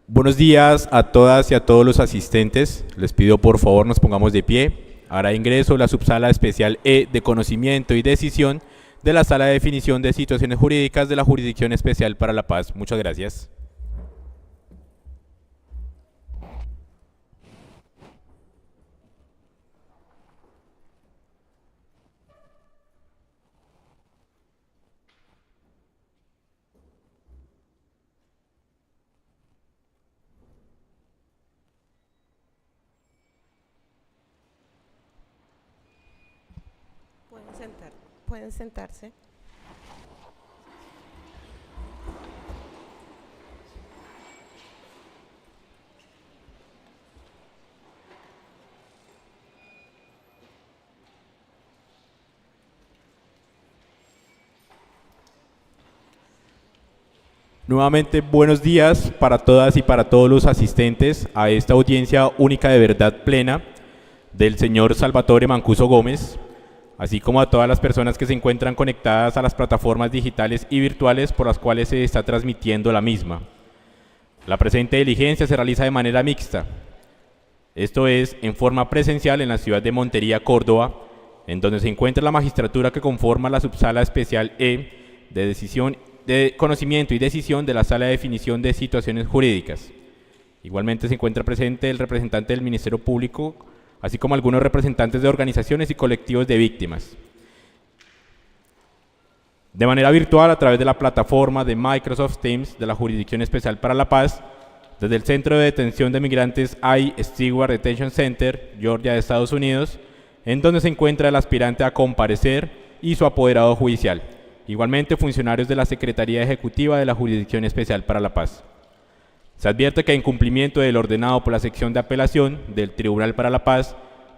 Buenos días a todas y a todos los asistentes. Les pido por favor nos pongamos de pie. Hará ingreso la subsala especial E de conocimiento y decisión de la Sala de Definición de Situaciones Jurídicas de la Jurisdicción Especial para la Paz. Muchas gracias. Pueden sentarse. Nuevamente, buenos días para todas y para todos los asistentes a esta audiencia única de verdad plena del señor Salvatore Mancuso Gómez, así como a todas las personas que se encuentran conectadas a las plataformas digitales y virtuales por las cuales se está transmitiendo la misma. La presente diligencia se realiza de manera mixta, esto es, en forma presencial en la ciudad de Montería, Córdoba, en donde se encuentra la magistratura que conforma la subsala especial E de conocimiento y decisión de la Sala de Definición de Situaciones Jurídicas. Igualmente se encuentra presente el representante del Ministerio Público, así como algunos representantes de organizaciones y colectivos de víctimas. De manera virtual, a través de la plataforma de Microsoft Teams de la Jurisdicción Especial para la Paz, desde el Centro de Detención de Migrantes I. Stewart Detention Center, Georgia, de Estados Unidos, en donde se encuentra el aspirante a comparecer y su apoderado judicial. Igualmente, funcionarios de la Secretaría Ejecutiva de la Jurisdicción Especial para la Paz. Se advierte que en cumplimiento del ordenado por la sección de apelación del Tribunal para la Paz,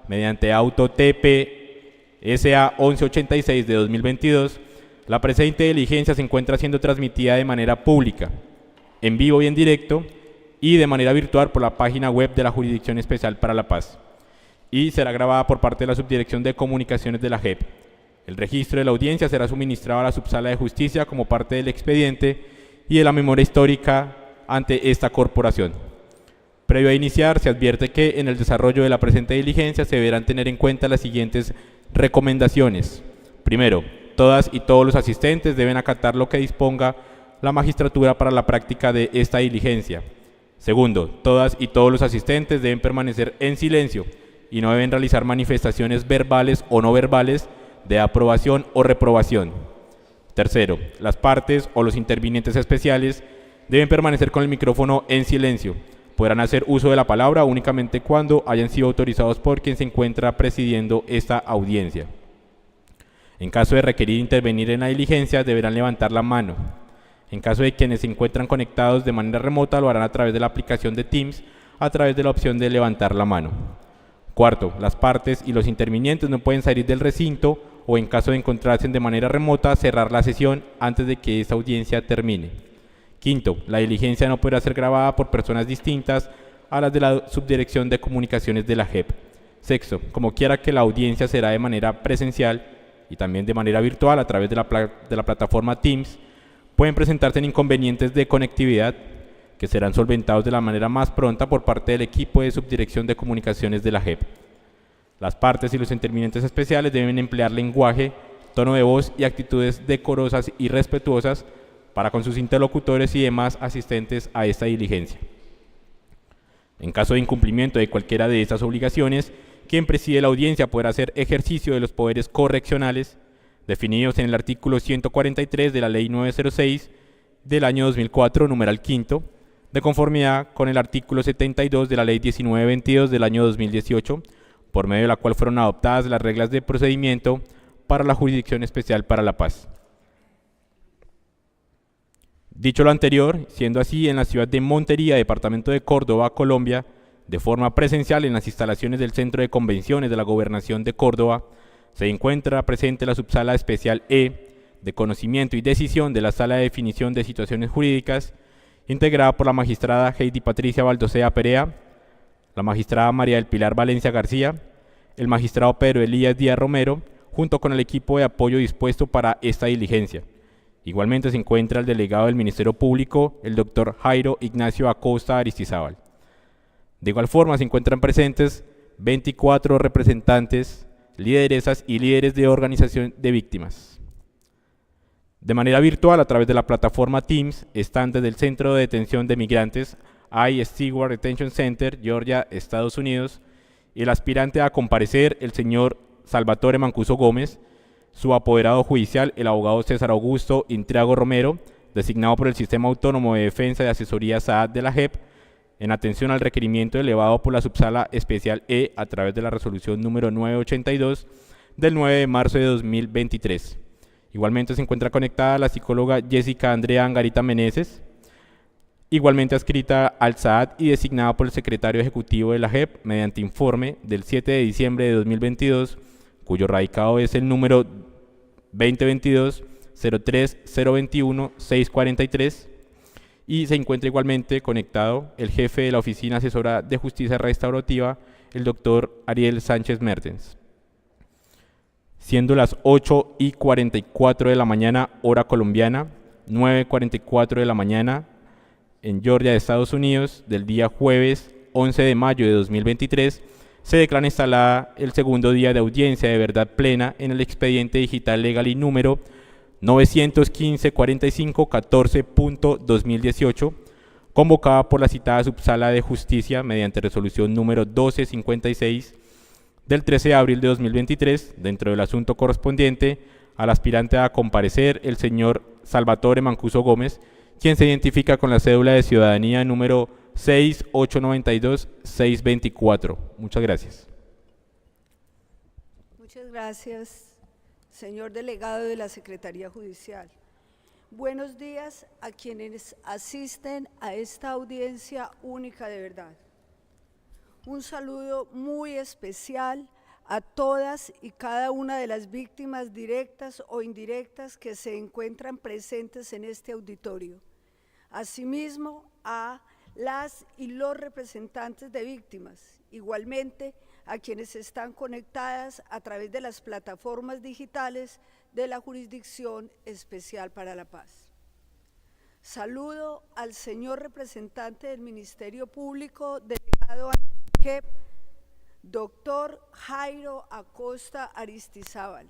mediante auto TP SA 1186 de 2022, la presente diligencia se encuentra siendo transmitida de manera pública, en vivo y en directo, y de manera virtual por la página web de la Jurisdicción Especial para la Paz, y será grabada por parte de la Subdirección de Comunicaciones de la JEP. El registro de la audiencia será suministrado a la Subsala de Justicia como parte del expediente y de la memoria histórica ante esta corporación. Previo a iniciar, se advierte que en el desarrollo de la presente diligencia se deberán tener en cuenta las siguientes recomendaciones. Primero, todas y todos los asistentes deben acatar lo que disponga la magistratura para la práctica de esta diligencia. Segundo, todas y todos los asistentes deben permanecer en silencio y no deben realizar manifestaciones verbales o no verbales de aprobación o reprobación. Tercero, las partes o los intervinientes especiales deben permanecer con el micrófono en silencio. Podrán hacer uso de la palabra únicamente cuando hayan sido autorizados por quien se encuentra presidiendo esta audiencia. En caso de requerir intervenir en la diligencia, deberán levantar la mano. En caso de quienes se encuentran conectados de manera remota, lo harán a través de la aplicación de Teams, a través de la opción de levantar la mano. Cuarto, las partes y los intervinientes no pueden salir del recinto o, en caso de encontrarse de manera remota, cerrar la sesión antes de que esta audiencia termine. Quinto, la diligencia no podrá ser grabada por personas distintas a las de la Subdirección de Comunicaciones de la JEP. Sexto, como quiera que la audiencia será de manera presencial y también de manera virtual a través de la plataforma Teams, pueden presentarse inconvenientes de conectividad que serán solventados de la manera más pronta por parte del equipo de Subdirección de Comunicaciones de la JEP. Las partes y los intervinientes especiales deben emplear lenguaje, tono de voz y actitudes decorosas y respetuosas para con sus interlocutores y demás asistentes a esta diligencia. En caso de incumplimiento de cualquiera de estas obligaciones, quien preside la audiencia podrá hacer ejercicio de los poderes correccionales definidos en el artículo 143 de la Ley 906 del año 2004, numeral quinto, de conformidad con el artículo 72 de la Ley 1922 del año 2018, por medio de la cual fueron adoptadas las reglas de procedimiento para la Jurisdicción Especial para la Paz. Dicho lo anterior, siendo así, en la ciudad de Montería, departamento de Córdoba, Colombia, de forma presencial en las instalaciones del Centro de Convenciones de la Gobernación de Córdoba, se encuentra presente la subsala especial E de conocimiento y decisión de la Sala de Definición de Situaciones Jurídicas, integrada por la magistrada Heidi Patricia Baldosea Perea, la magistrada María del Pilar Valencia García, el magistrado Pedro Elías Díaz Romero, junto con el equipo de apoyo dispuesto para esta diligencia. Igualmente se encuentra el delegado del Ministerio Público, el doctor Jairo Ignacio Acosta Aristizábal. De igual forma se encuentran presentes 24 representantes, lideresas y líderes de organización de víctimas. De manera virtual, a través de la plataforma Teams, están desde el Centro de Detención de Migrantes I. Stewart Detention Center, Georgia, Estados Unidos, y el aspirante a comparecer, el señor Salvatore Mancuso Gómez, su apoderado judicial, el abogado César Augusto Intriago Romero, designado por el Sistema Autónomo de Defensa de Asesoría SAAD de la JEP, en atención al requerimiento elevado por la Subsala Especial E a través de la resolución número 982 del 9 de marzo de 2023. Igualmente se encuentra conectada la psicóloga Jessica Andrea Angarita Meneses, igualmente adscrita al SAAD y designada por el secretario ejecutivo de la JEP mediante informe del 7 de diciembre de 2022, cuyo radicado es el número 2022-03-021-643, y se encuentra igualmente conectado el jefe de la Oficina Asesora de Justicia Restaurativa, el doctor Ariel Sánchez Mertens. Siendo las 8:44 de la mañana, hora colombiana, 9:44 de la mañana, en Georgia, Estados Unidos, del día jueves 11 de mayo de 2023, se declara instalada el segundo día de audiencia de verdad plena en el expediente digital legal y número 915-45-14.2018, convocada por la citada Subsala de Justicia mediante resolución número 1256 del 13 de abril de 2023, dentro del asunto correspondiente al aspirante a comparecer, el señor Salvatore Mancuso Gómez, quien se identifica con la cédula de ciudadanía número 6892624. Muchas gracias. Muchas gracias, señor delegado de la Secretaría Judicial. Buenos días a quienes asisten a esta audiencia única de verdad. Un saludo muy especial a todas y cada una de las víctimas directas o indirectas que se encuentran presentes en este auditorio. Asimismo, a las y los representantes de víctimas, igualmente a quienes están conectadas a través de las plataformas digitales de la Jurisdicción Especial para la Paz. Saludo al señor representante del Ministerio Público, delegado ante la JEP, doctor Jairo Acosta Aristizábal,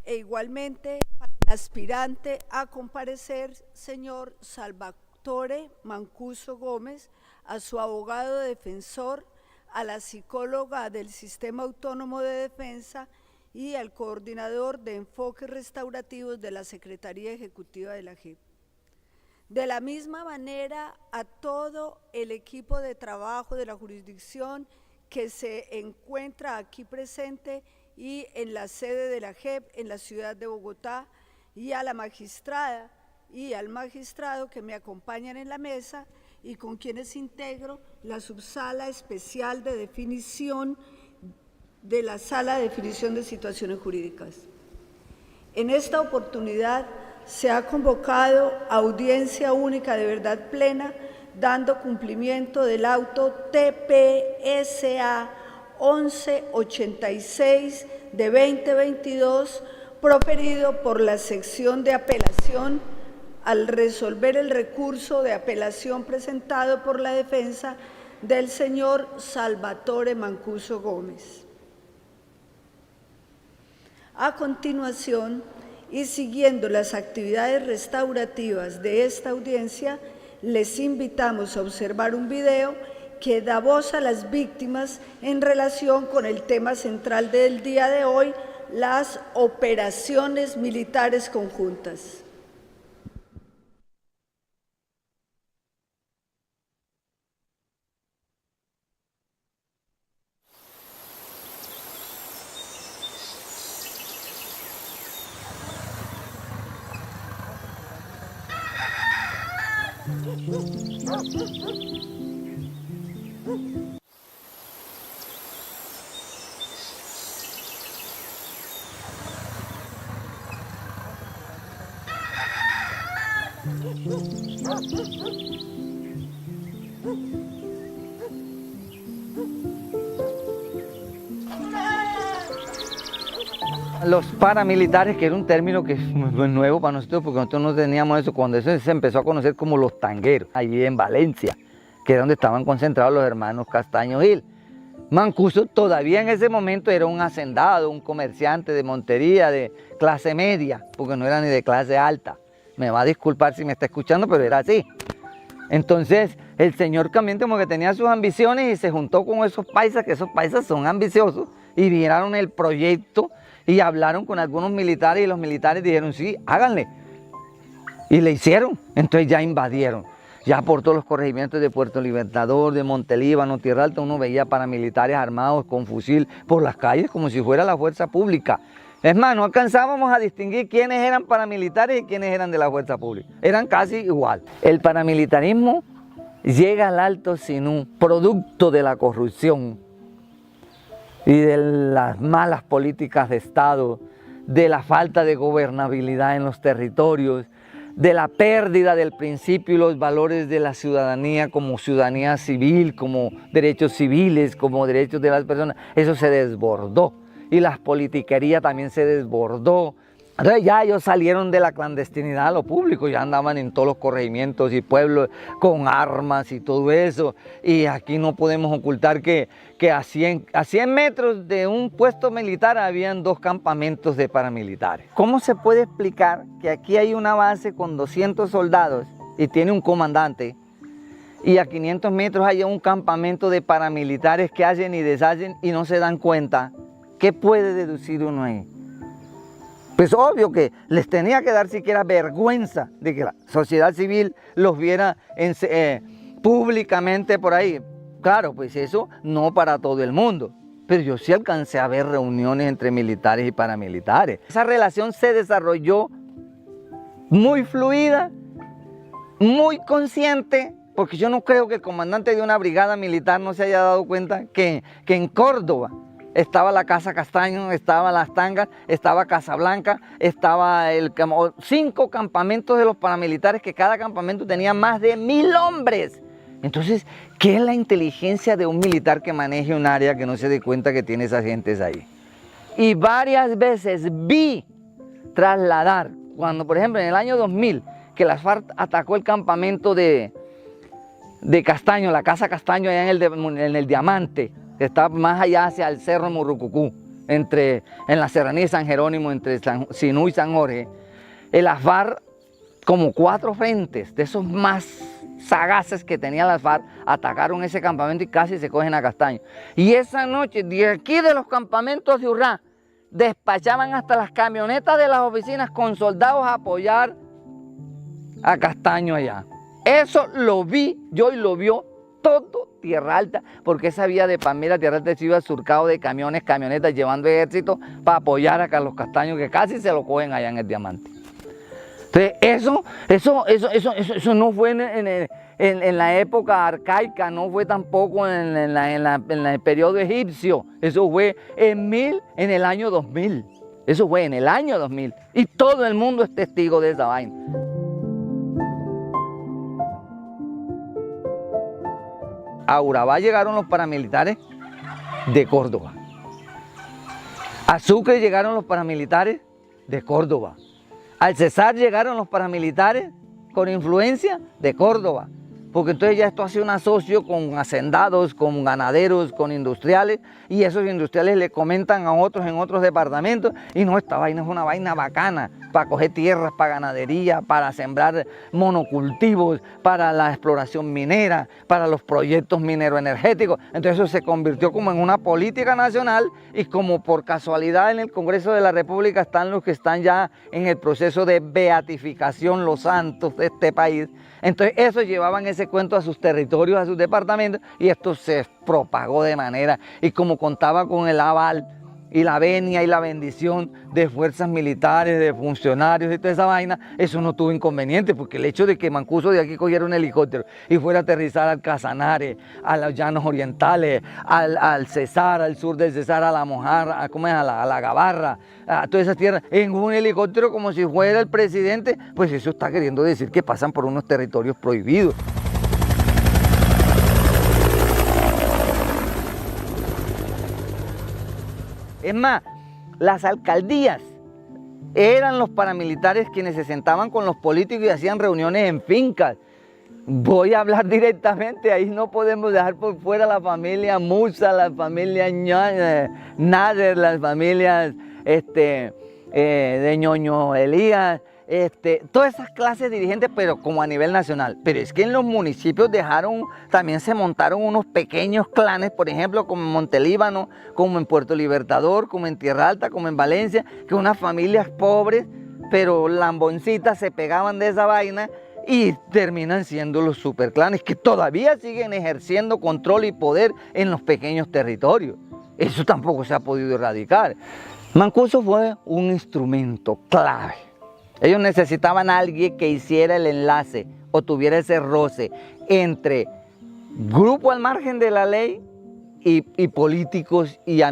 e igualmente al aspirante a comparecer, señor Salvatore Mancuso Gómez, a su abogado defensor, a la psicóloga del Sistema Autónomo de Defensa y al coordinador de enfoques restaurativos de la Secretaría Ejecutiva de la JEP. De la misma manera, a todo el equipo de trabajo de la jurisdicción que se encuentra aquí presente y en la sede de la JEP en la ciudad de Bogotá, y a la magistrada y al magistrado que me acompañan en la mesa y con quienes integro la subsala especial de definición de la Sala de Definición de Situaciones Jurídicas. En esta oportunidad se ha convocado audiencia única de verdad plena, dando cumplimiento del auto TPSA 1186 de 2022, proferido por la sección de apelación al resolver el recurso de apelación presentado por la defensa del señor Salvatore Mancuso Gómez. A continuación, y siguiendo las actividades restaurativas de esta audiencia, les invitamos a observar un video que da voz a las víctimas en relación con el tema central del día de hoy, las operaciones militares conjuntas. los paramilitares, que era un término que es muy nuevo para nosotros, porque nosotros no teníamos eso, cuando eso se empezó a conocer como los tangueros, allí en Valencia, que es donde estaban concentrados los hermanos Castaño Gil. Mancuso todavía en ese momento era un hacendado, un comerciante de Montería, de clase media, porque no era ni de clase alta. Me va a disculpar si me está escuchando, pero era así. Entonces, el señor también como que tenía sus ambiciones y se juntó con esos paisas, que esos paisas son ambiciosos, y vieron el proyecto y hablaron con algunos militares y los militares dijeron, sí, háganle. Y le hicieron, entonces ya invadieron. Ya por todos los corregimientos de Puerto Libertador, de Montelíbano, Tierra Alta, uno veía paramilitares armados con fusil por las calles como si fuera la fuerza pública. Es más, no alcanzábamos a distinguir quiénes eran paramilitares y quiénes eran de la fuerza pública. Eran casi igual. El paramilitarismo llega al Alto Sinú, producto de la corrupción y de las malas políticas de Estado, de la falta de gobernabilidad en los territorios, de la pérdida del principio y los valores de la ciudadanía como ciudadanía civil, como derechos civiles, como derechos de las personas. Eso se desbordó y la politiquería también se desbordó. Entonces ya ellos salieron de la clandestinidad a lo público, ya andaban en todos los corregimientos y pueblos con armas y todo eso. Y aquí no podemos ocultar que a 100 metros de un puesto militar habían 2 campamentos de paramilitares. ¿Cómo se puede explicar que aquí hay una base con 200 soldados y tiene un comandante y a 500 metros haya un campamento de paramilitares que hacen y deshacen y no se dan cuenta? ¿Qué puede deducir uno ahí? Pues obvio que les tenía que dar siquiera vergüenza de que la sociedad civil los viera públicamente por ahí. Claro, pues eso no para todo el mundo, pero yo sí alcancé a ver reuniones entre militares y paramilitares. Esa relación se desarrolló muy fluida, muy consciente, porque yo no creo que el comandante de una brigada militar no se haya dado cuenta que en Córdoba estaba la Casa Castaño, estaba Las Tangas, estaba Casablanca, estaba 5 campamentos de los paramilitares, que cada campamento tenía más de 1000 hombres. Entonces, ¿qué es la inteligencia de un militar que maneje un área que no se dé cuenta que tiene esas gentes ahí? Y varias veces vi trasladar, cuando por ejemplo en el año 2000, que la FARC atacó el campamento de Castaño, la Casa Castaño allá en el Diamante, que está más allá hacia el Cerro Murucucú, en la serranía de San Jerónimo, entre Sinú y San Jorge. El FARC, como 4 frentes de esos más sagaces que tenía la FARC, atacaron ese campamento y casi se cogen a Castaño. Y esa noche, de aquí de los campamentos de Urrá, despachaban hasta las camionetas de las oficinas con soldados a apoyar a Castaño allá. Eso lo vi yo y lo vio todo Tierra Alta, porque esa vía de Palmira, Tierra Alta, se iba surcado de camiones, camionetas, llevando ejército para apoyar a Carlos Castaño, que casi se lo cogen allá en el Diamante. Entonces, eso no fue en la época arcaica, no fue tampoco en el periodo egipcio, eso fue en el año 2000. Eso fue en el año 2000. Y todo el mundo es testigo de esa vaina. A Urabá llegaron los paramilitares de Córdoba. A Sucre llegaron los paramilitares de Córdoba. Al Cesar llegaron los paramilitares con influencia de Córdoba. Porque entonces ya esto hace un asocio con hacendados, con ganaderos, con industriales, y esos industriales le comentan a otros en otros departamentos, y no, esta vaina es una vaina bacana, para coger tierras, para ganadería, para sembrar monocultivos, para la exploración minera, para los proyectos mineroenergéticos. Entonces eso se convirtió como en una política nacional, y como por casualidad en el Congreso de la República están los que están ya en el proceso de beatificación, los santos de este país. Entonces eso llevaban ese cuento a sus territorios, a sus departamentos, y esto se propagó de manera, y como contaba con el aval y la venia y la bendición de fuerzas militares, de funcionarios y toda esa vaina, eso no tuvo inconveniente, porque el hecho de que Mancuso de aquí cogiera un helicóptero y fuera a aterrizar al Casanare, a los Llanos Orientales, al Cesar, al sur del Cesar, a la Mojar, a la Gabarra, a todas esas tierras, en un helicóptero como si fuera el presidente, pues eso está queriendo decir que pasan por unos territorios prohibidos. Es más, las alcaldías. Eran los paramilitares quienes se sentaban con los políticos y hacían reuniones en fincas. Voy a hablar directamente, ahí no podemos dejar por fuera la familia Musa, la familia Nader, las familias de Ñoño Elías, todas esas clases dirigentes, pero como a nivel nacional. Pero es que en los municipios también se montaron unos pequeños clanes, por ejemplo, como en Montelíbano, como en Puerto Libertador, como en Tierra Alta, como en Valencia, que unas familias pobres, pero lamboncitas, se pegaban de esa vaina y terminan siendo los superclanes que todavía siguen ejerciendo control y poder en los pequeños territorios. Eso tampoco se ha podido erradicar. Mancuso fue un instrumento clave. Ellos necesitaban a alguien que hiciera el enlace o tuviera ese roce entre grupo al margen de la ley y políticos y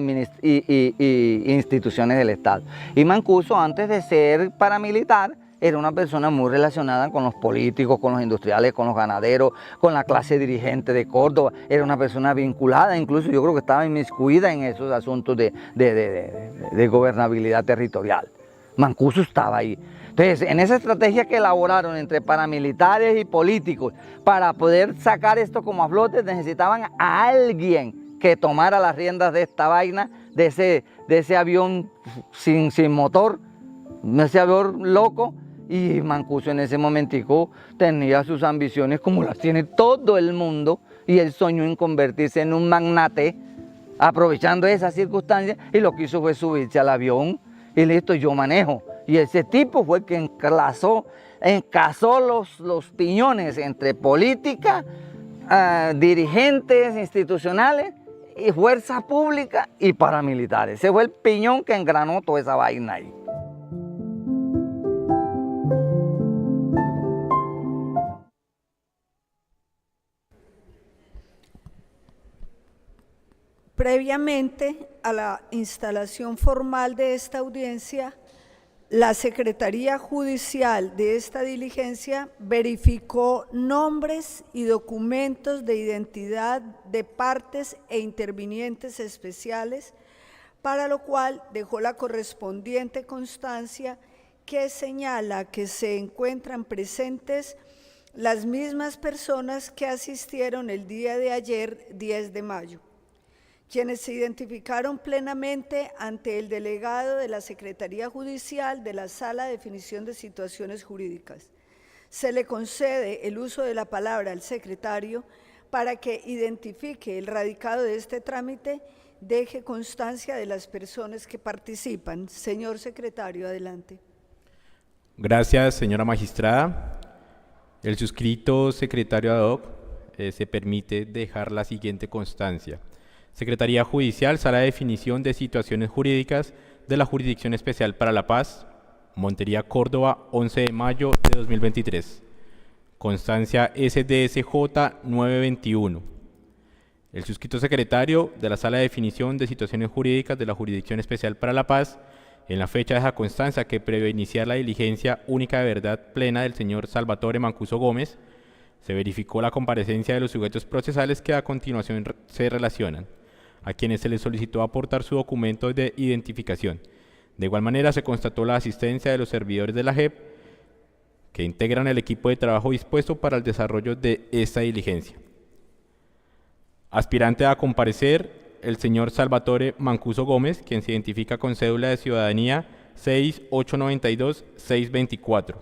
instituciones del Estado. Y Mancuso, antes de ser paramilitar, era una persona muy relacionada con los políticos, con los industriales, con los ganaderos, con la clase dirigente de Córdoba. Era una persona vinculada, incluso yo creo que estaba inmiscuida en esos asuntos de gobernabilidad territorial. Mancuso estaba ahí. Entonces, en esa estrategia que elaboraron entre paramilitares y políticos para poder sacar esto como a flote, necesitaban a alguien que tomara las riendas de esta vaina, de ese avión sin motor, ese avión loco. Y Mancuso en ese momentico tenía sus ambiciones como las tiene todo el mundo, y él soñó en convertirse en un magnate, aprovechando esas circunstancias, y lo que hizo fue subirse al avión y listo, yo manejo. Y ese tipo fue el que encasó los piñones entre política, dirigentes institucionales, y fuerza pública y paramilitares. Ese fue el piñón que engranó toda esa vaina ahí. Previamente a la instalación formal de esta audiencia, la Secretaría Judicial de esta diligencia verificó nombres y documentos de identidad de partes e intervinientes especiales, para lo cual dejó la correspondiente constancia que señala que se encuentran presentes las mismas personas que asistieron el día de ayer, 10 de mayo. Quienes se identificaron plenamente ante el delegado de la Secretaría Judicial de la Sala de Definición de Situaciones Jurídicas. Se le concede el uso de la palabra al secretario para que identifique el radicado de este trámite, deje constancia de las personas que participan. Señor secretario, adelante. Gracias, señora magistrada. El suscrito secretario ad hoc se permite dejar la siguiente constancia. Secretaría Judicial, Sala de Definición de Situaciones Jurídicas de la Jurisdicción Especial para la Paz, Montería, Córdoba, 11 de mayo de 2023. Constancia SDSJ 921. El suscrito secretario de la Sala de Definición de Situaciones Jurídicas de la Jurisdicción Especial para la Paz, en la fecha de esa constancia que previo iniciar la diligencia única de verdad plena del señor Salvatore Mancuso Gómez, se verificó la comparecencia de los sujetos procesales que a continuación se relacionan, a quienes se les solicitó aportar su documento de identificación. De igual manera, se constató la asistencia de los servidores de la JEP que integran el equipo de trabajo dispuesto para el desarrollo de esta diligencia. Aspirante a comparecer, el señor Salvatore Mancuso Gómez, quien se identifica con cédula de ciudadanía 6892624.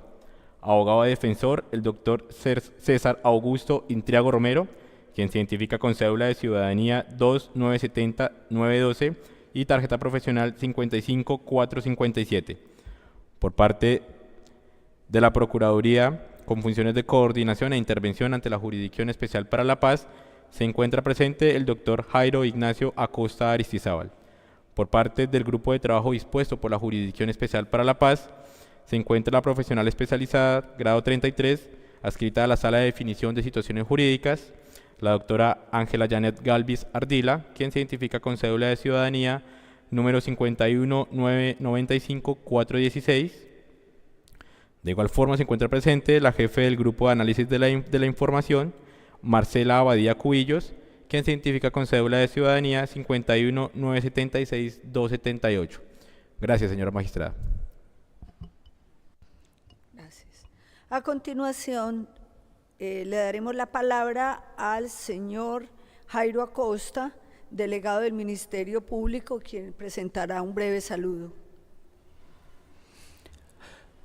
Abogado defensor, el doctor César Augusto Intriago Romero, quien se identifica con cédula de ciudadanía 2970912 y tarjeta profesional 55457. Por parte de la Procuraduría, con funciones de coordinación e intervención ante la Jurisdicción Especial para la Paz, se encuentra presente el doctor Jairo Ignacio Acosta Aristizábal. Por parte del grupo de trabajo dispuesto por la Jurisdicción Especial para la Paz, se encuentra la profesional especializada, grado 33, adscrita a la Sala de Definición de Situaciones Jurídicas, la doctora Ángela Janet Galvis Ardila, quien se identifica con cédula de ciudadanía número 51995-416. De igual forma se encuentra presente la jefe del Grupo de Análisis de la Información, Marcela Abadía Cubillos, quien se identifica con cédula de ciudadanía 51976-278. Gracias, señora magistrada. Gracias. A continuación, le daremos la palabra al señor Jairo Acosta, delegado del Ministerio Público, quien presentará un breve saludo.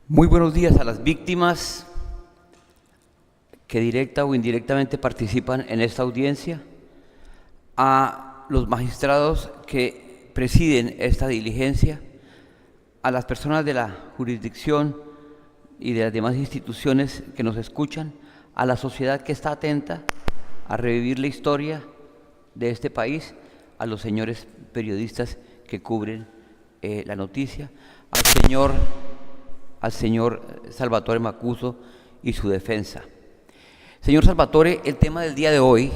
Muy buenos días a las víctimas que directa o indirectamente participan en esta audiencia, a los magistrados que presiden esta diligencia, a las personas de la jurisdicción y de las demás instituciones que nos escuchan, a la sociedad que está atenta a revivir la historia de este país, a los señores periodistas que cubren la noticia, al señor Salvatore Mancuso y su defensa. Señor Salvatore, el tema del día de hoy,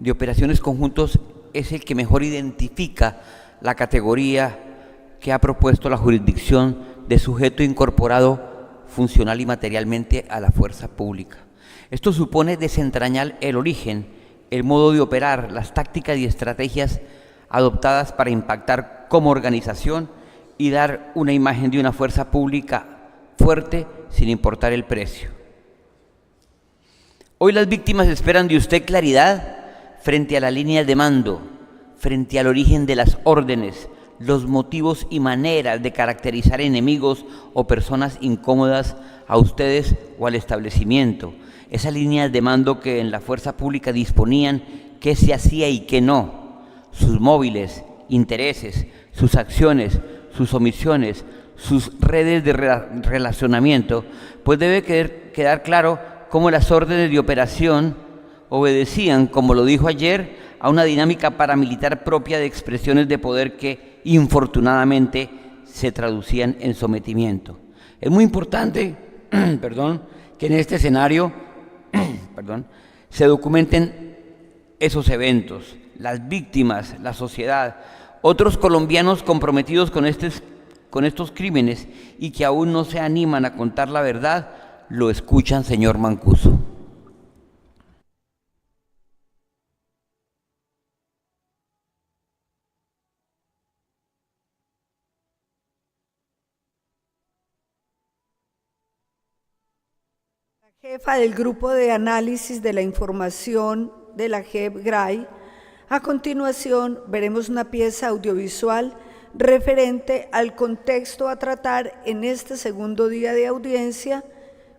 de operaciones conjuntos, es el que mejor identifica la categoría que ha propuesto la jurisdicción de sujeto incorporado funcional y materialmente a la fuerza pública. Esto supone desentrañar el origen, el modo de operar, las tácticas y estrategias adoptadas para impactar como organización y dar una imagen de una fuerza pública fuerte sin importar el precio. Hoy las víctimas esperan de usted claridad frente a la línea de mando, frente al origen de las órdenes, los motivos y maneras de caracterizar enemigos o personas incómodas a ustedes o al establecimiento. Esas líneas de mando que en la fuerza pública disponían qué se hacía y qué no, sus móviles, intereses, sus acciones, sus omisiones, sus redes de relacionamiento, pues debe quedar claro cómo las órdenes de operación obedecían, como lo dijo ayer, a una dinámica paramilitar propia de expresiones de poder que infortunadamente se traducían en sometimiento. Es muy importante que en este escenario se documenten esos eventos, las víctimas, la sociedad, otros colombianos comprometidos con estos crímenes y que aún no se animan a contar la verdad, lo escuchan, señor Mancuso. Jefa del Grupo de Análisis de la Información de la JEP-GRAI, a continuación veremos una pieza audiovisual referente al contexto a tratar en este segundo día de audiencia,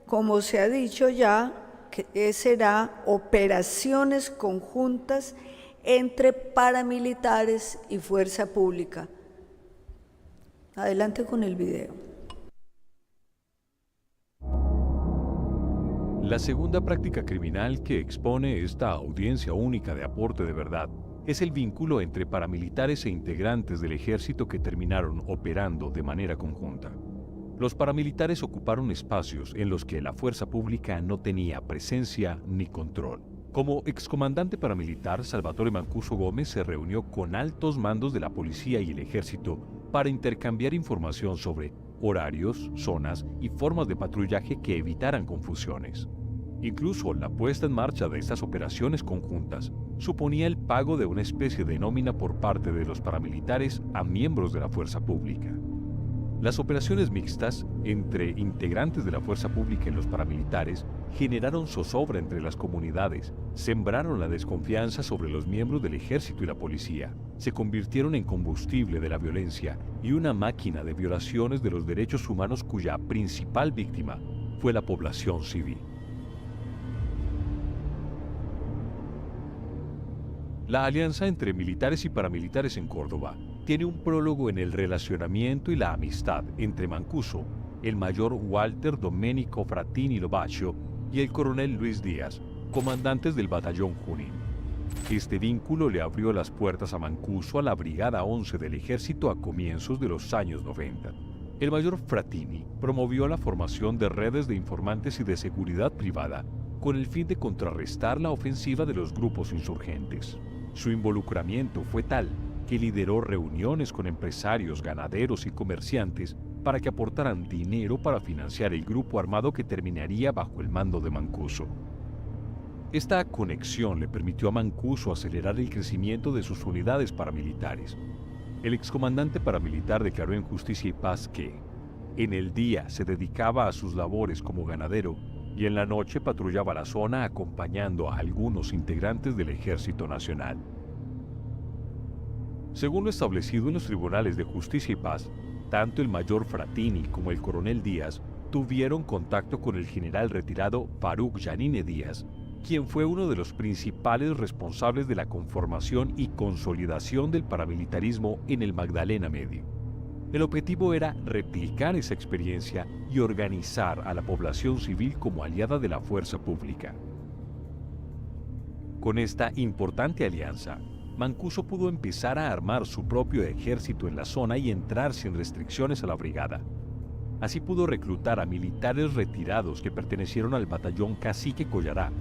como se ha dicho ya, que será operaciones conjuntas entre paramilitares y fuerza pública. Adelante con el video. La segunda práctica criminal que expone esta audiencia única de aporte de verdad es el vínculo entre paramilitares e integrantes del ejército que terminaron operando de manera conjunta. Los paramilitares ocuparon espacios en los que la fuerza pública no tenía presencia ni control. Como excomandante paramilitar, Salvatore Mancuso Gómez se reunió con altos mandos de la policía y el ejército para intercambiar información sobre horarios, zonas y formas de patrullaje que evitaran confusiones. Incluso la puesta en marcha de estas operaciones conjuntas suponía el pago de una especie de nómina por parte de los paramilitares a miembros de la fuerza pública. Las operaciones mixtas entre integrantes de la fuerza pública y los paramilitares generaron zozobra entre las comunidades, sembraron la desconfianza sobre los miembros del ejército y la policía, se convirtieron en combustible de la violencia y una máquina de violaciones de los derechos humanos cuya principal víctima fue la población civil. La alianza entre militares y paramilitares en Córdoba tiene un prólogo en el relacionamiento y la amistad entre Mancuso, el mayor Walter Domenico Frattini Lobaccio y el coronel Luis Díaz, comandantes del batallón Junín. Este vínculo le abrió las puertas a Mancuso a la Brigada 11 del Ejército a comienzos de los años 90. El mayor Frattini promovió la formación de redes de informantes y de seguridad privada con el fin de contrarrestar la ofensiva de los grupos insurgentes. Su involucramiento fue tal que lideró reuniones con empresarios, ganaderos y comerciantes para que aportaran dinero para financiar el grupo armado que terminaría bajo el mando de Mancuso. Esta conexión le permitió a Mancuso acelerar el crecimiento de sus unidades paramilitares. El excomandante paramilitar declaró en Justicia y Paz que, en el día se dedicaba a sus labores como ganadero y en la noche patrullaba la zona acompañando a algunos integrantes del Ejército Nacional. Según lo establecido en los tribunales de Justicia y Paz, tanto el mayor Fratini como el coronel Díaz tuvieron contacto con el general retirado Faruk Yanine Díaz, quien fue uno de los principales responsables de la conformación y consolidación del paramilitarismo en el Magdalena Medio. El objetivo era replicar esa experiencia y organizar a la población civil como aliada de la fuerza pública. Con esta importante alianza, Mancuso pudo empezar a armar su propio ejército en la zona y entrar sin restricciones a la brigada. Así pudo reclutar a militares retirados que pertenecieron al batallón Cacique Collará,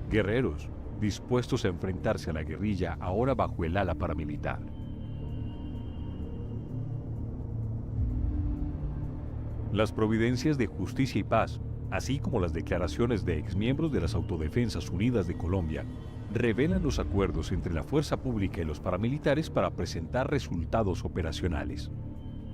guerreros dispuestos a enfrentarse a la guerrilla ahora bajo el ala paramilitar. Las providencias de Justicia y Paz, así como las declaraciones de exmiembros de las Autodefensas Unidas de Colombia, revelan los acuerdos entre la fuerza pública y los paramilitares para presentar resultados operacionales.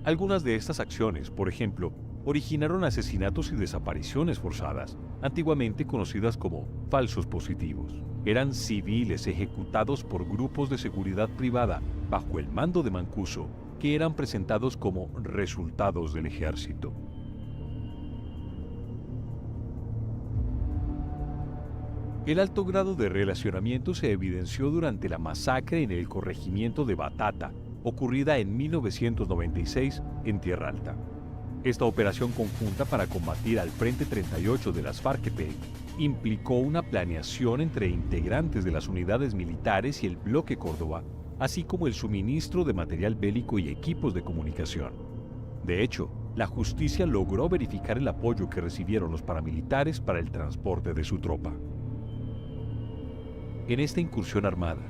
Algunas de estas acciones, por ejemplo, originaron asesinatos y desapariciones forzadas, antiguamente conocidas como falsos positivos. Eran civiles ejecutados por grupos de seguridad privada bajo el mando de Mancuso, que eran presentados como resultados del ejército. El alto grado de relacionamiento se evidenció durante la masacre en el corregimiento de Batata, ocurrida en 1996 en Tierra Alta. Esta operación conjunta para combatir al Frente 38 de las FARC-EP implicó una planeación entre integrantes de las unidades militares y el Bloque Córdoba, así como el suministro de material bélico y equipos de comunicación. De hecho, la justicia logró verificar el apoyo que recibieron los paramilitares para el transporte de su tropa. En esta incursión armada,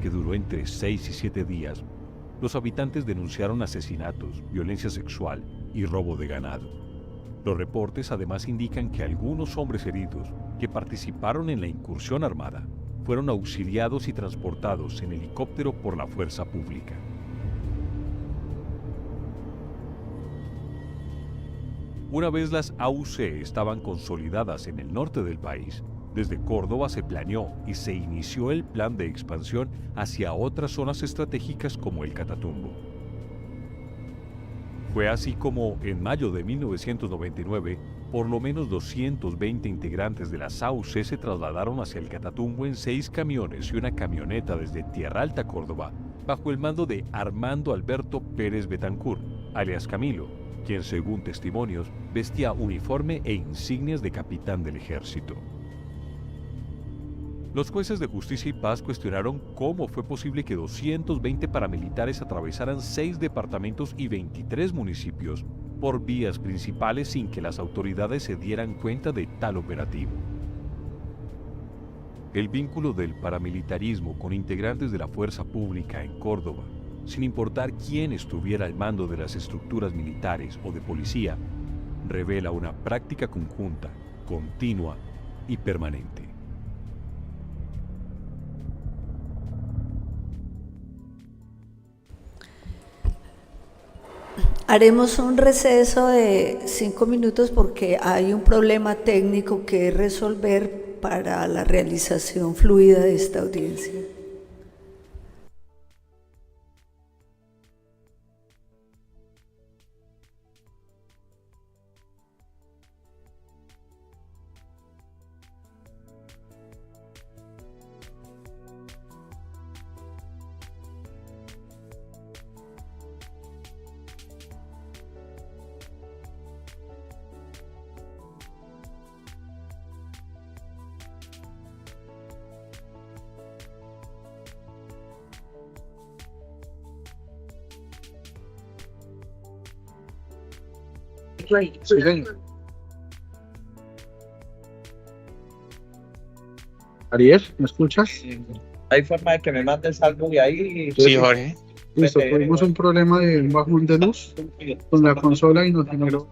que duró entre 6 y 7 días, los habitantes denunciaron asesinatos, violencia sexual y robo de ganado. Los reportes además indican que algunos hombres heridos que participaron en la incursión armada fueron auxiliados y transportados en helicóptero por la fuerza pública. Una vez las AUC estaban consolidadas en el norte del país, desde Córdoba se planeó y se inició el plan de expansión hacia otras zonas estratégicas como el Catatumbo. Fue así como, en mayo de 1999, por lo menos 220 integrantes de las AUC se trasladaron hacia el Catatumbo en 6 camiones y una camioneta desde Tierra Alta, Córdoba, bajo el mando de Armando Alberto Pérez Betancur, alias Camilo, quien, según testimonios, vestía uniforme e insignias de capitán del ejército. Los jueces de Justicia y Paz cuestionaron cómo fue posible que 220 paramilitares atravesaran 6 departamentos y 23 municipios por vías principales sin que las autoridades se dieran cuenta de tal operativo. El vínculo del paramilitarismo con integrantes de la fuerza pública en Córdoba, sin importar quién estuviera al mando de las estructuras militares o de policía, revela una práctica conjunta, continua y permanente. Haremos un receso de 5 minutos porque hay un problema técnico que resolver para la realización fluida de esta audiencia. Sí. Ariel, ¿me escuchas? ¿Hay forma de que me mandes algo de ahí? Sí, Jorge. Listo, tuvimos un problema de un bajón de luz con la consola y nos generó.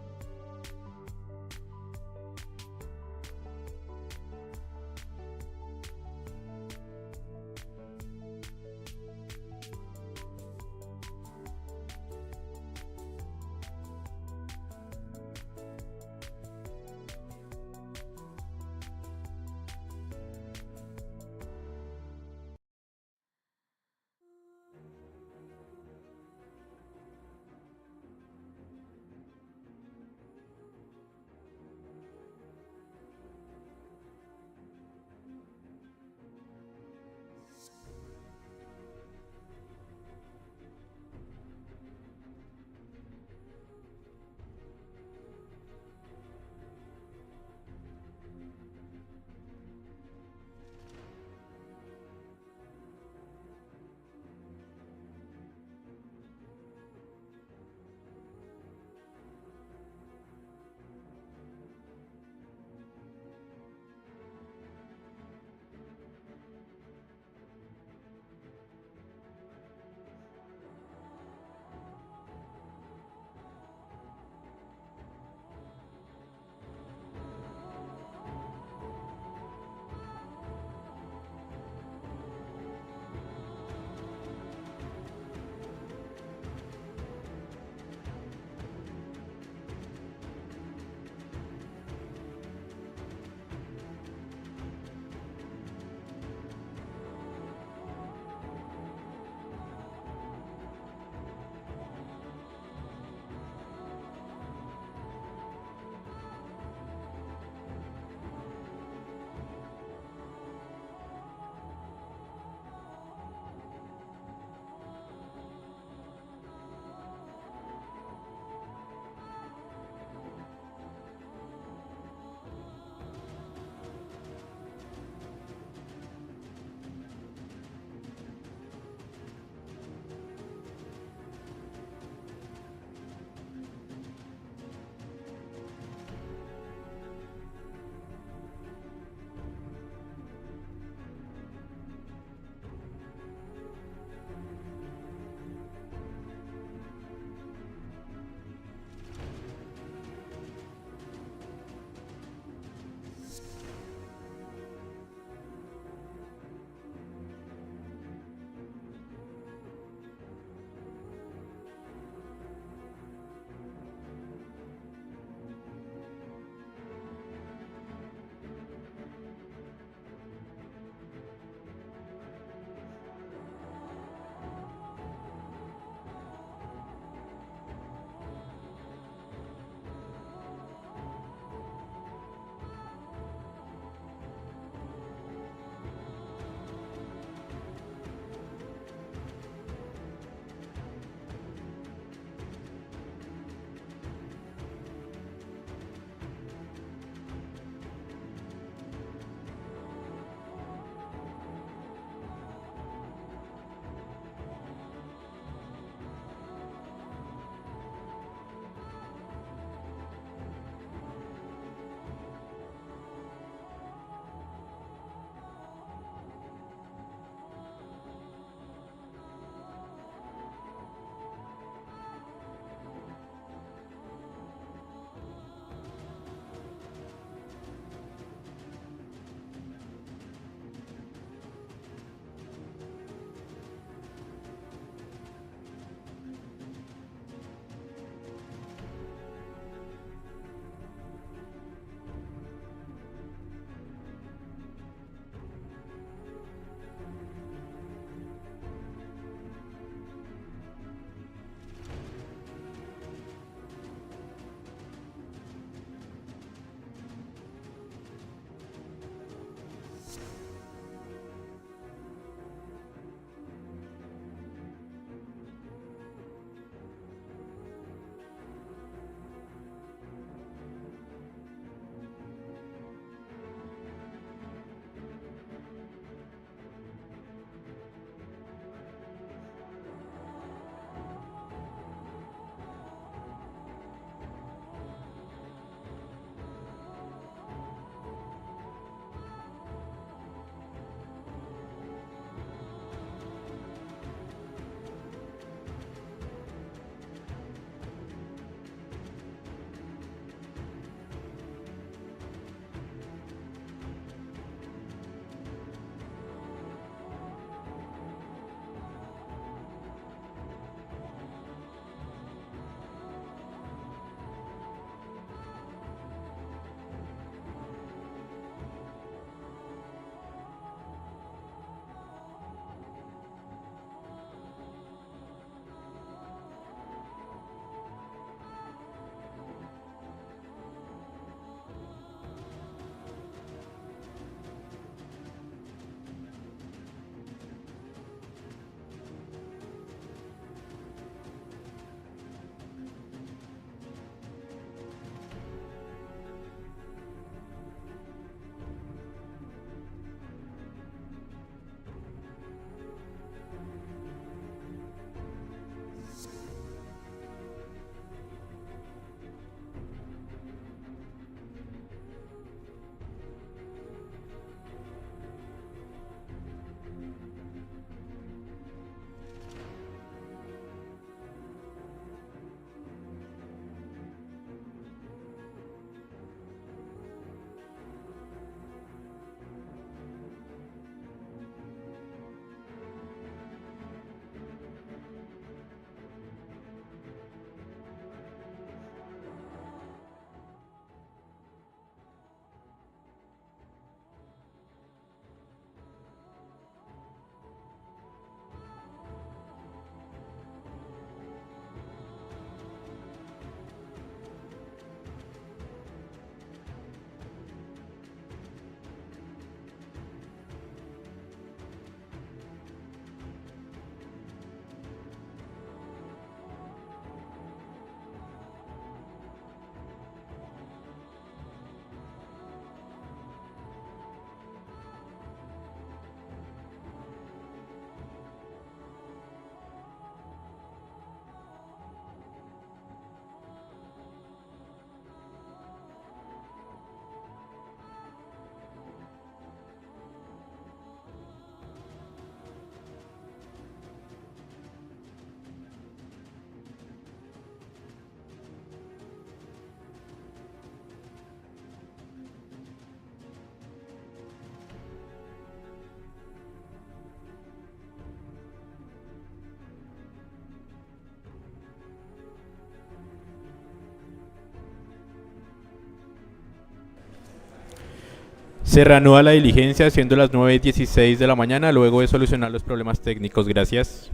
Se reanuda la diligencia siendo las 9:16 de la mañana luego de solucionar los problemas técnicos. Gracias.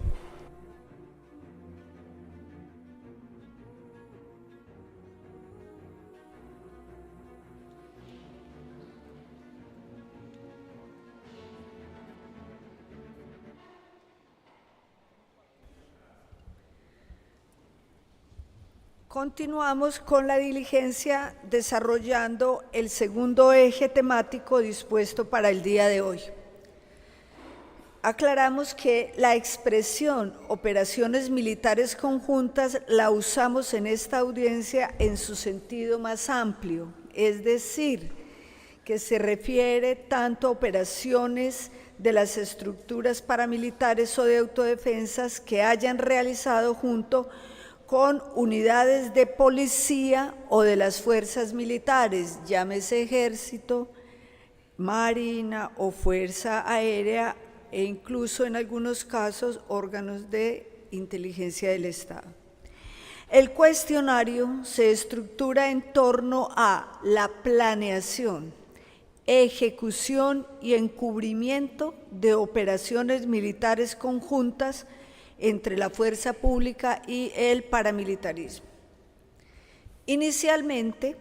Continuamos con la diligencia desarrollando el segundo eje temático dispuesto para el día de hoy. Aclaramos que la expresión operaciones militares conjuntas la usamos en esta audiencia en su sentido más amplio, es decir, que se refiere tanto a operaciones de las estructuras paramilitares o de autodefensas que hayan realizado junto con unidades de policía o de las fuerzas militares, llámese ejército, marina o fuerza aérea e incluso en algunos casos órganos de inteligencia del Estado. El cuestionario se estructura en torno a la planeación, ejecución y encubrimiento de operaciones militares conjuntas entre la fuerza pública y el paramilitarismo. Inicialmente,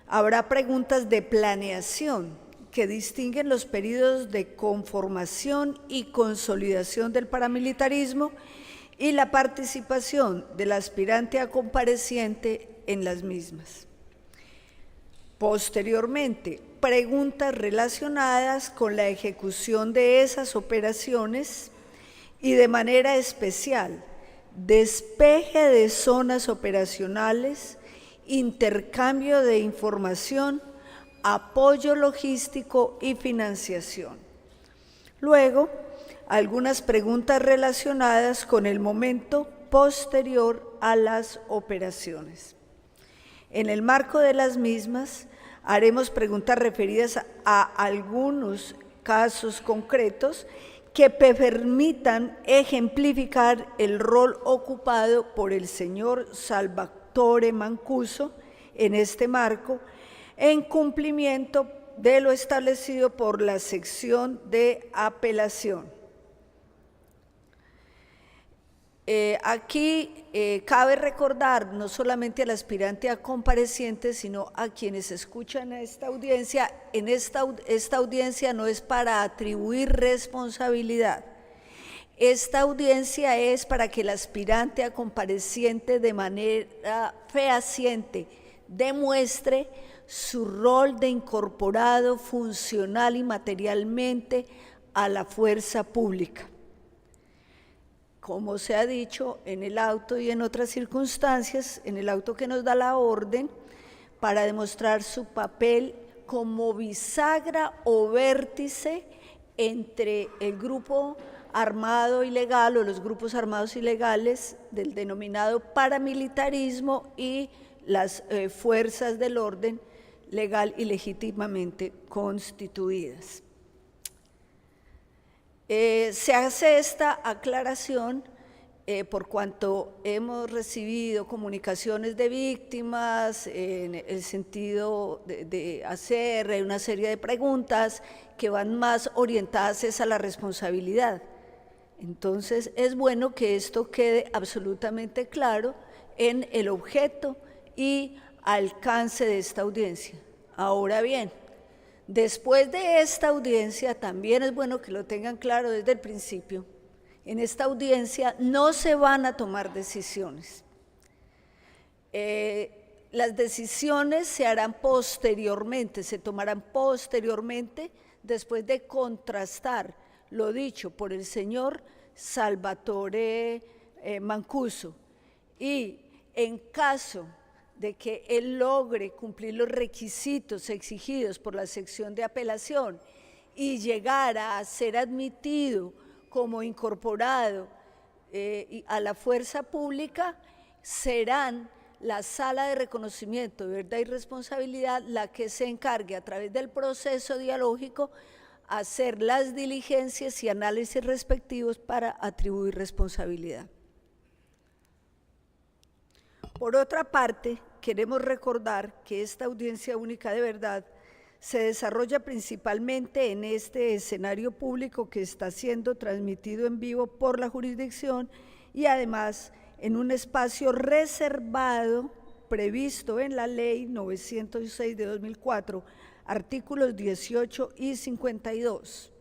habrá preguntas de planeación que distinguen los periodos de conformación y consolidación del paramilitarismo y la participación del aspirante a compareciente en las mismas. Posteriormente, preguntas relacionadas con la ejecución de esas operaciones y de manera especial, despeje de zonas operacionales, intercambio de información, apoyo logístico y financiación. Luego, algunas preguntas relacionadas con el momento posterior a las operaciones. En el marco de las mismas, haremos preguntas referidas a algunos casos concretos que permitan ejemplificar el rol ocupado por el señor Salvatore Mancuso en este marco, en cumplimiento de lo establecido por la sección de apelación. Aquí cabe recordar no solamente al aspirante a compareciente, sino a quienes escuchan a esta audiencia, esta audiencia no es para atribuir responsabilidad. Esta audiencia es para que el aspirante a compareciente de manera fehaciente demuestre su rol de incorporado funcional y materialmente a la fuerza pública. Como se ha dicho en el auto y en otras circunstancias, en el auto que nos da la orden, para demostrar su papel como bisagra o vértice entre el grupo armado ilegal o los grupos armados ilegales del denominado paramilitarismo y las fuerzas del orden legal y legítimamente constituidas. Se hace esta aclaración por cuanto hemos recibido comunicaciones de víctimas en el sentido de hacer una serie de preguntas que van más orientadas a la responsabilidad. Entonces es bueno que esto quede absolutamente claro en el objeto y alcance de esta audiencia. Ahora bien, después de esta audiencia, también es bueno que lo tengan claro desde el principio, en esta audiencia no se van a tomar decisiones. Las decisiones se harán posteriormente, se tomarán posteriormente después de contrastar lo dicho por el señor Salvatore Mancuso y en caso de que él logre cumplir los requisitos exigidos por la sección de apelación y llegara a ser admitido como incorporado a la fuerza pública, serán la Sala de Reconocimiento de Verdad y Responsabilidad la que se encargue a través del proceso dialógico hacer las diligencias y análisis respectivos para atribuir responsabilidad. Por otra parte, queremos recordar que esta audiencia única de verdad Se desarrolla principalmente en este escenario público que está siendo transmitido en vivo por la jurisdicción y además en un espacio reservado previsto en la Ley 906 de 2004, artículos 18 y 52.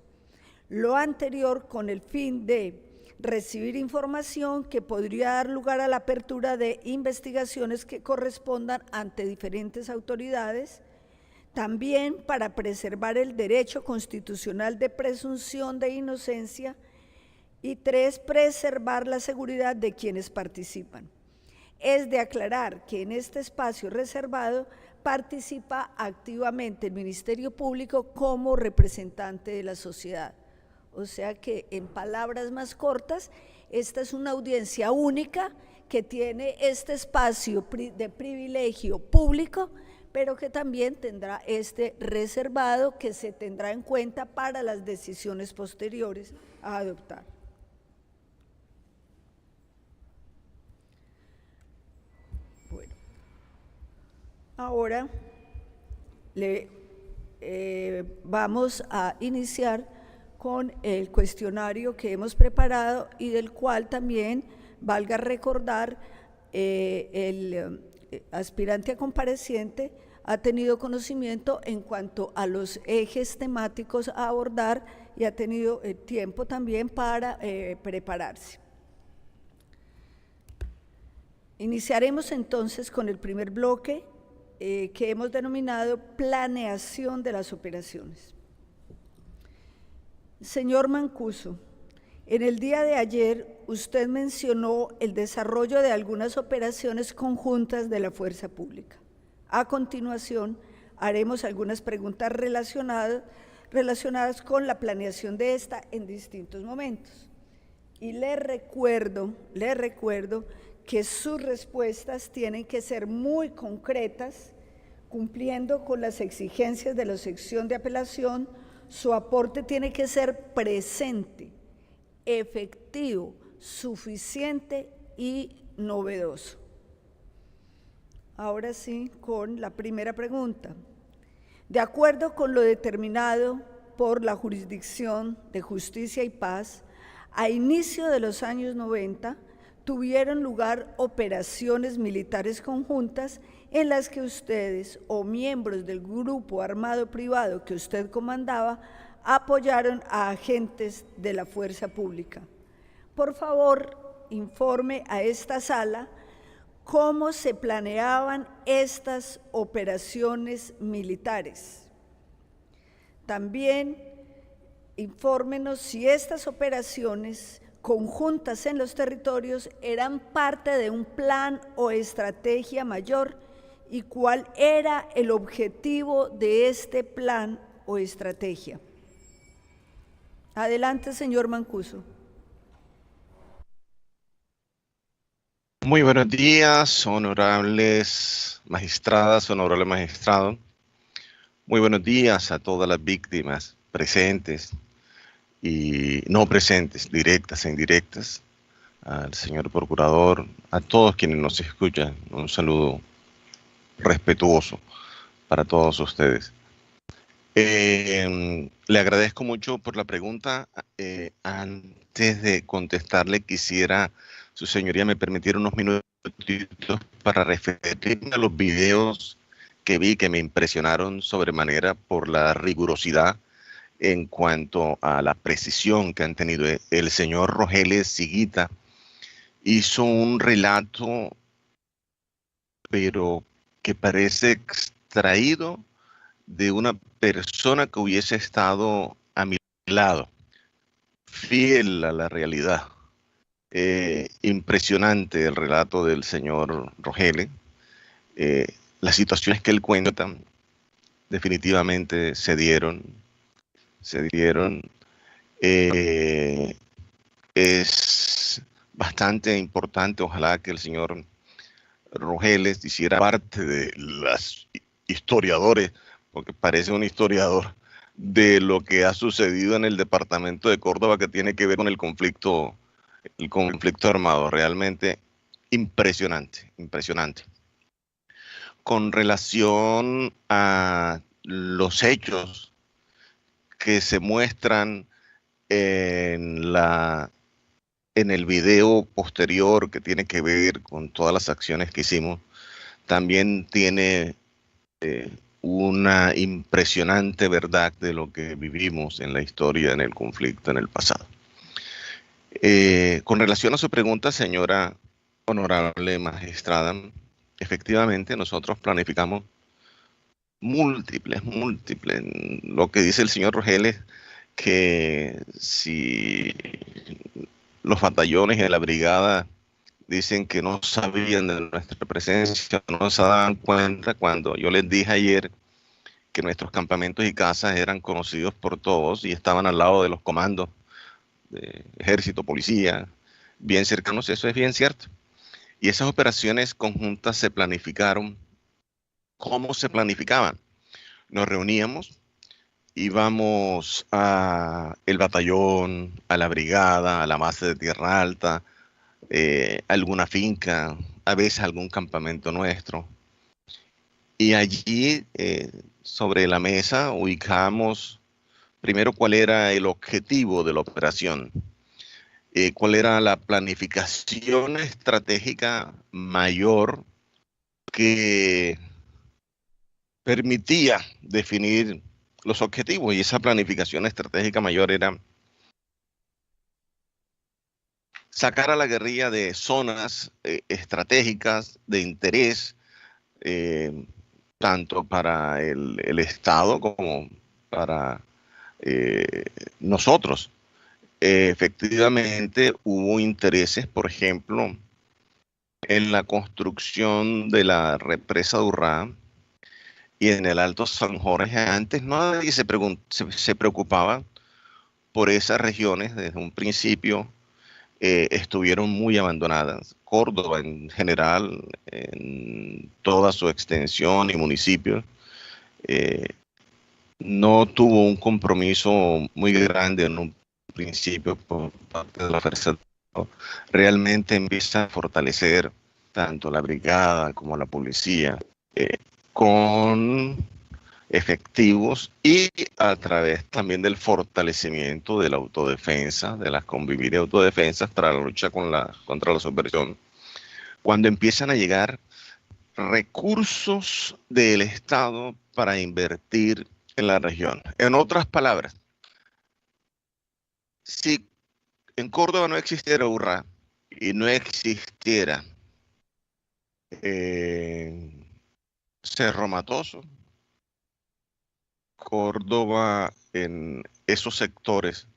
Lo anterior con el fin de recibir información que podría dar lugar a la apertura de investigaciones que correspondan ante diferentes autoridades, también para preservar el derecho constitucional de presunción de inocencia y 3, preservar la seguridad de quienes participan. Es de aclarar que en este espacio reservado participa activamente el Ministerio Público como representante de la sociedad. O sea que, en palabras más cortas, esta es una audiencia única que tiene este espacio de privilegio público, pero que también tendrá este reservado que se tendrá en cuenta para las decisiones posteriores a adoptar. Bueno, ahora vamos a iniciar con el cuestionario que hemos preparado y del cual también, valga recordar, el aspirante a compareciente ha tenido conocimiento en cuanto a los ejes temáticos a abordar y ha tenido tiempo también para prepararse. Iniciaremos entonces con el primer bloque que hemos denominado planeación de las operaciones. Señor Mancuso, en el día de ayer usted mencionó el desarrollo de algunas operaciones conjuntas de la fuerza pública. A continuación, haremos algunas preguntas relacionadas con la planeación de esta en distintos momentos. Y le recuerdo que sus respuestas tienen que ser muy concretas, cumpliendo con las exigencias de la sección de apelación. Su aporte tiene que ser presente, efectivo, suficiente y novedoso. Ahora sí, con la primera pregunta. De acuerdo con lo determinado por la Jurisdicción de Justicia y Paz, a inicio de los años 90 tuvieron lugar operaciones militares conjuntas en las que ustedes o miembros del grupo armado privado que usted comandaba apoyaron a agentes de la fuerza pública. Por favor, informe a esta sala cómo se planeaban estas operaciones militares. También infórmenos si estas operaciones conjuntas en los territorios eran parte de un plan o estrategia mayor y cuál era el objetivo de este plan o estrategia. Adelante, señor Mancuso. Muy buenos días, honorables magistradas, honorable magistrado. Muy buenos días a todas las víctimas presentes y no presentes, directas e indirectas, al señor procurador, a todos quienes nos escuchan. Un saludo respetuoso para todos ustedes. Le agradezco mucho por la pregunta. Antes de contestarle, quisiera, su señoría, me permitiera unos minutitos para referirme a los videos que vi que me impresionaron sobremanera por la rigurosidad en cuanto a la precisión que han tenido. El señor Rogeles Siguita hizo un relato, pero que parece extraído de una persona que hubiese estado a mi lado, fiel a la realidad. Impresionante el relato del señor Rogeles. Las situaciones que él cuenta definitivamente se dieron. Es bastante importante, ojalá que el señor Rogeles hiciera parte de los historiadores, porque parece un historiador, de lo que ha sucedido en el departamento de Córdoba que tiene que ver con el conflicto armado. Realmente impresionante. Con relación a los hechos que se muestran en el video posterior que tiene que ver con todas las acciones que hicimos, también tiene una impresionante verdad de lo que vivimos en la historia, en el conflicto, en el pasado. Con relación a su pregunta, señora honorable magistrada, efectivamente nosotros planificamos múltiples. Lo que dice el señor Rogeles, que si los batallones de la brigada dicen que no sabían de nuestra presencia, no se daban cuenta, cuando yo les dije ayer que nuestros campamentos y casas eran conocidos por todos y estaban al lado de los comandos de ejército, policía, bien cercanos, eso es bien cierto. Y esas operaciones conjuntas se planificaron. ¿Cómo se planificaban? Nos reuníamos, íbamos a el batallón, a la brigada, a la base de Tierra Alta, alguna finca, a veces algún campamento nuestro. Y allí sobre la mesa ubicamos primero cuál era el objetivo de la operación, cuál era la planificación estratégica mayor que permitía definir los objetivos, y esa planificación estratégica mayor era sacar a la guerrilla de zonas estratégicas de interés, tanto para el Estado como para nosotros. Efectivamente hubo intereses, por ejemplo, en la construcción de la represa de Urrá y en el Alto San Jorge. Antes nadie se preocupaba por esas regiones. Desde un principio estuvieron muy abandonadas. Córdoba en general, en toda su extensión y municipios, no tuvo un compromiso muy grande en un principio por parte de la Fuerza. Realmente empieza a fortalecer tanto la brigada como la policía con efectivos y a través también del fortalecimiento de la autodefensa, de las convivir y autodefensas para la lucha contra la subversión. Cuando empiezan a llegar recursos del Estado para invertir en la región. En otras palabras, si en Córdoba no existiera Urrá y no existiera Cerro Matoso, Córdoba en esos sectores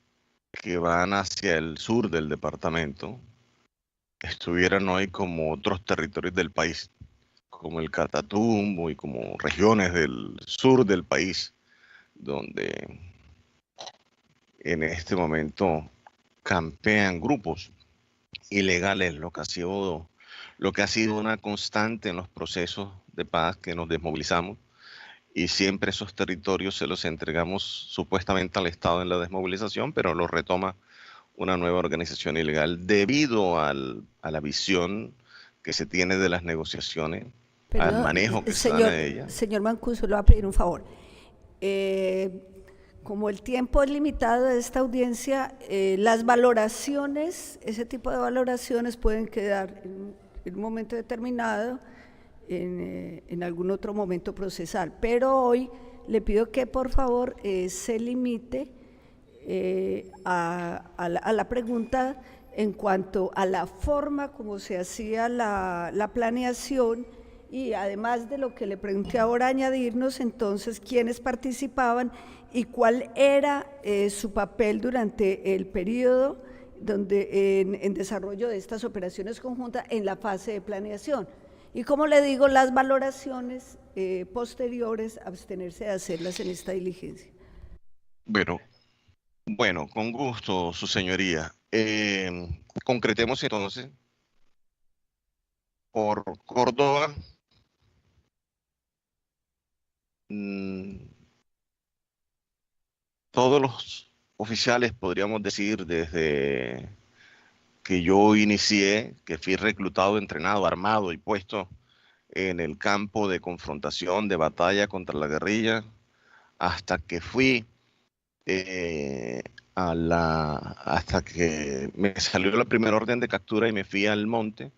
que van hacia el sur del departamento estuvieran hoy como otros territorios del país, como el Catatumbo y como regiones del sur del país, donde en este momento campean grupos ilegales, lo que ha sido una constante en los procesos de paz, que nos desmovilizamos y siempre esos territorios se los entregamos supuestamente al Estado en la desmovilización, pero los retoma una nueva organización ilegal debido a la visión que se tiene de las negociaciones, al manejo que se da de ellas. Señor Mancuso, le voy a pedir un favor. Como el tiempo es limitado de esta audiencia, las valoraciones, ese tipo de valoraciones pueden quedar en un momento determinado, en algún otro momento procesal. Pero hoy le pido que por favor se limite a la pregunta en cuanto a la forma como se hacía la planeación, y además de lo que le pregunté ahora, añadirnos entonces quiénes participaban y cuál era su papel durante el periodo en desarrollo de estas operaciones conjuntas en la fase de planeación. Y como le digo, las valoraciones posteriores, abstenerse de hacerlas en esta diligencia. Bueno, con gusto, su señoría. Concretemos entonces por Córdoba. Todos los oficiales, podríamos decir, desde que yo inicié, que fui reclutado, entrenado, armado y puesto en el campo de confrontación, de batalla contra la guerrilla, hasta que fui hasta que me salió la primera orden de captura y me fui al monte.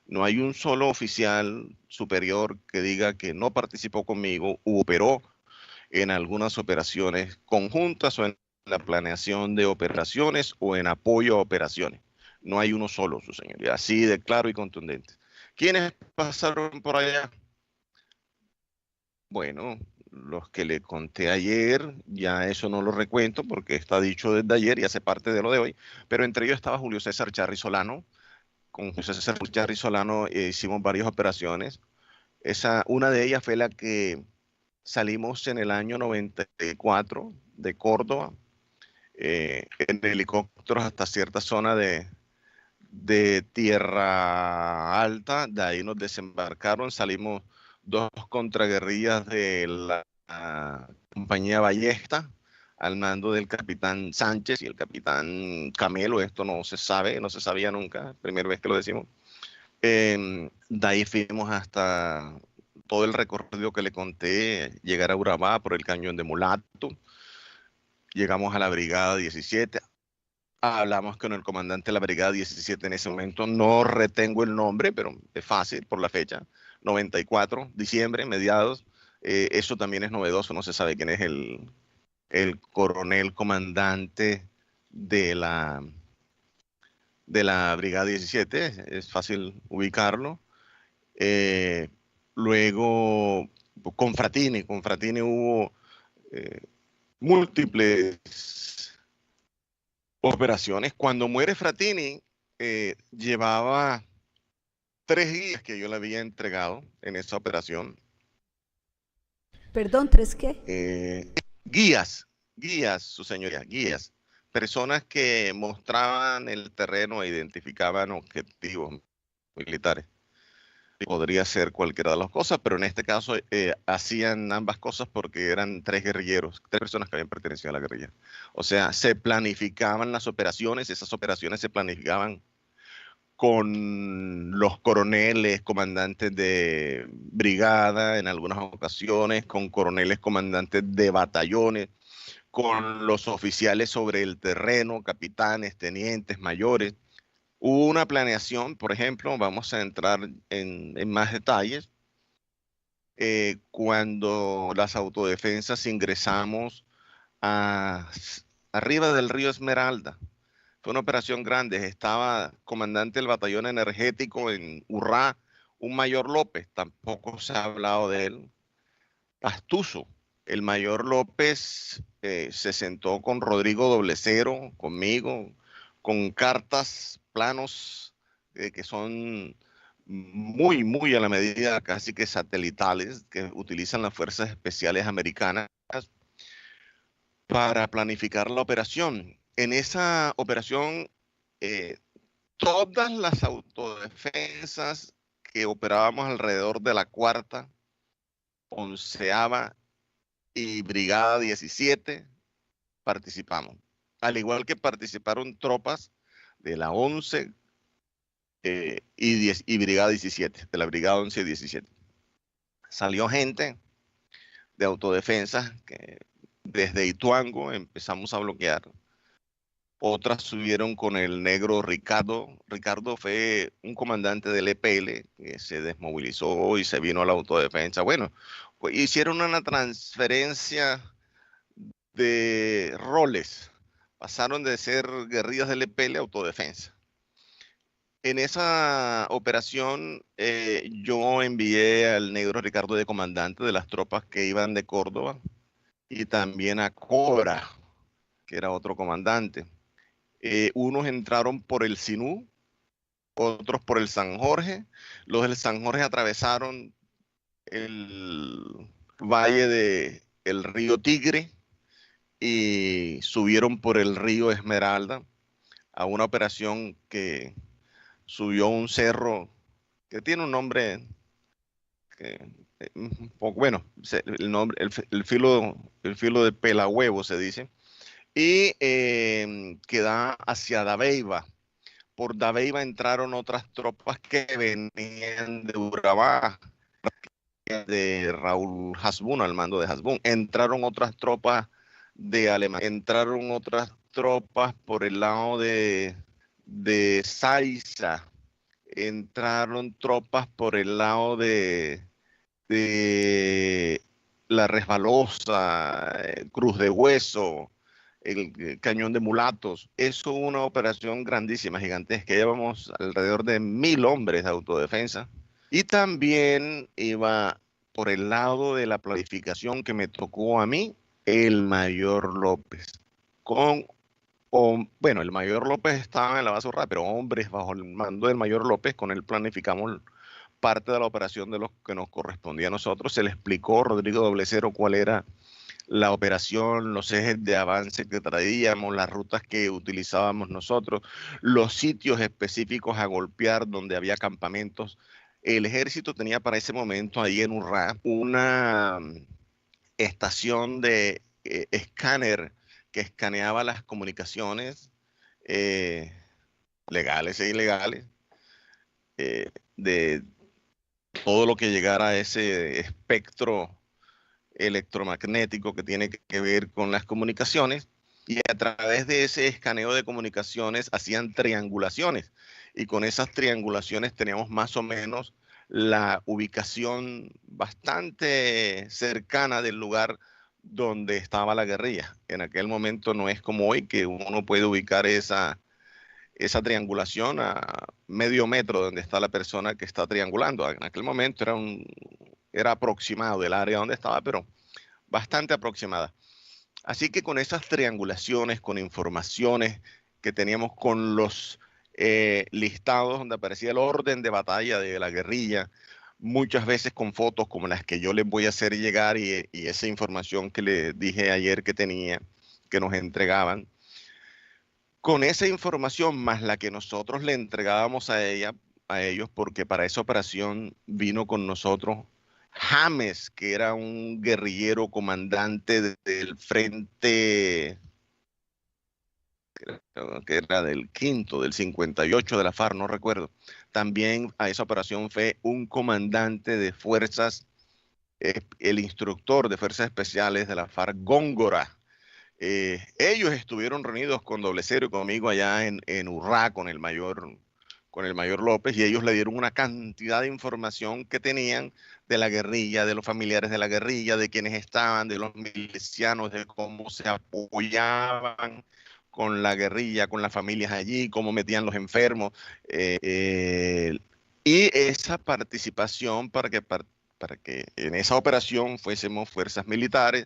No hay un solo oficial superior que diga que no participó conmigo u operó en algunas operaciones conjuntas o en la planeación de operaciones o en apoyo a operaciones. No hay uno solo, su señoría, así de claro y contundente. ¿Quiénes pasaron por allá? Bueno, los que le conté ayer, ya eso no lo recuento porque está dicho desde ayer y hace parte de lo de hoy, pero entre ellos estaba Julio César Charri Solano. Con Julio César Charri Solano hicimos varias operaciones. Una de ellas fue la que salimos en el año 94 de Córdoba en helicópteros hasta cierta zona de Tierra Alta. De ahí nos desembarcaron, salimos 2 contraguerrillas de la compañía Ballesta al mando del capitán Sánchez y el capitán Camelo. Esto no se sabe, no se sabía nunca, primera vez que lo decimos. De ahí fuimos hasta todo el recorrido que le conté, llegar a Urabá por el cañón de Mulato. Llegamos a la brigada 17. Hablamos con el comandante de la brigada 17 en ese momento. No retengo el nombre, pero es fácil por la fecha. 94, diciembre, mediados. Eso también es novedoso. No se sabe quién es el coronel comandante de la brigada 17. Es fácil ubicarlo. Luego, con Fratini hubo múltiples operaciones. Cuando muere Fratini, llevaba 3 guías que yo le había entregado en esa operación. Perdón, ¿3 qué? Guías, su señoría, guías. Personas que mostraban el terreno e identificaban objetivos militares. Podría ser cualquiera de las cosas, pero en este caso hacían ambas cosas porque eran 3 guerrilleros, 3 personas que habían pertenecido a la guerrilla. O sea, se planificaban las operaciones, esas operaciones se planificaban con los coroneles, comandantes de brigada en algunas ocasiones, con coroneles, comandantes de batallones, con los oficiales sobre el terreno, capitanes, tenientes, mayores. Hubo una planeación, por ejemplo, vamos a entrar en más detalles. Cuando las autodefensas ingresamos arriba del río Esmeralda, fue una operación grande. Estaba comandante del batallón energético en Urrá, un mayor López, tampoco se ha hablado de él. Pastuso, el mayor López se sentó con Rodrigo Doblecero, conmigo, con cartas, planos que son muy, muy a la medida, casi que satelitales, que utilizan las fuerzas especiales americanas para planificar la operación. En esa operación, todas las autodefensas que operábamos alrededor de la 4ª, 11ª y Brigada 17 participamos. Al igual que participaron tropas de la 11 y Brigada 17, de la Brigada 11 y 17. Salió gente de autodefensa que desde Ituango empezamos a bloquear. Otras subieron con el negro Ricardo. Ricardo fue un comandante del EPL que se desmovilizó y se vino a la autodefensa. Bueno, pues hicieron una transferencia de roles. Pasaron de ser guerrillas del EPL a autodefensa. En esa operación yo envié al negro Ricardo de comandante de las tropas que iban de Córdoba y también a Cobra, que era otro comandante. Unos entraron por el Sinú, otros por el San Jorge. Los del San Jorge atravesaron el valle del río Tigre y subieron por el río Esmeralda a una operación que subió un cerro que tiene un nombre un poco, bueno, el nombre, el filo de Pelahuevo se dice, y que da hacia Dabeiba. Por Dabeiba entraron otras tropas que venían de Urabá, de Raúl Hasbún, al mando de Hasbún. Entraron otras tropas de Alemania, entraron otras tropas por el lado de Saiza, entraron tropas por el lado de La Resbalosa, Cruz de Hueso, el Cañón de Mulatos. Eso fue una operación grandísima, gigantesca. Llevamos alrededor de 1000 hombres de autodefensa. Y también iba por el lado de la planificación que me tocó a mí, el Mayor López. Bueno, el Mayor López estaba en la base Urrá, pero hombres bajo el mando del Mayor López, con él planificamos parte de la operación de los que nos correspondía a nosotros. Se le explicó a Rodrigo Doblecero cuál era la operación, los ejes de avance que traíamos, las rutas que utilizábamos nosotros, los sitios específicos a golpear donde había campamentos. El ejército tenía para ese momento ahí en Urrá una estación de escáner que escaneaba las comunicaciones legales e ilegales de todo lo que llegara a ese espectro electromagnético que tiene que ver con las comunicaciones, y a través de ese escaneo de comunicaciones hacían triangulaciones, y con esas triangulaciones teníamos más o menos la ubicación bastante cercana del lugar donde estaba la guerrilla. En aquel momento no es como hoy, que uno puede ubicar esa triangulación a medio metro donde está la persona que está triangulando. En aquel momento era aproximado el área donde estaba, pero bastante aproximada. Así que con esas triangulaciones, con informaciones que teníamos, con los listados donde aparecía el orden de batalla de la guerrilla, muchas veces con fotos como las que yo les voy a hacer llegar, y esa información que les dije ayer que tenía, que nos entregaban, con esa información más la que nosotros le entregábamos a ellos, porque para esa operación vino con nosotros James, que era un guerrillero comandante del frente, que era del 5º, del 58 de la FARC, no recuerdo. También a esa operación fue un comandante de fuerzas, el instructor de fuerzas especiales de la FARC, Góngora. Ellos estuvieron reunidos con Doblecero y conmigo allá en Urrá con el mayor López, y ellos le dieron una cantidad de información que tenían de la guerrilla, de los familiares de la guerrilla, de quienes estaban, de los milicianos, de cómo se apoyaban con la guerrilla, con las familias allí, cómo metían los enfermos, y esa participación para que en esa operación fuésemos fuerzas militares,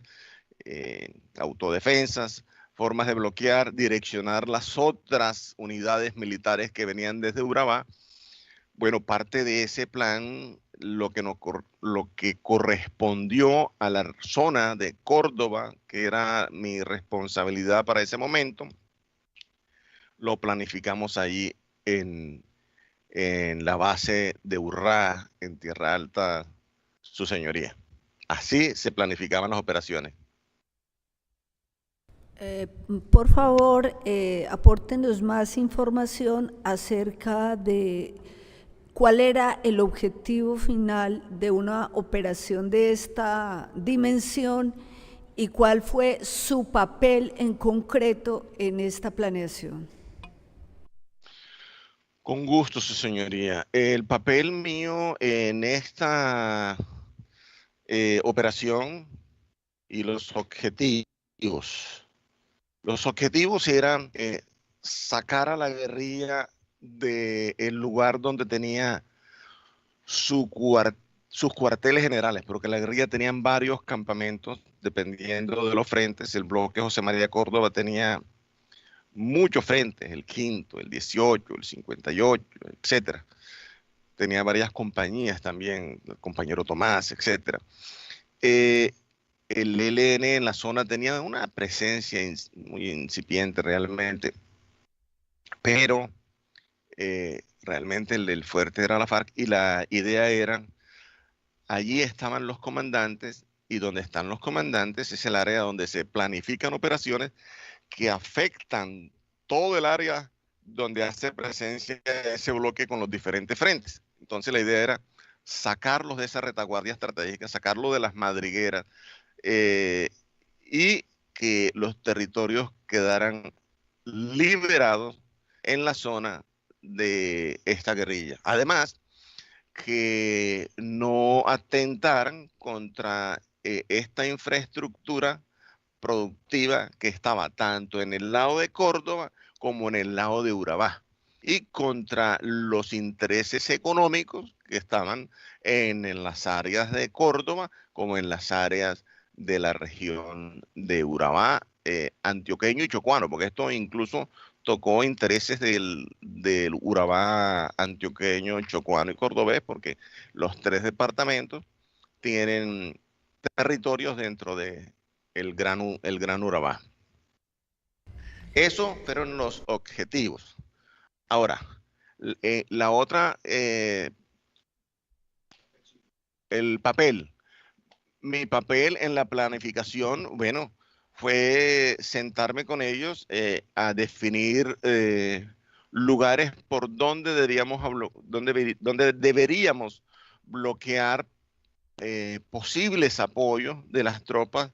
autodefensas, formas de bloquear, direccionar las otras unidades militares que venían desde Urabá. Bueno, parte de ese plan, lo que correspondió a la zona de Córdoba, que era mi responsabilidad para ese momento, lo planificamos allí en la base de Urrá, en Tierra Alta, su señoría. Así se planificaban las operaciones. Por favor, apórtenos más información acerca de cuál era el objetivo final de una operación de esta dimensión y cuál fue su papel en concreto en esta planeación. Con gusto, su señoría. El papel mío en esta operación y los objetivos. Los objetivos eran sacar a la guerrilla del lugar donde tenía sus cuarteles generales, porque la guerrilla tenía varios campamentos dependiendo de los frentes. El bloque José María Córdoba tenía muchos frentes, el 5º, el 18, el 58, etcétera. Tenía varias compañías también, el compañero Tomás, etcétera. El ELN en la zona tenía una presencia muy incipiente realmente, pero realmente el fuerte era la FARC, y la idea era, allí estaban los comandantes, y donde están los comandantes es el área donde se planifican operaciones que afectan todo el área donde hace presencia ese bloque con los diferentes frentes. Entonces la idea era sacarlos de esa retaguardia estratégica, sacarlos de las madrigueras, y que los territorios quedaran liberados en la zona de esta guerrilla. Además, que no atentaran contra esta infraestructura productiva que estaba tanto en el lado de Córdoba como en el lado de Urabá, y contra los intereses económicos que estaban en las áreas de Córdoba como en las áreas de la región de Urabá, antioqueño y chocuano, porque esto incluso tocó intereses del Urabá antioqueño, chocuano y cordobés, porque los tres departamentos tienen territorios dentro de el gran Urabá. Esos fueron los objetivos. Ahora, la otra, el papel. Mi papel en la planificación, bueno, fue sentarme con ellos a definir lugares por donde deberíamos bloquear posibles apoyos de las tropas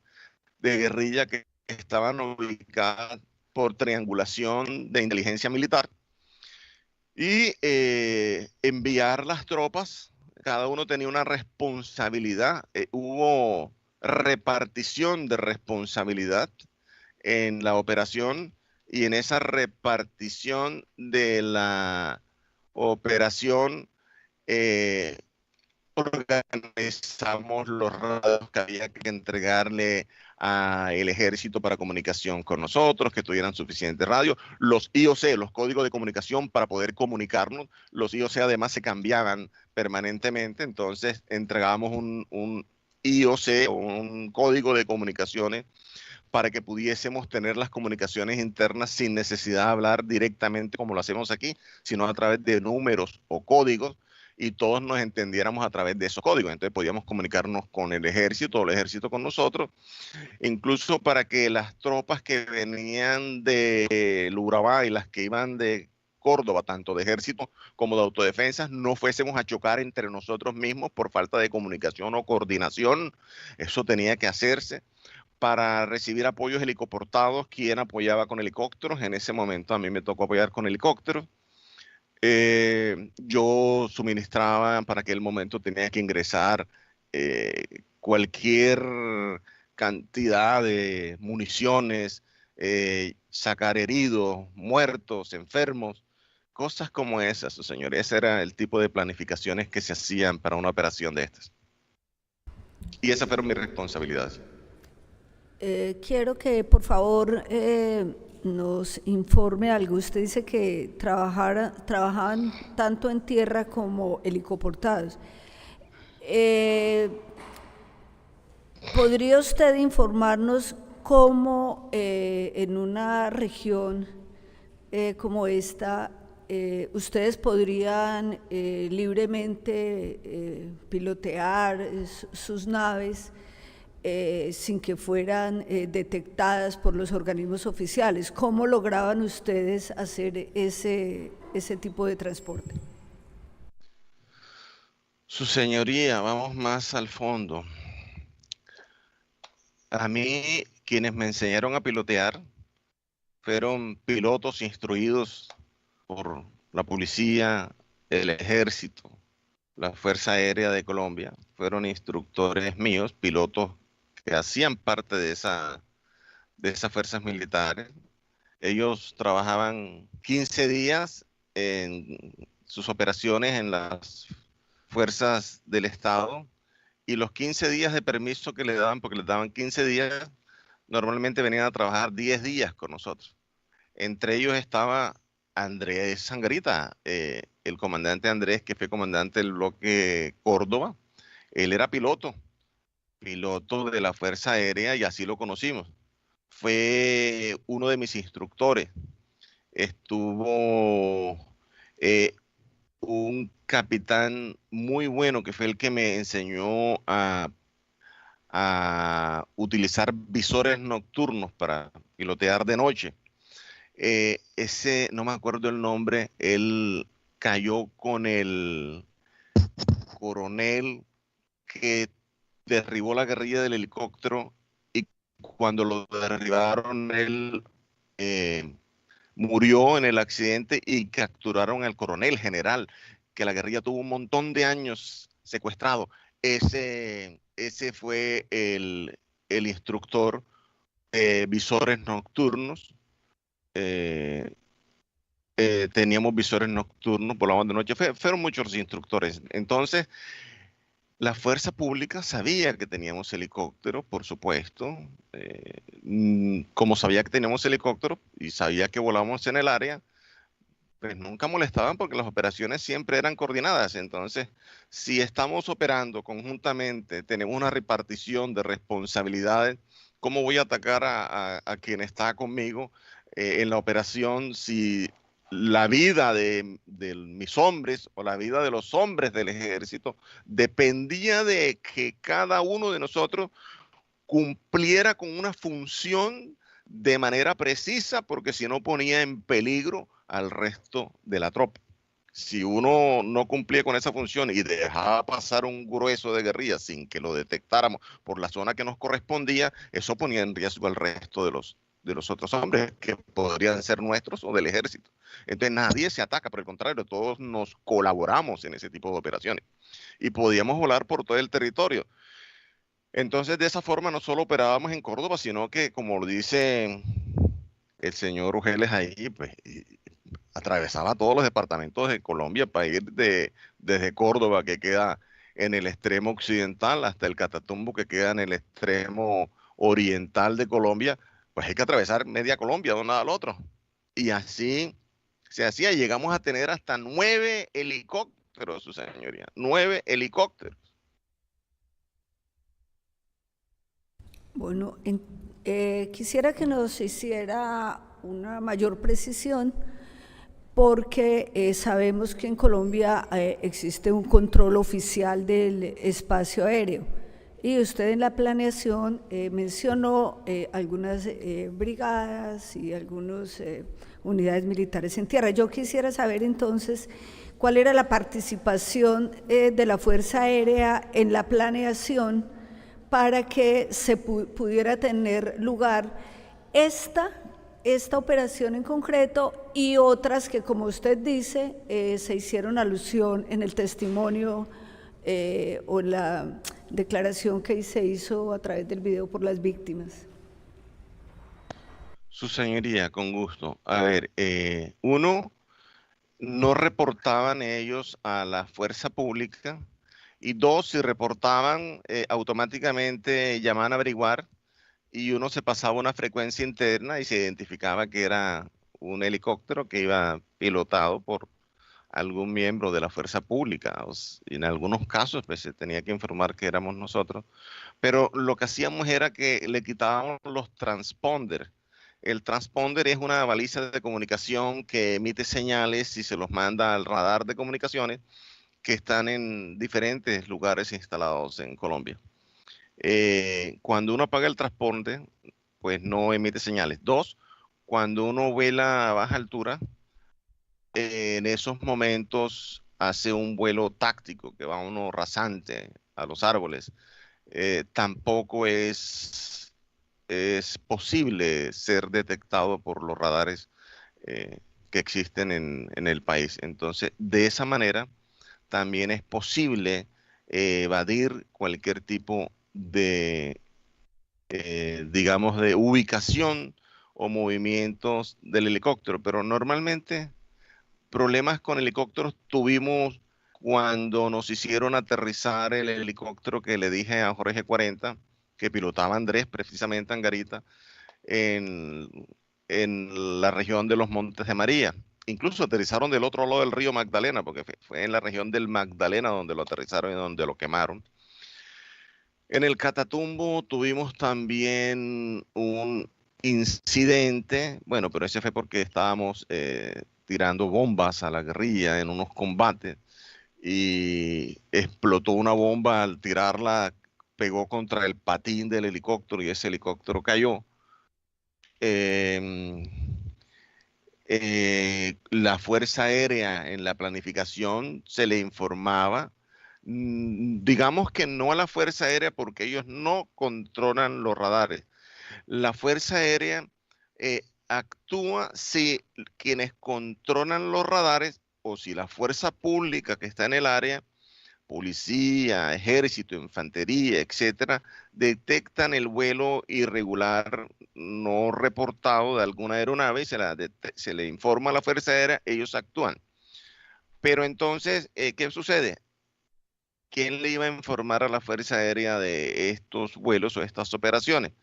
de guerrilla que estaban ubicadas por triangulación de inteligencia militar, y enviar las tropas. Cada uno tenía una responsabilidad. Hubo repartición de responsabilidad en la operación, y en esa repartición de la operación organizamos los radios que había que entregarle al ejército para comunicación con nosotros, que tuvieran suficiente radio, los IOC, los códigos de comunicación para poder comunicarnos. Los IOC además se cambiaban permanentemente, entonces entregábamos un IOC o un código de comunicaciones para que pudiésemos tener las comunicaciones internas sin necesidad de hablar directamente como lo hacemos aquí, sino a través de números o códigos, y todos nos entendiéramos a través de esos códigos. Entonces podíamos comunicarnos con el ejército, o el ejército con nosotros, incluso para que las tropas que venían de Urabá y las que iban de Córdoba, tanto de ejército como de autodefensas, no fuésemos a chocar entre nosotros mismos por falta de comunicación o coordinación. Eso tenía que hacerse. Para recibir apoyos helicoportados, ¿quién apoyaba con helicópteros? En ese momento a mí me tocó apoyar con helicópteros. Yo suministraba, para aquel momento tenía que ingresar cualquier cantidad de municiones, sacar heridos, muertos, enfermos, cosas como esas, señores. Ese era el tipo de planificaciones que se hacían para una operación de estas. Y esas fueron mis responsabilidades. Quiero que por favor nos informe algo. Usted dice que trabajaban tanto en tierra como helicoportados. ¿Podría usted informarnos cómo en una región como esta ustedes podrían libremente pilotear sus naves sin que fueran detectadas por los organismos oficiales? ¿Cómo lograban ustedes hacer ese tipo de transporte? Su señoría, vamos más al fondo. A mí, quienes me enseñaron a pilotear fueron pilotos instruidos por la policía, el ejército, la Fuerza Aérea de Colombia. Fueron instructores míos, pilotos que hacían parte de esas fuerzas militares. Ellos trabajaban 15 días en sus operaciones en las fuerzas del Estado, y los 15 días de permiso que le daban, porque les daban 15 días, normalmente venían a trabajar 10 días con nosotros. Entre ellos estaba Andrés Sangarita, el comandante Andrés, que fue comandante del bloque Córdoba. Él era piloto de la Fuerza Aérea, y así lo conocimos. Fue uno de mis instructores. Estuvo un capitán muy bueno que fue el que me enseñó a utilizar visores nocturnos para pilotear de noche. Ese, no me acuerdo el nombre, él cayó con coronel que derribó la guerrilla del helicóptero y cuando lo derribaron él murió en el accidente y capturaron al coronel general, que la guerrilla tuvo un montón de años secuestrado. Ese fue el instructor de visores nocturnos. Teníamos visores nocturnos, volábamos de noche, fueron muchos los instructores. Entonces, la fuerza pública sabía que teníamos helicóptero, por supuesto. Como sabía que teníamos helicóptero y sabía que volábamos en el área, pues nunca molestaban porque las operaciones siempre eran coordinadas. Entonces, si estamos operando conjuntamente, tenemos una repartición de responsabilidades, ¿cómo voy a atacar a quien está conmigo en la operación si la vida de mis hombres o la vida de los hombres del ejército dependía de que cada uno de nosotros cumpliera con una función de manera precisa, porque si no ponía en peligro al resto de la tropa? Si uno no cumplía con esa función y dejaba pasar un grueso de guerrilla sin que lo detectáramos por la zona que nos correspondía, eso ponía en riesgo al resto de los otros hombres que podrían ser nuestros o del ejército. Entonces nadie se ataca, por el contrario, todos nos colaboramos en ese tipo de operaciones y podíamos volar por todo el territorio. Entonces de esa forma no solo operábamos en Córdoba, sino que, como lo dice el señor Ugeles ahí, pues atravesaba todos los departamentos de Colombia para ir desde Córdoba, que queda en el extremo occidental, hasta el Catatumbo, que queda en el extremo oriental de Colombia. Pues hay que atravesar media Colombia de un lado al otro. Y así se hacía. Llegamos a tener hasta 9 helicópteros, su señoría. 9 helicópteros. Bueno, quisiera que nos hiciera una mayor precisión, porque sabemos que en Colombia existe un control oficial del espacio aéreo. Y usted en la planeación mencionó algunas brigadas y algunas unidades militares en tierra. Yo quisiera saber entonces cuál era la participación de la Fuerza Aérea en la planeación para que se pudiera tener lugar esta operación en concreto y otras que, como usted dice, se hicieron alusión en el testimonio o la declaración que se hizo a través del video por las víctimas. Su señoría, con gusto. A ver, uno, no reportaban ellos a la fuerza pública, y dos, si reportaban, automáticamente llamaban a averiguar y uno se pasaba una frecuencia interna y se identificaba que era un helicóptero que iba pilotado por algún miembro de la fuerza pública. En algunos casos pues, se tenía que informar que éramos nosotros, pero lo que hacíamos era que le quitábamos los transponders. El transponder es una baliza de comunicación que emite señales y se los manda al radar de comunicaciones que están en diferentes lugares instalados en Colombia. Cuando uno apaga el transponder, pues no emite señales. Dos, cuando uno vuela a baja altura, en esos momentos hace un vuelo táctico que va uno rasante a los árboles. Tampoco es posible ser detectado por los radares que existen en el país. Entonces, de esa manera, también es posible evadir cualquier tipo de, digamos, de ubicación o movimientos del helicóptero. Pero normalmente problemas con helicópteros tuvimos cuando nos hicieron aterrizar el helicóptero que le dije a Jorge 40, que pilotaba Andrés, precisamente Angarita, en la región de los Montes de María. Incluso aterrizaron del otro lado del río Magdalena, porque fue en la región del Magdalena donde lo aterrizaron y donde lo quemaron. En el Catatumbo tuvimos también un incidente, bueno, pero ese fue porque estábamos tirando bombas a la guerrilla en unos combates y explotó una bomba. Al tirarla pegó contra el patín del helicóptero y ese helicóptero cayó. La Fuerza Aérea en la planificación se le informaba digamos que no a la Fuerza Aérea porque ellos no controlan los radares. La Fuerza Aérea actúa si quienes controlan los radares o si la fuerza pública que está en el área, policía, ejército, infantería, etcétera, detectan el vuelo irregular no reportado de alguna aeronave y se le informa a la Fuerza Aérea, ellos actúan. Pero entonces, ¿qué sucede? ¿Quién le iba a informar a la Fuerza Aérea de estos vuelos o estas operaciones?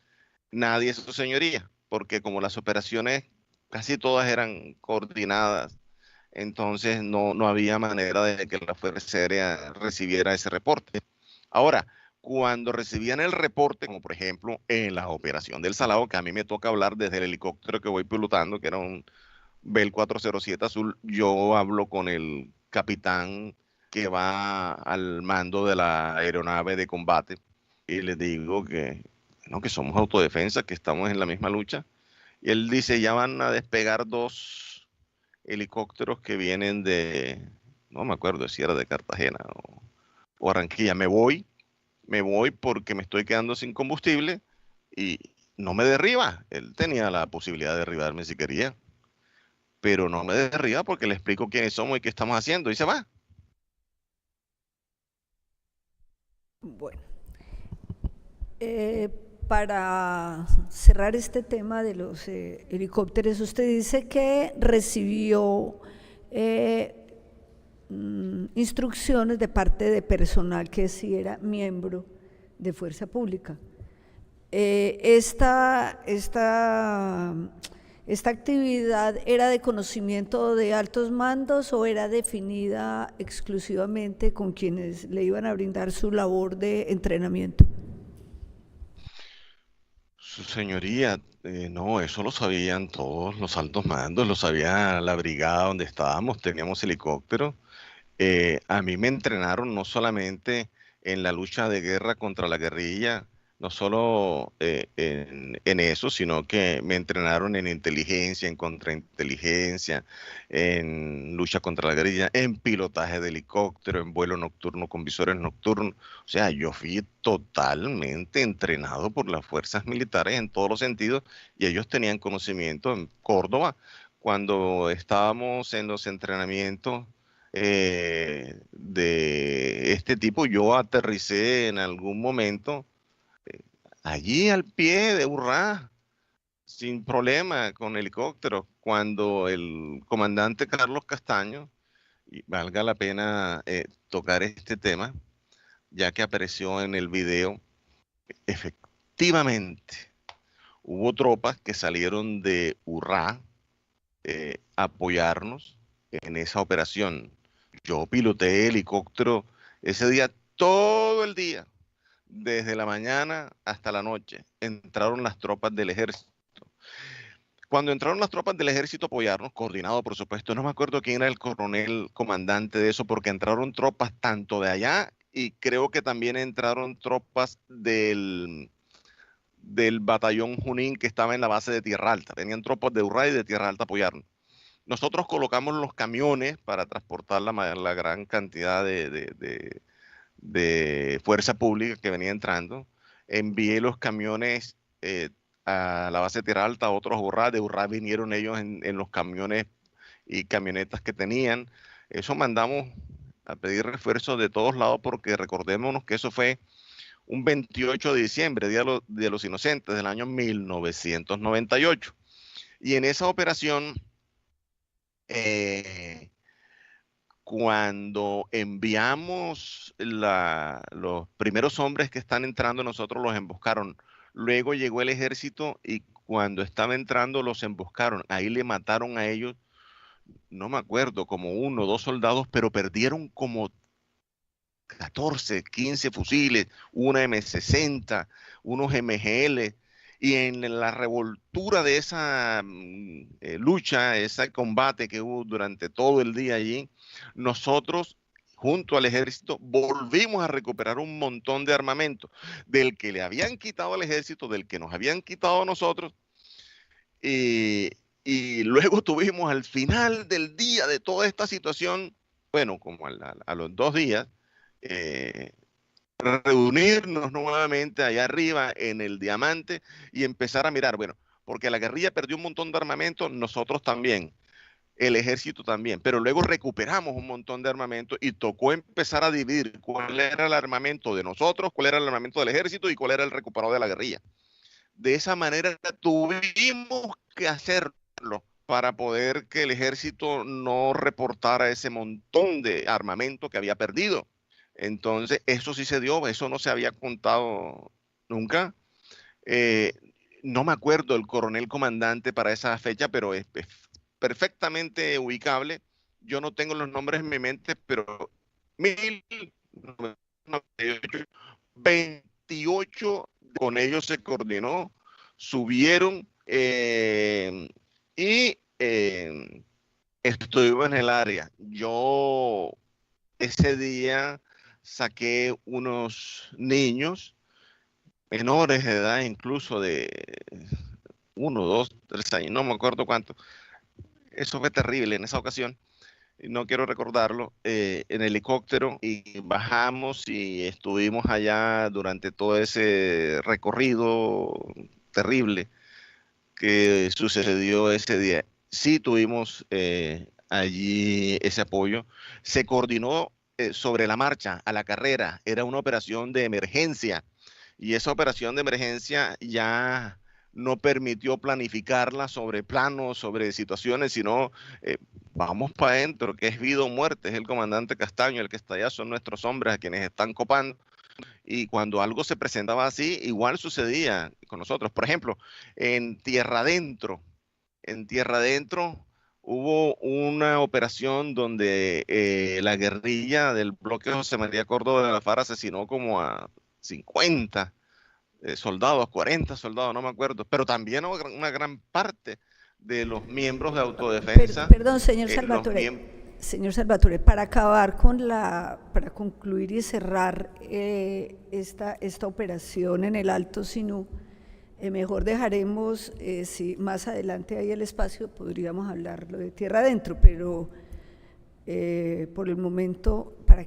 Nadie, su señoría, porque como las operaciones casi todas eran coordinadas, entonces no había manera de que la Fuerza Aérea recibiera ese reporte. Ahora, cuando recibían el reporte, como por ejemplo en la operación del Salado, que a mí me toca hablar desde el helicóptero que voy pilotando, que era un Bell 407 azul, yo hablo con el capitán que va al mando de la aeronave de combate y le digo que somos autodefensa, que estamos en la misma lucha. Y él dice, ya van a despegar 2 helicópteros que vienen no me acuerdo si era de Cartagena o Barranquilla. Me voy porque me estoy quedando sin combustible y no me derriba. Él tenía la posibilidad de derribarme si quería, pero no me derriba porque le explico quiénes somos y qué estamos haciendo y se va. Bueno, para cerrar este tema de los helicópteros, usted dice que recibió instrucciones de parte de personal que sí era miembro de Fuerza Pública. Esta actividad era de conocimiento de altos mandos o era definida exclusivamente con quienes le iban a brindar su labor de entrenamiento? Su señoría, no, eso lo sabían todos los altos mandos, lo sabía la brigada donde estábamos, teníamos helicópteros. A mí me entrenaron no solamente en la lucha de guerra contra la guerrilla, no solo en eso, sino que me entrenaron en inteligencia, en contrainteligencia, en lucha contra la guerrilla, en pilotaje de helicóptero, en vuelo nocturno con visores nocturnos. O sea, yo fui totalmente entrenado por las fuerzas militares en todos los sentidos y ellos tenían conocimiento en Córdoba. Cuando estábamos en los entrenamientos de este tipo, yo aterricé en algún momento allí al pie de Urrá, sin problema, con helicóptero, cuando el comandante Carlos Castaño, y valga la pena tocar este tema, ya que apareció en el video, efectivamente, hubo tropas que salieron de Urrá a apoyarnos en esa operación. Yo piloté helicóptero ese día, todo el día, desde la mañana hasta la noche. Entraron las tropas del ejército. Cuando entraron las tropas del ejército a apoyarnos, coordinado por supuesto, no me acuerdo quién era el coronel comandante de eso, porque entraron tropas tanto de allá y creo que también entraron tropas del batallón Junín que estaba en la base de Tierra Alta. Tenían tropas de Urrá y de Tierra Alta a apoyarnos. Nosotros colocamos los camiones para transportar la gran cantidad de fuerza pública que venía entrando. Envié los camiones a la base de Tierra Alta, otros a Urrá. De Urrá vinieron ellos en los camiones y camionetas que tenían. Eso mandamos a pedir refuerzos de todos lados porque recordémonos que eso fue un 28 de diciembre, Día de los Inocentes del año 1998. Y en esa operación, cuando enviamos los primeros hombres que están entrando, nosotros los emboscaron. Luego llegó el ejército y cuando estaba entrando los emboscaron. Ahí le mataron a ellos, no me acuerdo, como 1 o 2 soldados, pero perdieron como 14, 15 fusiles, una M60, unos MGL. Y en la revoltura de esa lucha, ese combate que hubo durante todo el día allí, nosotros, junto al ejército, volvimos a recuperar un montón de armamento del que le habían quitado al ejército, del que nos habían quitado a nosotros. Y luego tuvimos al final del día de toda esta situación, bueno, como a los 2 días, reunirnos nuevamente allá arriba en el Diamante y empezar a mirar, bueno, porque la guerrilla perdió un montón de armamento, nosotros también, el ejército también, pero luego recuperamos un montón de armamento y tocó empezar a dividir cuál era el armamento de nosotros, cuál era el armamento del ejército y cuál era el recuperado de la guerrilla. De esa manera tuvimos que hacerlo para poder que el ejército no reportara ese montón de armamento que había perdido. Entonces, eso sí se dio, eso no se había contado nunca. Eh, no me acuerdo el coronel comandante para esa fecha, pero es perfectamente ubicable. Yo no tengo los nombres en mi mente, pero 28 con ellos se coordinó, subieron y estuvimos en el área. Yo ese día saqué unos niños menores de edad, incluso de 1, 2, 3 años, no me acuerdo cuánto. Eso fue terrible en esa ocasión. No quiero recordarlo, en helicóptero y bajamos y estuvimos allá durante todo ese recorrido terrible que sucedió ese día. Sí tuvimos allí ese apoyo. Se coordinó sobre la marcha, a la carrera. Era una operación de emergencia y esa operación de emergencia ya no permitió planificarla sobre planos, sobre situaciones, sino vamos para adentro, que es vida o muerte, es el comandante Castaño, el que está allá, son nuestros hombres a quienes están copando. Y cuando algo se presentaba así, igual sucedía con nosotros. Por ejemplo, en Tierra Adentro hubo una operación donde la guerrilla del bloque José María Córdoba de la FARC asesinó como a 50 soldados, 40 soldados, no me acuerdo, pero también una gran parte de los miembros de autodefensa. Perdón, señor Salvatore. Señor Salvatore, para acabar con para concluir y cerrar esta operación en el Alto Sinú, mejor dejaremos, si más adelante hay el espacio, podríamos hablarlo de Tierra Adentro, pero por el momento, para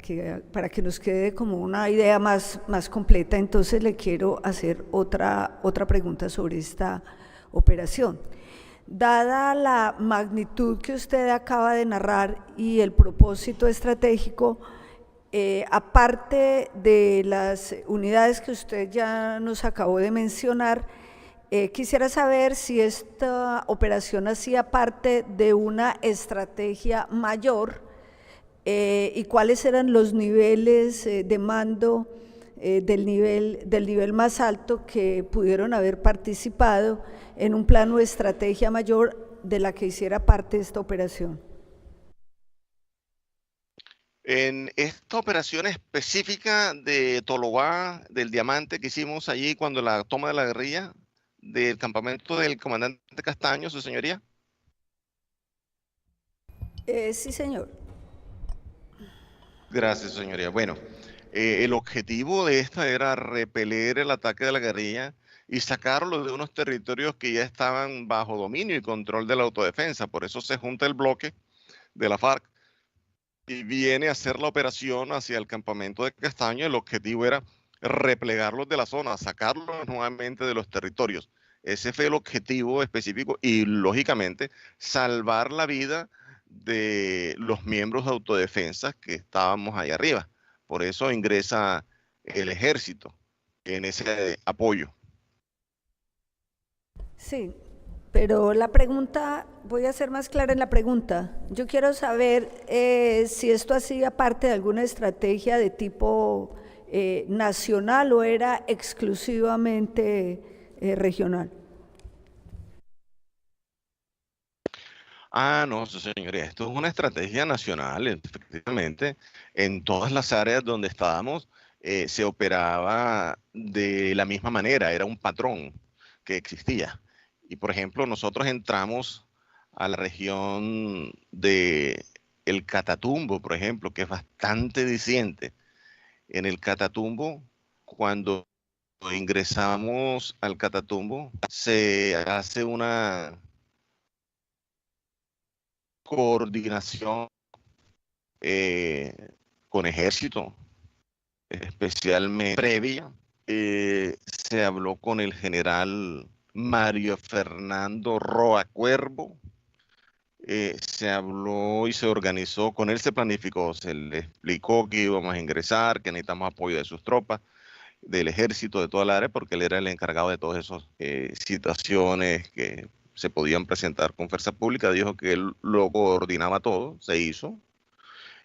que nos quede como una idea más completa, entonces le quiero hacer otra pregunta sobre esta operación. Dada la magnitud que usted acaba de narrar y el propósito estratégico, aparte de las unidades que usted ya nos acabó de mencionar, quisiera saber si esta operación hacía parte de una estrategia mayor y cuáles eran los niveles de mando del nivel más alto que pudieron haber participado en un plano de estrategia mayor de la que hiciera parte esta operación. En esta operación específica de Tolobá, del Diamante que hicimos allí cuando la toma de la guerrilla, del campamento del comandante Castaño, su señoría. Sí, señor. Gracias, señoría. Bueno, el objetivo de esta era repeler el ataque de la guerrilla y sacarlos de unos territorios que ya estaban bajo dominio y control de la autodefensa. Por eso se junta el bloque de la FARC y viene a hacer la operación hacia el campamento de Castaño. El objetivo era replegarlos de la zona, sacarlos nuevamente de los territorios. Ese fue el objetivo específico y, lógicamente, salvar la vida de los miembros de autodefensa que estábamos ahí arriba. Por eso ingresa el ejército en ese apoyo. Sí, pero la pregunta, voy a ser más clara en la pregunta. Yo quiero saber si esto hacía parte de alguna estrategia de tipo nacional o era exclusivamente regional. No, señoría, esto es una estrategia nacional, efectivamente. En todas las áreas donde estábamos se operaba de la misma manera, era un patrón que existía. Y por ejemplo, nosotros entramos a la región de el Catatumbo, por ejemplo, que es bastante diciente. En el Catatumbo, cuando ingresamos al Catatumbo, se hace una coordinación con ejército, especialmente previa. Se habló con el general Mario Fernando Roa Cuervo. Se habló y se organizó, con él se planificó, se le explicó que íbamos a ingresar, que necesitamos apoyo de sus tropas, del ejército, de toda la área, porque él era el encargado de todas esas situaciones que se podían presentar con fuerza pública. Dijo que él lo coordinaba todo, se hizo.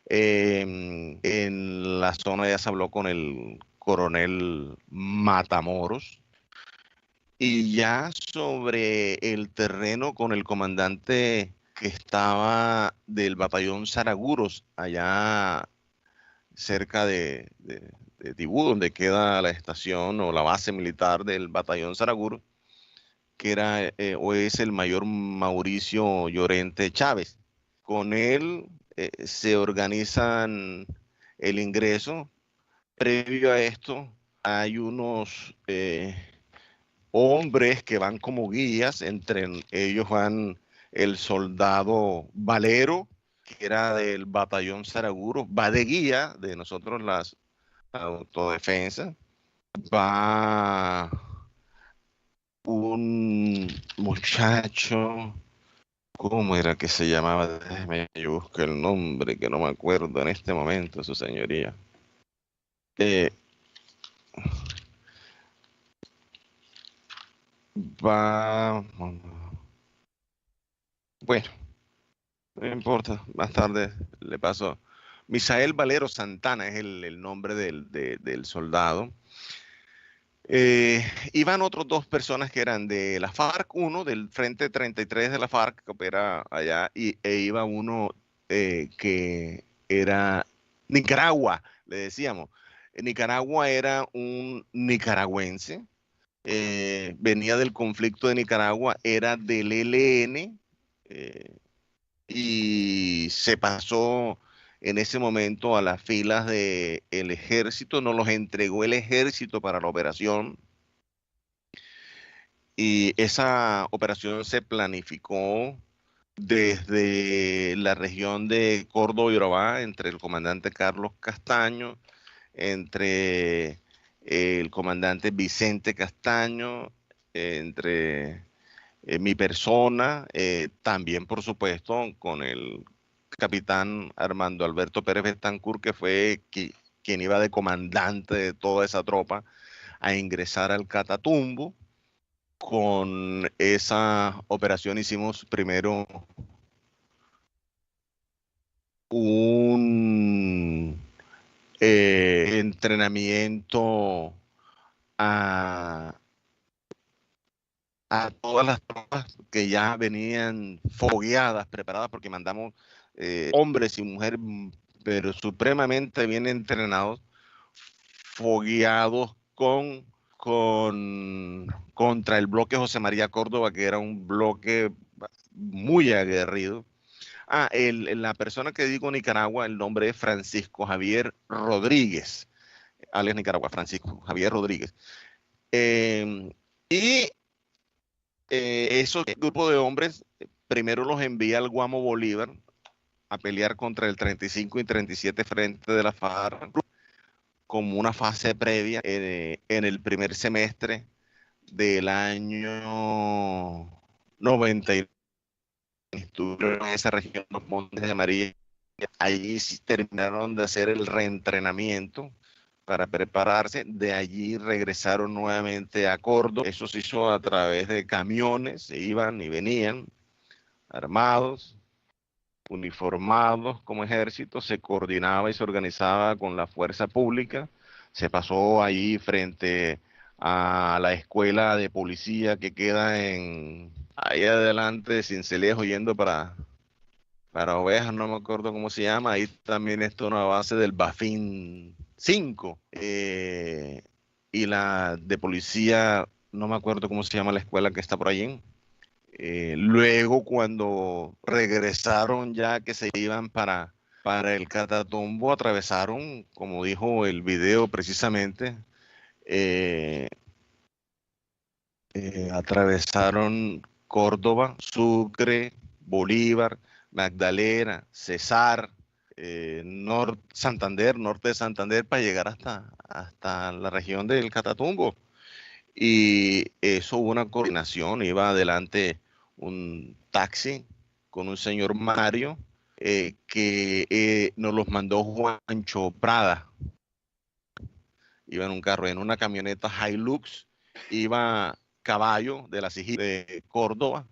En la zona ya se habló con el coronel Matamoros, y ya sobre el terreno con el comandante que estaba del batallón Zaraguros, allá cerca de Tibú, donde queda la estación o la base militar del batallón Zaraguros, que era o es el mayor Mauricio Llorente Chávez. Con él se organizan el ingreso. Previo a esto hay unos hombres que van como guías, entre ellos van el soldado Valero, que era del batallón Zaraguros, va de guía de nosotros las autodefensas, va un muchacho, ¿cómo era que se llamaba? Déjeme, yo busco el nombre, que no me acuerdo en este momento, su señoría. Bueno, no importa, más tarde le paso. Misael Valero Santana es el nombre del soldado. Iban otros dos personas que eran de la FARC, uno del Frente 33 de la FARC, que opera allá, e iba uno que era Nicaragua, le decíamos. Nicaragua era un nicaragüense, venía del conflicto de Nicaragua, era del ELN, y se pasó en ese momento a las filas del ejército, nos los entregó el ejército para la operación, y esa operación se planificó desde la región de Córdoba y Urabá, entre el comandante Carlos Castaño, entre el comandante Vicente Castaño, entre mi persona, también por supuesto con el capitán Armando Alberto Pérez Betancourt, que fue quien iba de comandante de toda esa tropa a ingresar al Catatumbo. Con esa operación hicimos primero un entrenamiento a todas las tropas que ya venían fogueadas, preparadas, porque mandamos hombres y mujeres, pero supremamente bien entrenados, fogueados contra el bloque José María Córdoba, que era un bloque muy aguerrido. La persona que digo Nicaragua, el nombre es Francisco Javier Rodríguez, alias Nicaragua, Francisco Javier Rodríguez. Esos grupos de hombres, primero los envía al Guamo Bolívar a pelear contra el 35 y 37 Frente de la FARC, como una fase previa en el primer semestre del año 90. Estuvieron en esa región, los Montes de María. Allí terminaron de hacer el reentrenamiento para prepararse. De allí regresaron nuevamente a Córdoba. Eso se hizo a través de camiones, se iban y venían armados, uniformados como ejército, se coordinaba y se organizaba con la fuerza pública. Se pasó ahí frente a la escuela de policía que queda ahí adelante de Cincelejo, yendo para Ovejas, no me acuerdo cómo se llama. Ahí también está una base del Bafín 5, y la de policía, no me acuerdo cómo se llama la escuela que está por allí. Luego, cuando regresaron ya que se iban para el Catatumbo, atravesaron, como dijo el video precisamente, atravesaron Córdoba, Sucre, Bolívar, Magdalena, Cesar, Santander, norte de Santander, para llegar hasta la región del Catatumbo. Y eso hubo una coordinación, iba adelante un taxi con un señor Mario que nos los mandó Juancho Prada. Iba en un carro, en una camioneta Hilux, iba Caballo de la Sigilla de Córdoba.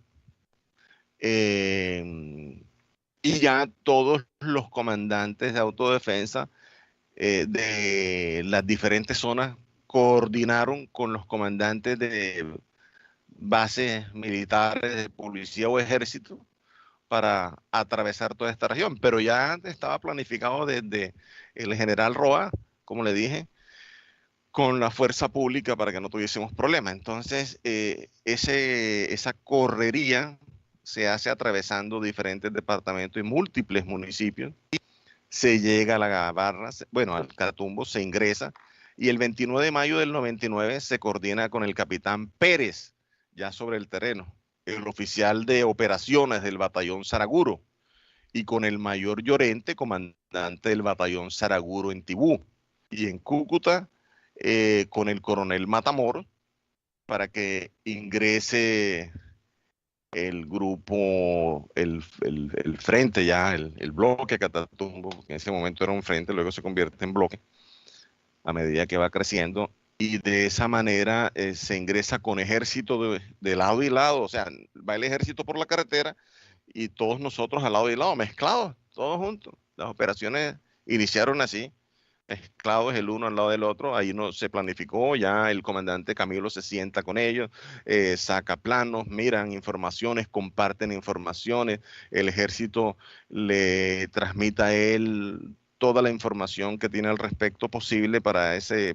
Y ya todos los comandantes de autodefensa de las diferentes zonas coordinaron con los comandantes de bases militares, de policía o ejército para atravesar toda esta región. Pero ya estaba planificado desde el general Roa, como le dije, con la fuerza pública para que no tuviésemos problemas. Entonces, esa correría se hace atravesando diferentes departamentos y múltiples municipios. Se llega a la Gabarra, bueno, al Catatumbo, se ingresa, y el 29 de mayo del 99 se coordina con el capitán Pérez, ya sobre el terreno, el oficial de operaciones del batallón Saraguro, y con el mayor Llorente, comandante del batallón Saraguro en Tibú, y en Cúcuta, con el coronel Matamor, para que ingrese el grupo, el frente ya, el bloque Catatumbo, que en ese momento era un frente, luego se convierte en bloque a medida que va creciendo, y de esa manera se ingresa con ejército de lado y lado, o sea, va el ejército por la carretera y todos nosotros al lado y lado, mezclados, todos juntos. Las operaciones iniciaron así, mezclados el uno al lado del otro. Ahí no se planificó, ya el comandante Camilo se sienta con ellos, saca planos, miran informaciones, comparten informaciones, el ejército le transmite a él toda la información que tiene al respecto posible para ese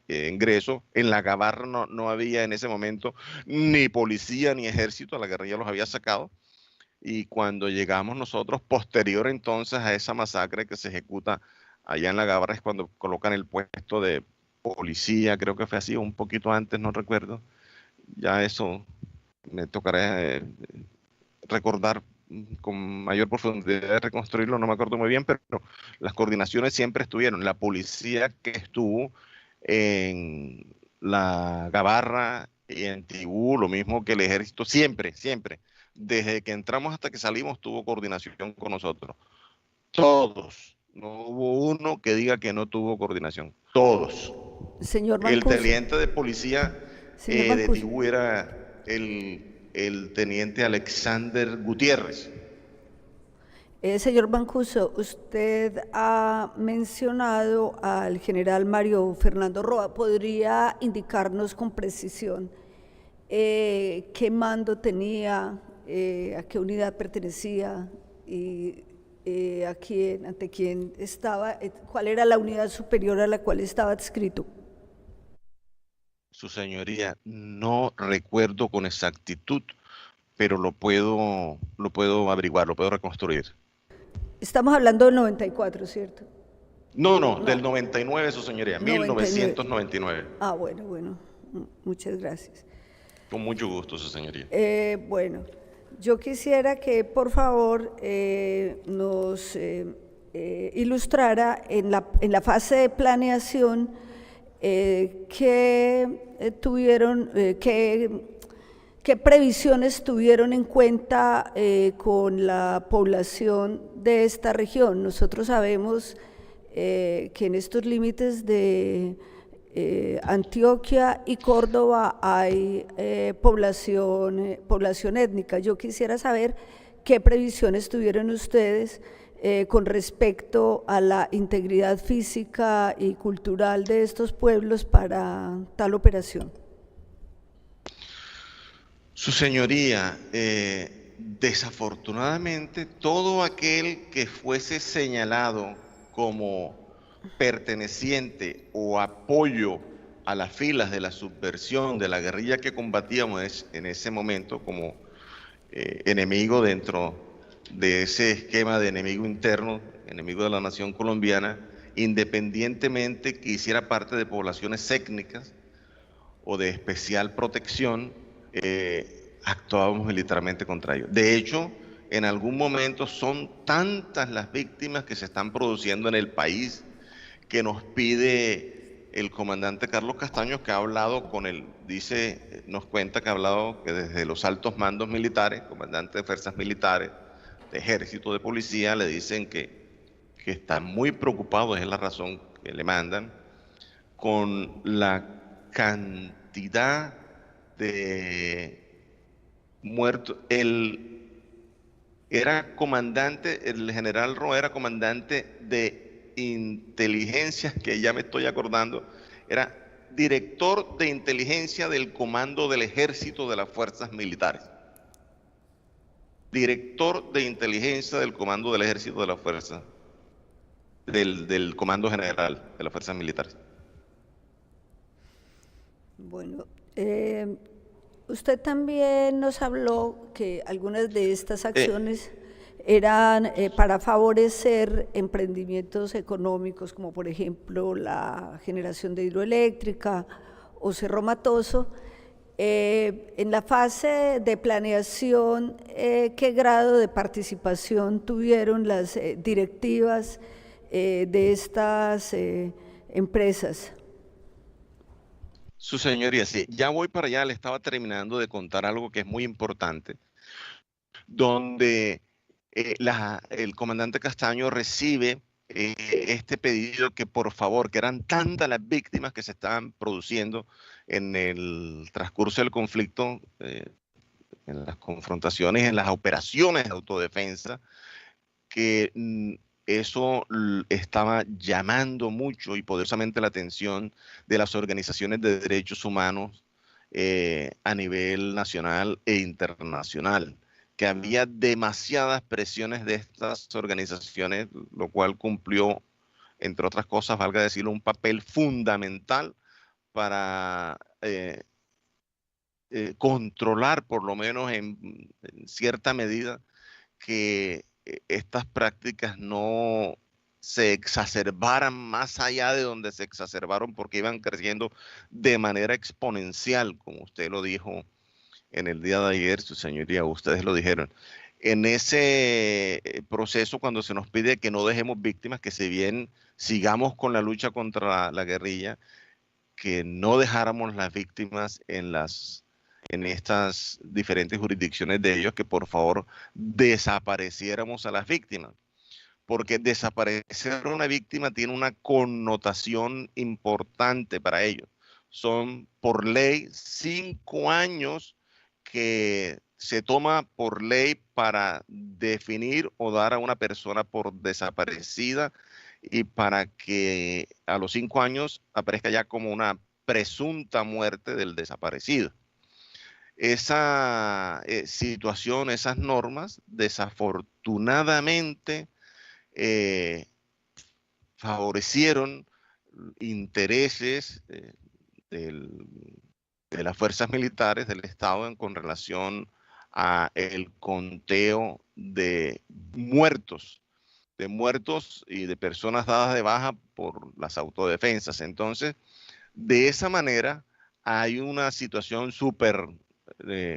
ingreso. En la Gabarra no había en ese momento ni policía ni ejército, la guerrilla los había sacado. Y cuando llegamos nosotros, posterior entonces a esa masacre que se ejecuta allá en la Gabarra, es cuando colocan el puesto de policía, creo que fue así, un poquito antes, no recuerdo. Ya eso me tocará recordar con mayor profundidad, reconstruirlo, no me acuerdo muy bien, pero las coordinaciones siempre estuvieron. La policía que estuvo en la Gabarra y en Tibú, lo mismo que el ejército, siempre, desde que entramos hasta que salimos, tuvo coordinación con nosotros. Todos. No hubo uno que diga que no tuvo coordinación. Todos. Señor El Mancuso. teniente de policía de Tibú era el teniente Alexander Gutiérrez. Señor Mancuso, usted ha mencionado al general Mario Fernando Roa. ¿Podría indicarnos con precisión qué mando tenía, a qué unidad pertenecía y ante quién estaba, cuál era la unidad superior a la cual estaba adscrito? Su señoría, no recuerdo con exactitud, pero lo puedo averiguar, lo puedo reconstruir. Estamos hablando del 94, ¿cierto? No, del 99, su señoría, 1999. Ah, bueno, muchas gracias. Con mucho gusto, su señoría. Bueno, yo quisiera que por favor nos ilustrara en la fase de planeación qué previsiones tuvieron en cuenta con la población de esta región. Nosotros sabemos que en estos límites de Antioquia y Córdoba hay población étnica. Yo quisiera saber qué previsiones tuvieron ustedes con respecto a la integridad física y cultural de estos pueblos para tal operación. Su señoría, desafortunadamente todo aquel que fuese señalado como perteneciente o apoyo a las filas de la subversión de la guerrilla que combatíamos en ese momento como enemigo dentro de ese esquema de enemigo interno, enemigo de la nación colombiana, independientemente que hiciera parte de poblaciones étnicas o de especial protección, actuábamos militarmente contra ellos. De hecho, En algún momento son tantas las víctimas que se están produciendo en el país que nos pide el comandante Carlos Castaño, que ha hablado con él, dice, nos cuenta que ha hablado que desde los altos mandos militares, comandante de fuerzas militares, de ejército, de policía, le dicen que están muy preocupados, es la razón que le mandan, con la cantidad de muertos. Era comandante, el general Roa era comandante de inteligencia, que ya me estoy acordando, era director de inteligencia del Comando del Ejército de las Fuerzas Militares. Director de inteligencia del Comando del Ejército de las Fuerzas, del Comando General de las Fuerzas Militares. Bueno, usted también nos habló que algunas de estas acciones eran para favorecer emprendimientos económicos, como por ejemplo la generación de hidroeléctrica o Cerro Matoso. En la fase de planeación, ¿qué grado de participación tuvieron las directivas de estas empresas? Su señoría, sí, ya voy para allá, le estaba terminando de contar algo que es muy importante, donde el comandante Castaño recibe este pedido que por favor, que eran tantas las víctimas que se estaban produciendo en el transcurso del conflicto, en las confrontaciones, en las operaciones de autodefensa, que eso estaba llamando mucho y poderosamente la atención de las organizaciones de derechos humanos a nivel nacional e internacional, que había demasiadas presiones de estas organizaciones, lo cual cumplió, entre otras cosas, valga decirlo, un papel fundamental para controlar, por lo menos en cierta medida, que estas prácticas no se exacerbaran más allá de donde se exacerbaron, porque iban creciendo de manera exponencial, como usted lo dijo en el día de ayer, su señoría, ustedes lo dijeron. En ese proceso, cuando se nos pide que no dejemos víctimas, que si bien sigamos con la lucha contra la guerrilla, que no dejáramos las víctimas en estas diferentes jurisdicciones de ellos, que por favor desapareciéramos a las víctimas, porque desaparecer a una víctima tiene una connotación importante para ellos. Son por ley 5 años que se toma por ley para definir o dar a una persona por desaparecida y para que a los 5 años aparezca ya como una presunta muerte del desaparecido. Esa situación, esas normas, desafortunadamente favorecieron intereses de las fuerzas militares del Estado con relación a el conteo de muertos y de personas dadas de baja por las autodefensas. Entonces, de esa manera hay una situación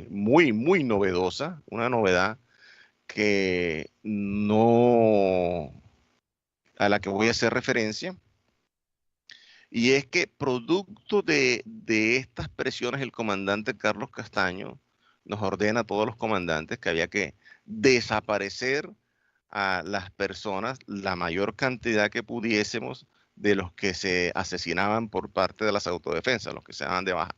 muy, muy novedosa, una novedad que a la que voy a hacer referencia, y es que producto de estas presiones, el comandante Carlos Castaño nos ordena a todos los comandantes que había que desaparecer a las personas, la mayor cantidad que pudiésemos, de los que se asesinaban por parte de las autodefensas, los que se daban de baja.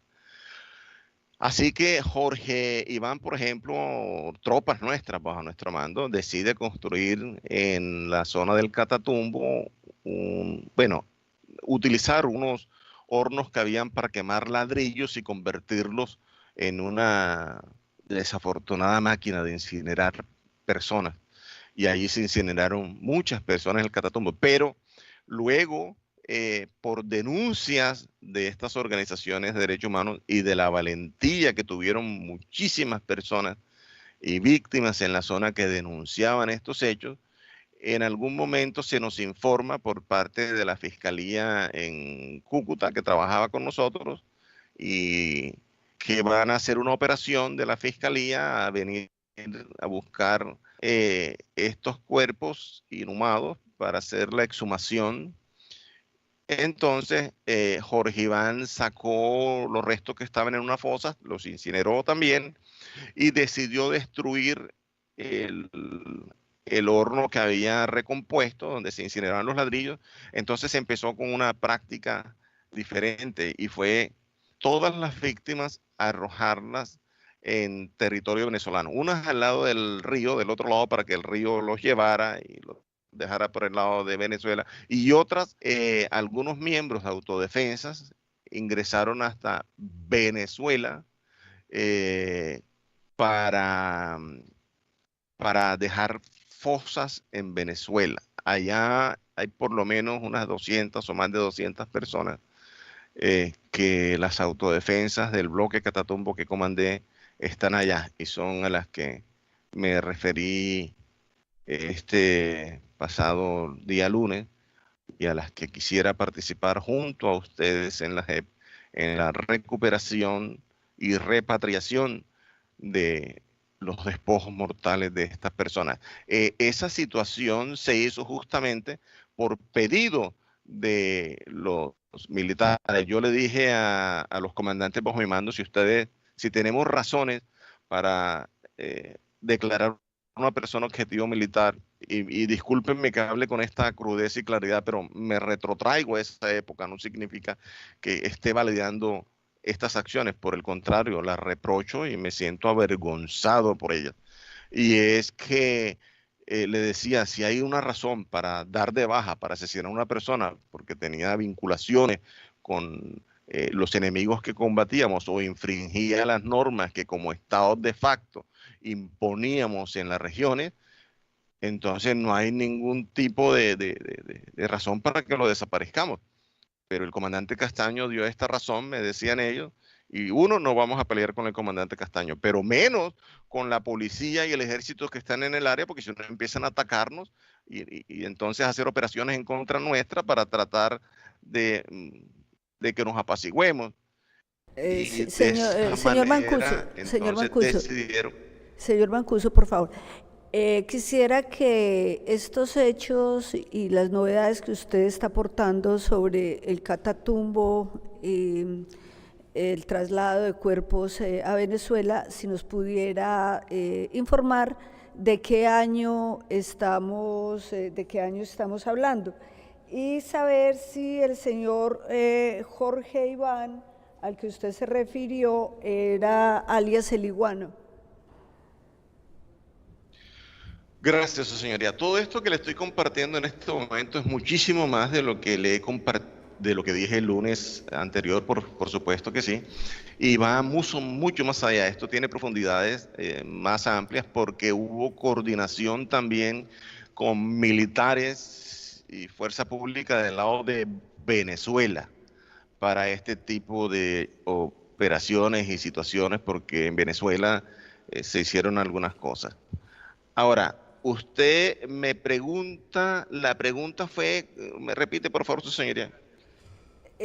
Así que Jorge Iván, por ejemplo, tropas nuestras bajo nuestro mando, decide construir en la zona del Catatumbo, utilizar unos hornos que habían para quemar ladrillos y convertirlos en una desafortunada máquina de incinerar personas. Y allí se incineraron muchas personas en el Catatumbo, pero luego, por denuncias de estas organizaciones de derechos humanos y de la valentía que tuvieron muchísimas personas y víctimas en la zona que denunciaban estos hechos, en algún momento se nos informa por parte de la Fiscalía en Cúcuta, que trabajaba con nosotros, y que van a hacer una operación de la Fiscalía a venir a buscar estos cuerpos inhumados para hacer la exhumación. Entonces, Jorge Iván sacó los restos que estaban en una fosa, los incineró también y decidió destruir el horno que había recompuesto, donde se incineraban los ladrillos. Entonces se empezó con una práctica diferente y fue todas las víctimas arrojarlas en territorio venezolano, unas al lado del río, del otro lado para que el río los llevara y los dejara por el lado de Venezuela, y otras, algunos miembros de autodefensas ingresaron hasta Venezuela para dejar fosas en Venezuela. Allá hay por lo menos unas 200 o más de 200 personas que las autodefensas del bloque Catatumbo que comandé están allá y son a las que me referí este pasado día lunes y a las que quisiera participar junto a ustedes en la recuperación y repatriación de los despojos mortales de estas personas. Esa situación se hizo justamente por pedido de los militares. Yo le dije a los comandantes bajo mi mando, si tenemos razones para declarar una persona objetivo militar, y discúlpenme que hable con esta crudeza y claridad, pero me retrotraigo a esa época, no significa que esté validando estas acciones, por el contrario, las reprocho y me siento avergonzado por ellas. Y es que le decía, si hay una razón para dar de baja, para asesinar a una persona porque tenía vinculaciones con los enemigos que combatíamos o infringía las normas que como estados de facto imponíamos en las regiones, entonces no hay ningún tipo de razón para que lo desaparezcamos. Pero el comandante Castaño dio esta razón, me decían ellos, y no vamos a pelear con el comandante Castaño, pero menos con la policía y el ejército que están en el área, porque si no empiezan a atacarnos y entonces hacer operaciones en contra nuestra para tratar de que nos apaciguemos. Señor Mancuso, por favor. Quisiera que estos hechos y las novedades que usted está aportando sobre el Catatumbo y el traslado de cuerpos a Venezuela, si nos pudiera informar de qué año estamos hablando, y saber si el señor Jorge Iván, al que usted se refirió, era alias El Iguano. Gracias, su señoría. Todo esto que le estoy compartiendo en este momento es muchísimo más de lo que le he de lo que dije el lunes anterior, por supuesto que sí, y va mucho más allá. Esto tiene profundidades más amplias porque hubo coordinación también con militares y fuerza pública del lado de Venezuela para este tipo de operaciones y situaciones, porque en Venezuela se hicieron algunas cosas. Ahora, usted me pregunta, la pregunta fue, me repite por favor, su señoría.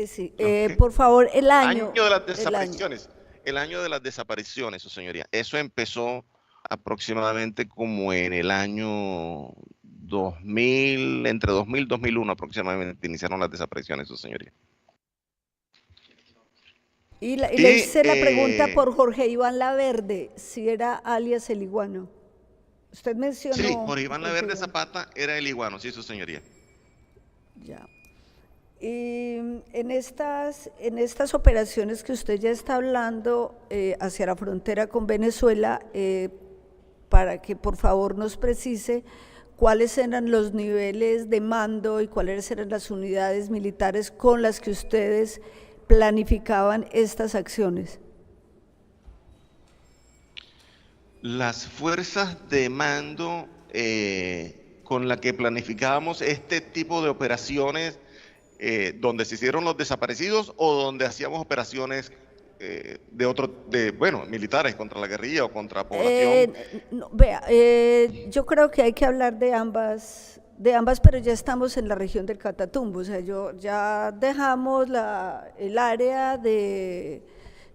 Sí, por favor, el año. Año de las desapariciones. El año de las desapariciones, su señoría. Eso empezó aproximadamente como en el año 2000, entre 2000 y 2001 aproximadamente iniciaron las desapariciones, su señoría. Y le hice la pregunta por Jorge Iván Laverde, si era alias El Iguano. Usted mencionó... Sí, Jorge Iván Laverde Zapata era El Iguano, sí, su señoría. Ya. Y en estas operaciones que usted ya está hablando hacia la frontera con Venezuela, para que por favor nos precise cuáles eran los niveles de mando y cuáles eran las unidades militares con las que ustedes planificaban estas acciones. Las fuerzas de mando con las que planificábamos este tipo de operaciones, donde se hicieron los desaparecidos o donde hacíamos operaciones militares contra la guerrilla o contra la población. Yo creo que hay que hablar de ambas, pero ya estamos en la región del Catatumbo, o sea, ya dejamos el área de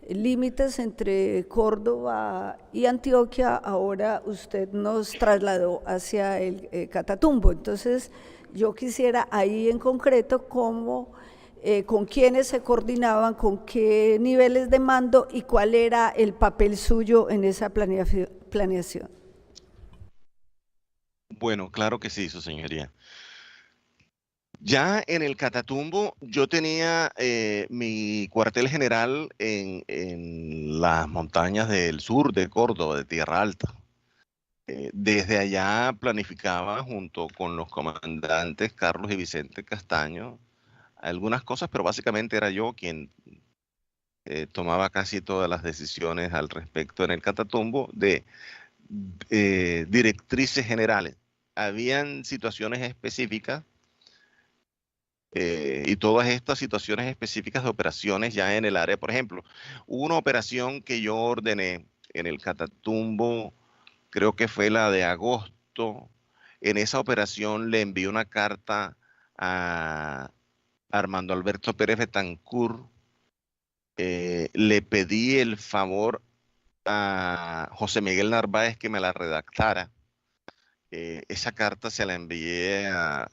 límites entre Córdoba y Antioquia, ahora usted nos trasladó hacia el Catatumbo. Entonces, yo quisiera ahí en concreto cómo, con quiénes se coordinaban, con qué niveles de mando y cuál era el papel suyo en esa planeación. Bueno, claro que sí, su señoría. Ya en el Catatumbo yo tenía mi cuartel general en las montañas del sur de Córdoba, de Tierra Alta. Desde allá planificaba junto con los comandantes Carlos y Vicente Castaño algunas cosas, pero básicamente era yo quien tomaba casi todas las decisiones al respecto en el Catatumbo de directrices generales. Habían situaciones específicas y todas estas situaciones específicas de operaciones ya en el área. Por ejemplo, hubo una operación que yo ordené en el Catatumbo, creo que fue la de agosto. En esa operación le envié una carta a Armando Alberto Pérez Betancourt. Le pedí el favor a José Miguel Narváez que me la redactara. Esa carta se la envié a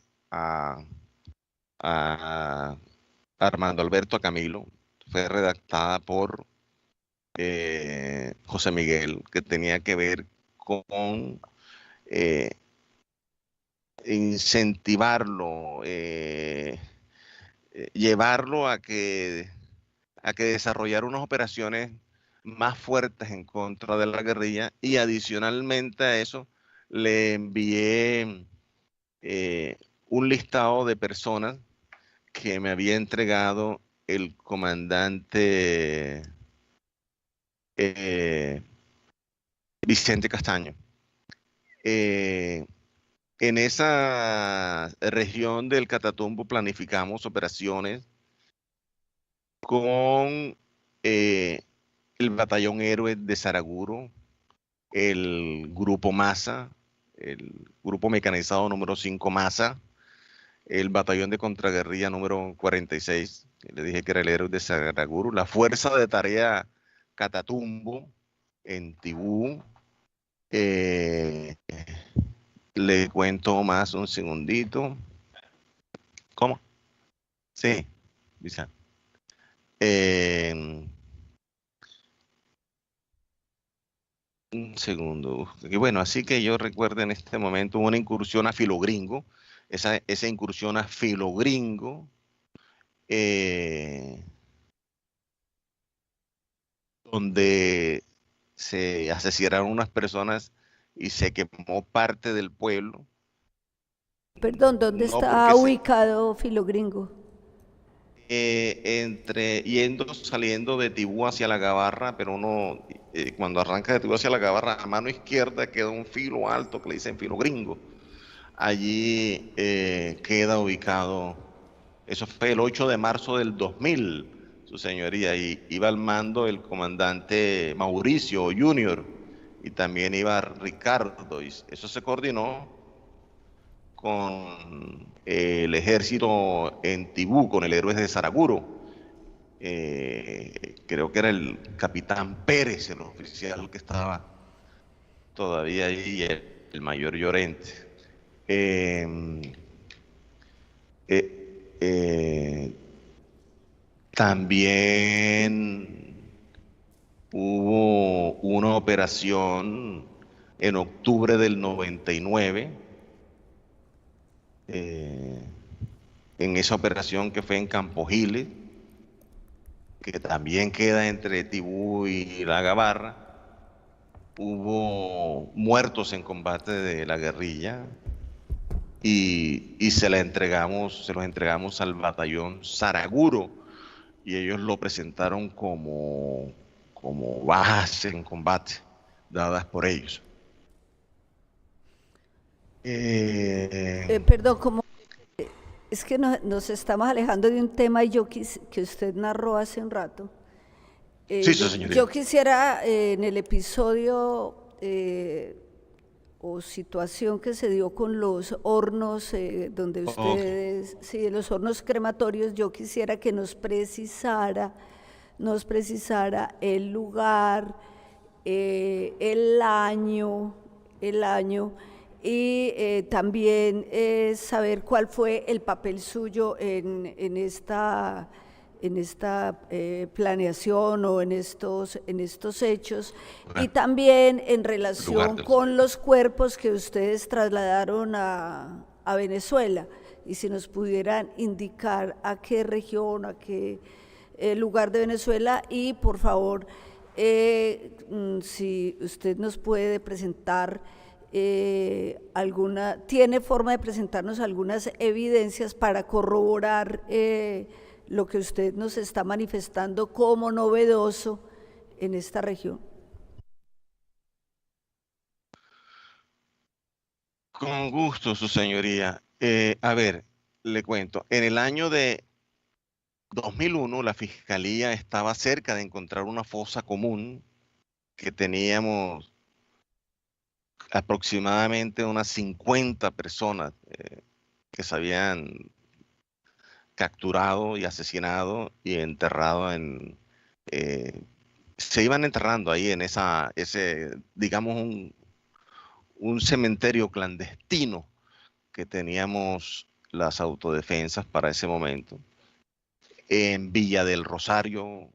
Armando Alberto Camilo. Fue redactada por José Miguel, que tenía que ver con incentivarlo, llevarlo a que desarrollara unas operaciones más fuertes en contra de la guerrilla, y adicionalmente a eso le envié un listado de personas que me había entregado el comandante Vicente Castaño. En esa región del Catatumbo planificamos operaciones con el Batallón Héroes de Saraguro, el Grupo Maza, el Grupo Mecanizado número 5 Maza, el Batallón de Contraguerrilla número 46, que le dije que era el Héroe de Saraguro, la Fuerza de Tarea Catatumbo en Tibú. Le cuento más un segundito. ¿Cómo? Sí, Vicente. Un segundo. Y bueno, así que yo recuerdo en este momento una incursión a Filo Gringo. Esa incursión a Filo Gringo donde se asesinaron unas personas y se quemó parte del pueblo. Perdón, ¿dónde está ubicado Filo Gringo? Saliendo de Tibú hacia la Gabarra, pero uno, cuando arranca de Tibú hacia la Gabarra, a mano izquierda queda un filo alto que le dicen Filo Gringo. Allí queda ubicado, eso fue el 8 de marzo del 2000, su señoría, y iba al mando el comandante Mauricio Junior, y también iba Ricardo, y eso se coordinó con el ejército en Tibú, con el Héroes de Saraguro. Creo que era el capitán Pérez, el oficial que estaba todavía ahí, el mayor Llorente. También hubo una operación en octubre del 99, en esa operación que fue en Campo Giles, que también queda entre Tibú y la Gabarra. Hubo muertos en combate de la guerrilla y se los entregamos al batallón Saraguro, y ellos lo presentaron como bajas en combate dadas por ellos. Perdón, es que nos estamos alejando de un tema que usted narró hace un rato. Sí, señorita. Yo quisiera en el episodio o situación que se dio con los hornos, donde ustedes, sí, los hornos crematorios, yo quisiera que nos precisara nos precisara el lugar, el año y también saber cuál fue el papel suyo en esta planeación o en estos hechos, y también en relación con los cuerpos que ustedes trasladaron a Venezuela, y si nos pudieran indicar a qué región, a qué lugar de Venezuela, y por favor, si usted nos puede presentar tiene forma de presentarnos algunas evidencias para corroborar lo que usted nos está manifestando como novedoso en esta región. Con gusto, su señoría. A ver, le cuento. En el año de 2001, la Fiscalía estaba cerca de encontrar una fosa común que teníamos aproximadamente unas 50 personas que se habían capturado y asesinado y enterrado se iban enterrando ahí en digamos, un cementerio clandestino que teníamos las autodefensas para ese momento, en Villa del Rosario,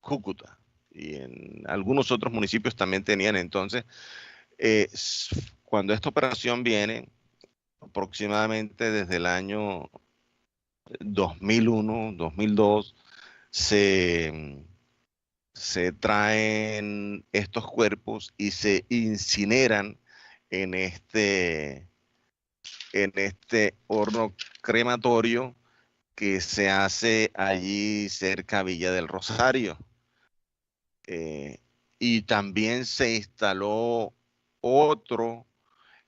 Cúcuta, y en algunos otros municipios también tenían. Entonces, cuando esta operación viene, aproximadamente desde el año 2001, 2002, se traen estos cuerpos y se incineran en este horno crematorio que se hace allí cerca a Villa del Rosario. Y también se instaló otro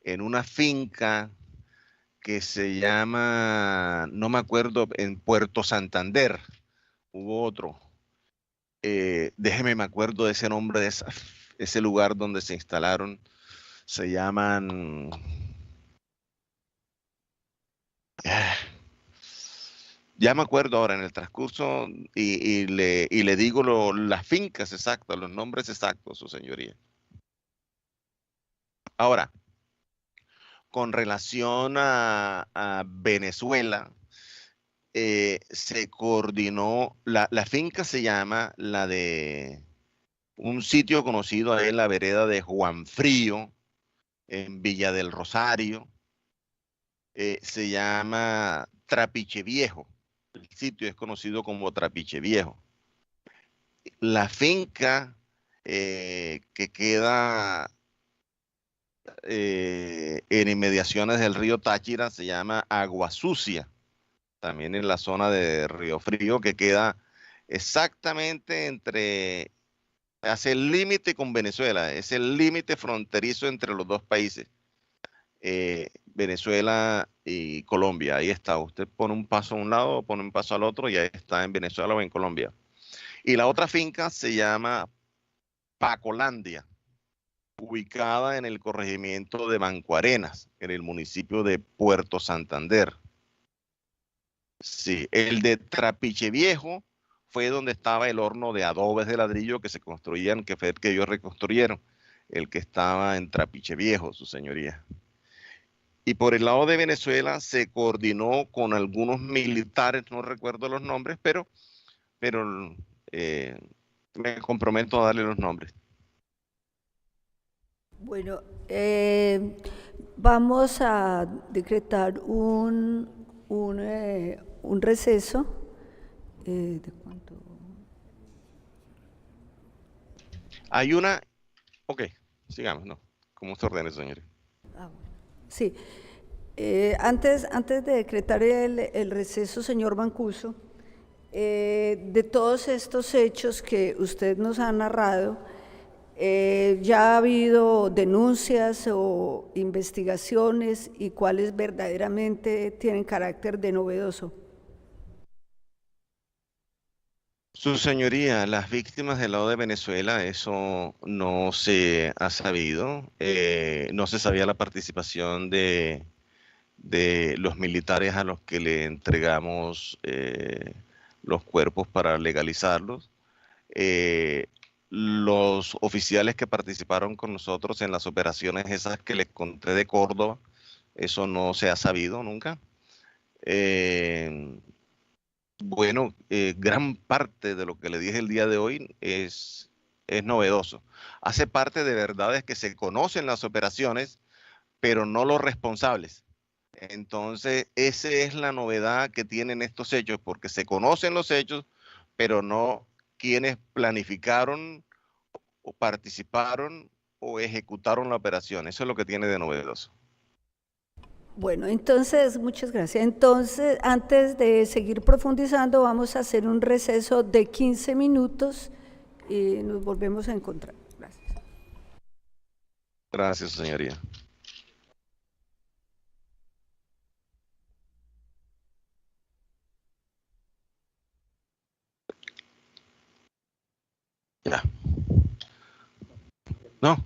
en una finca que se llama, no me acuerdo, en Puerto Santander. Hubo otro. Déjeme, me acuerdo de ese nombre, de ese lugar donde se instalaron. Se llaman... Ya me acuerdo ahora en el transcurso y le digo las fincas exactas, los nombres exactos, su señoría. Ahora, con relación a Venezuela, se coordinó, la finca se llama la de un sitio conocido ahí en la vereda de Juan Frío, en Villa del Rosario. Se llama Trapiche Viejo. El sitio es conocido como Trapiche Viejo. La finca que queda en inmediaciones del río Táchira se llama Agua Sucia, también en la zona de Río Frío, que queda exactamente hace el límite con Venezuela, es el límite fronterizo entre los dos países. Venezuela y Colombia, ahí está. Usted pone un paso a un lado, pone un paso al otro y ahí está en Venezuela o en Colombia. Y la otra finca se llama Pacolandia, ubicada en el corregimiento de Banco Arenas, en el municipio de Puerto Santander. Sí, el de Trapiche Viejo fue donde estaba el horno de adobes de ladrillo que se construían, que fue el que ellos reconstruyeron, el que estaba en Trapiche Viejo, su señoría. Y por el lado de Venezuela se coordinó con algunos militares, no recuerdo los nombres, pero me comprometo a darle los nombres. Bueno, vamos a decretar un receso. ¿De cuánto? Hay una... Ok, sigamos, ¿no? ¿Cómo se ordena, señores? Bueno. Sí. Antes de decretar el receso, señor Mancuso, de todos estos hechos que usted nos ha narrado, ¿ya ha habido denuncias o investigaciones y cuáles verdaderamente tienen carácter de novedoso? Su señoría, las víctimas del lado de Venezuela, eso no se ha sabido. No se sabía la participación de los militares a los que le entregamos los cuerpos para legalizarlos. los oficiales que participaron con nosotros en las operaciones esas que les conté de Córdoba, eso no se ha sabido nunca. Bueno, gran parte de lo que le dije el día de hoy es novedoso. Hace parte de verdades que se conocen las operaciones, pero no los responsables. Entonces, esa es la novedad que tienen estos hechos, porque se conocen los hechos, pero no quienes planificaron o participaron o ejecutaron la operación. Eso es lo que tiene de novedoso. Bueno, entonces, muchas gracias. Entonces, antes de seguir profundizando, vamos a hacer un receso de 15 minutos y nos volvemos a encontrar. Gracias. Gracias, señoría. Ya. No.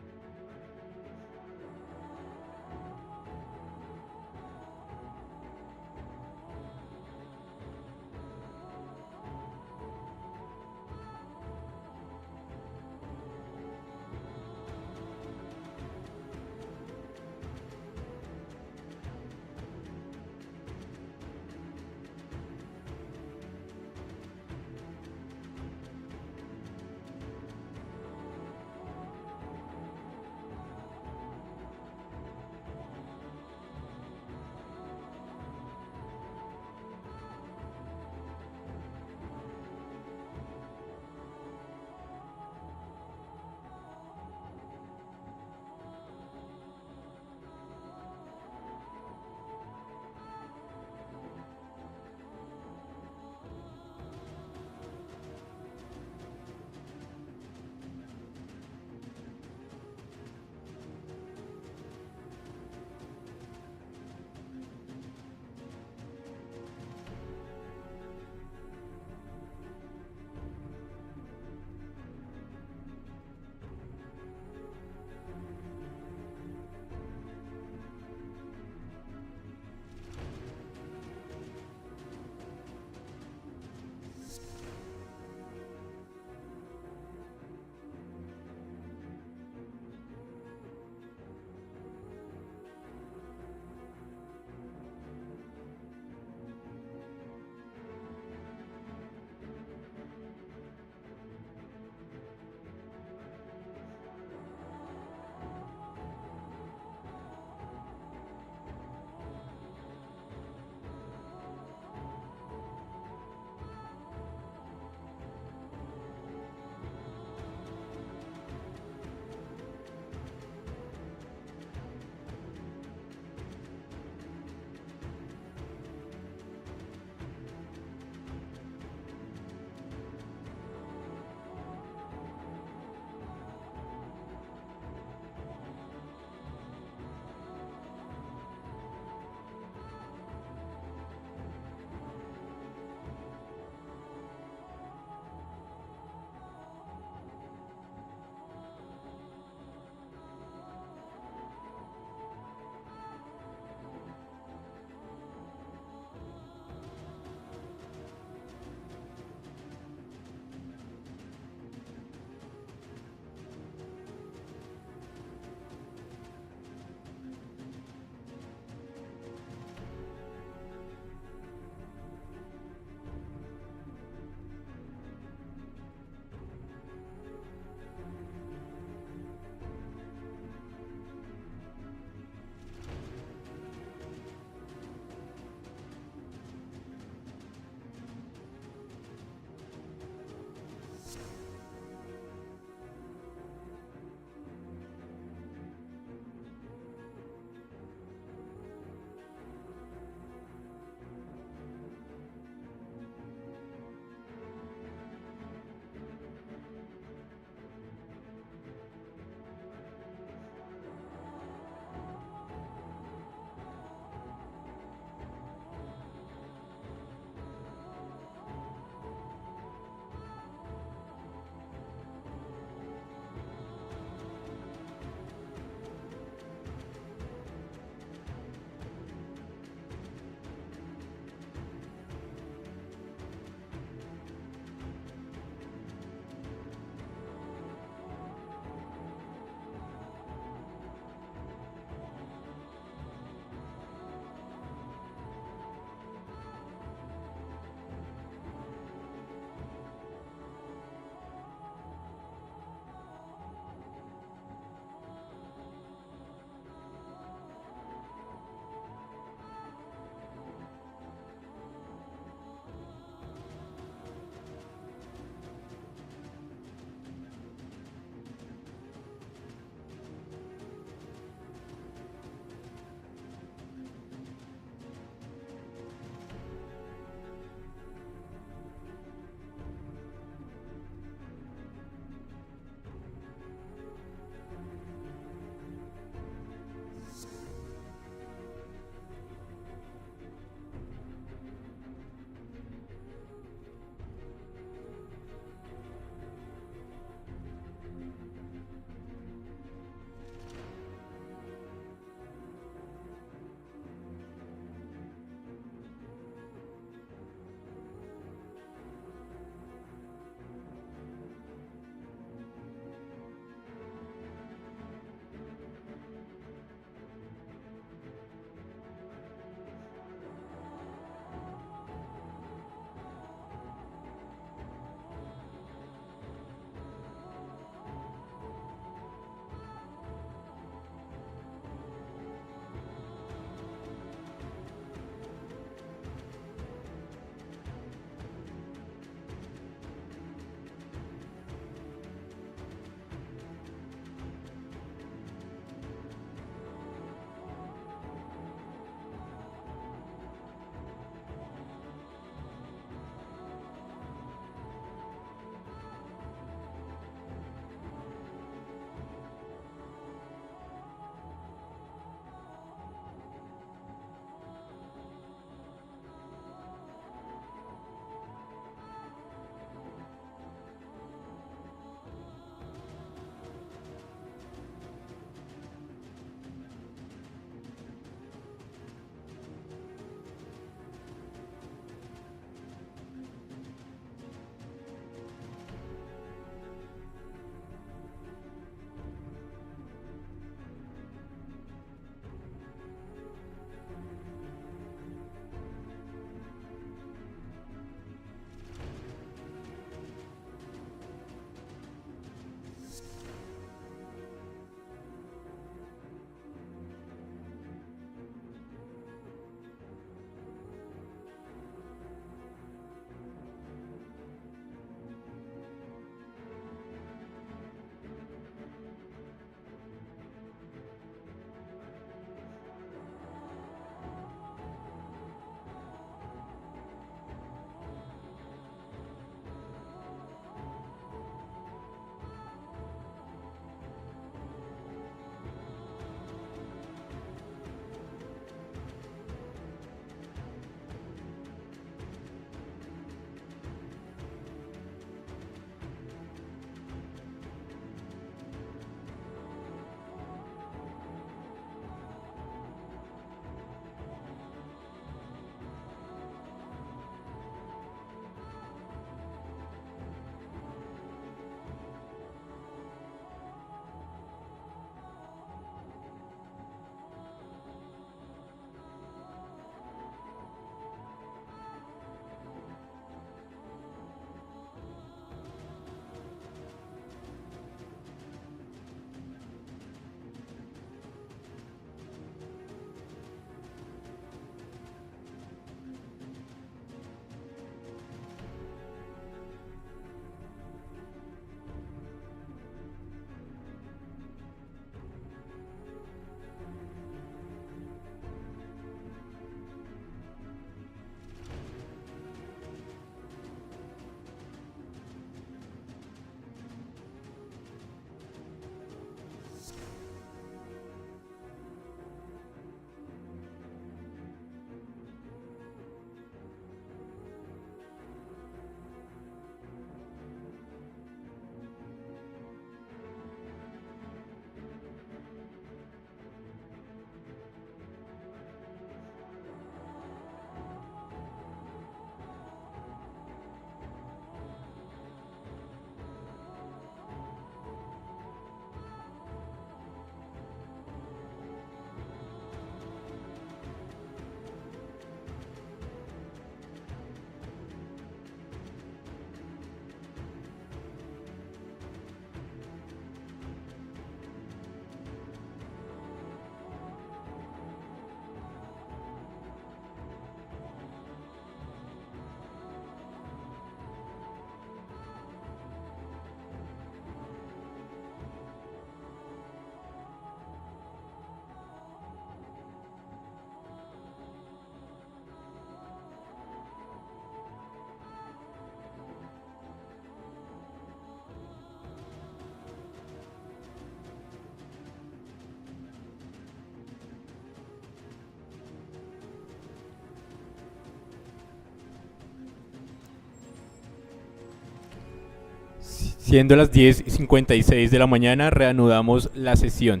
Siendo las 10:56 de la mañana, reanudamos la sesión.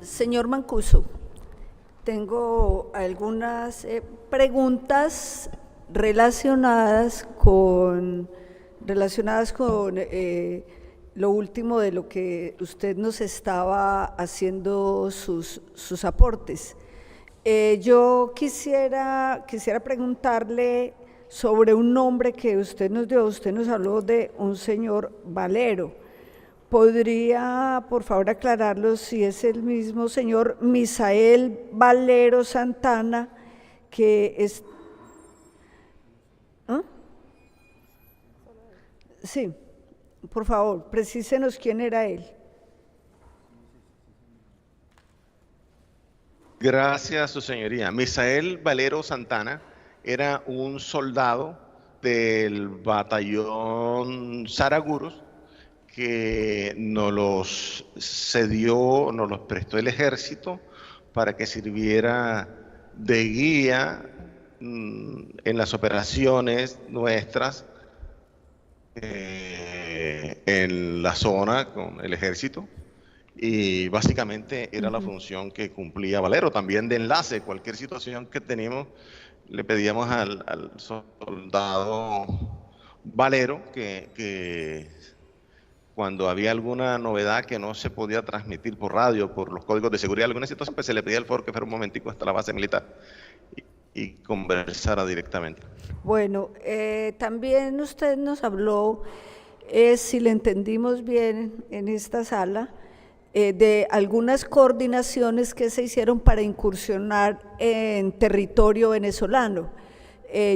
Señor Mancuso, tengo algunas preguntas relacionadas con lo último de lo que usted nos estaba haciendo sus aportes. Yo quisiera preguntarle sobre un nombre que usted nos dio. Usted nos habló de un señor Valero. ¿Podría, por favor, aclararlo si es el mismo señor Misael Valero Santana, que es... ¿Ah? Sí, por favor, precísenos quién era él. Gracias, su señoría. Misael Valero Santana era un soldado del batallón Zaraguros que nos los cedió, nos los prestó el ejército para que sirviera de guía en las operaciones nuestras en la zona con el ejército. Y básicamente era la función que cumplía Valero, también de enlace. Cualquier situación que teníamos, le pedíamos al soldado Valero que cuando había alguna novedad que no se podía transmitir por radio, por los códigos de seguridad, alguna situación, pues se le pedía al favor que fuera un momentico hasta la base militar y conversara directamente. Bueno, también usted nos habló, si le entendimos bien en esta sala, de algunas coordinaciones que se hicieron para incursionar en territorio venezolano.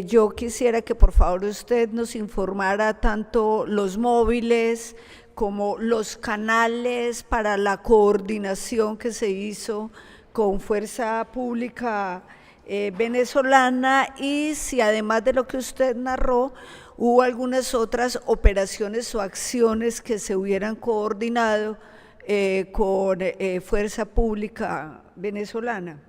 Yo quisiera que por favor usted nos informara tanto los móviles como los canales para la coordinación que se hizo con Fuerza Pública venezolana, y si además de lo que usted narró, hubo algunas otras operaciones o acciones que se hubieran coordinado con Fuerza Pública venezolana.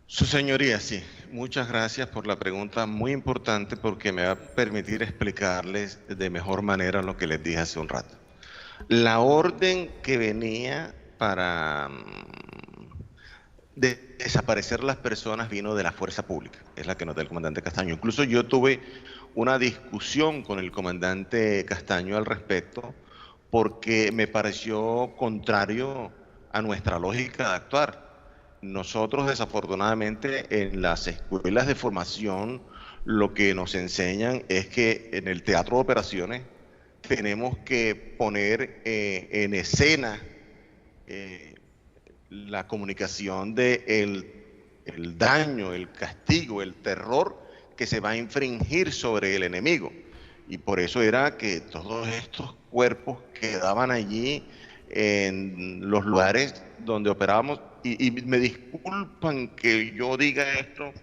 Su señoría, sí. Muchas gracias por la pregunta, muy importante porque me va a permitir explicarles de mejor manera lo que les dije hace un rato. La orden que venía para desaparecer las personas vino de la fuerza pública, es la que nos da el comandante Castaño. Incluso yo tuve una discusión con el comandante Castaño al respecto porque me pareció contrario a nuestra lógica de actuar. Nosotros, desafortunadamente, en las escuelas de formación, lo que nos enseñan es que en el teatro de operaciones tenemos que poner en escena la comunicación de el daño, el castigo, el terror que se va a infringir sobre el enemigo. Y por eso era que todos estos cuerpos quedaban allí en los lugares donde operábamos. Y me disculpan que yo diga esto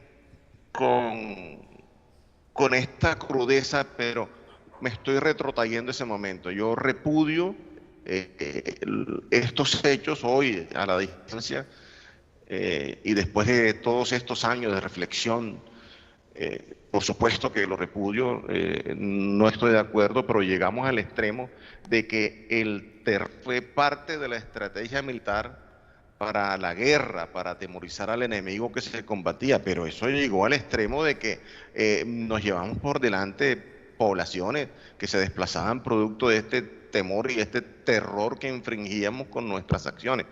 con esta crudeza, pero me estoy retrotrayendo ese momento. Yo repudio estos hechos hoy a la distancia y después de todos estos años de reflexión. Por supuesto que lo repudio, no estoy de acuerdo, pero llegamos al extremo de que el terror fue parte de la estrategia militar para la guerra, para atemorizar al enemigo que se combatía, pero eso llegó al extremo de que nos llevamos por delante poblaciones que se desplazaban producto de este temor y este terror que infringíamos con nuestras acciones.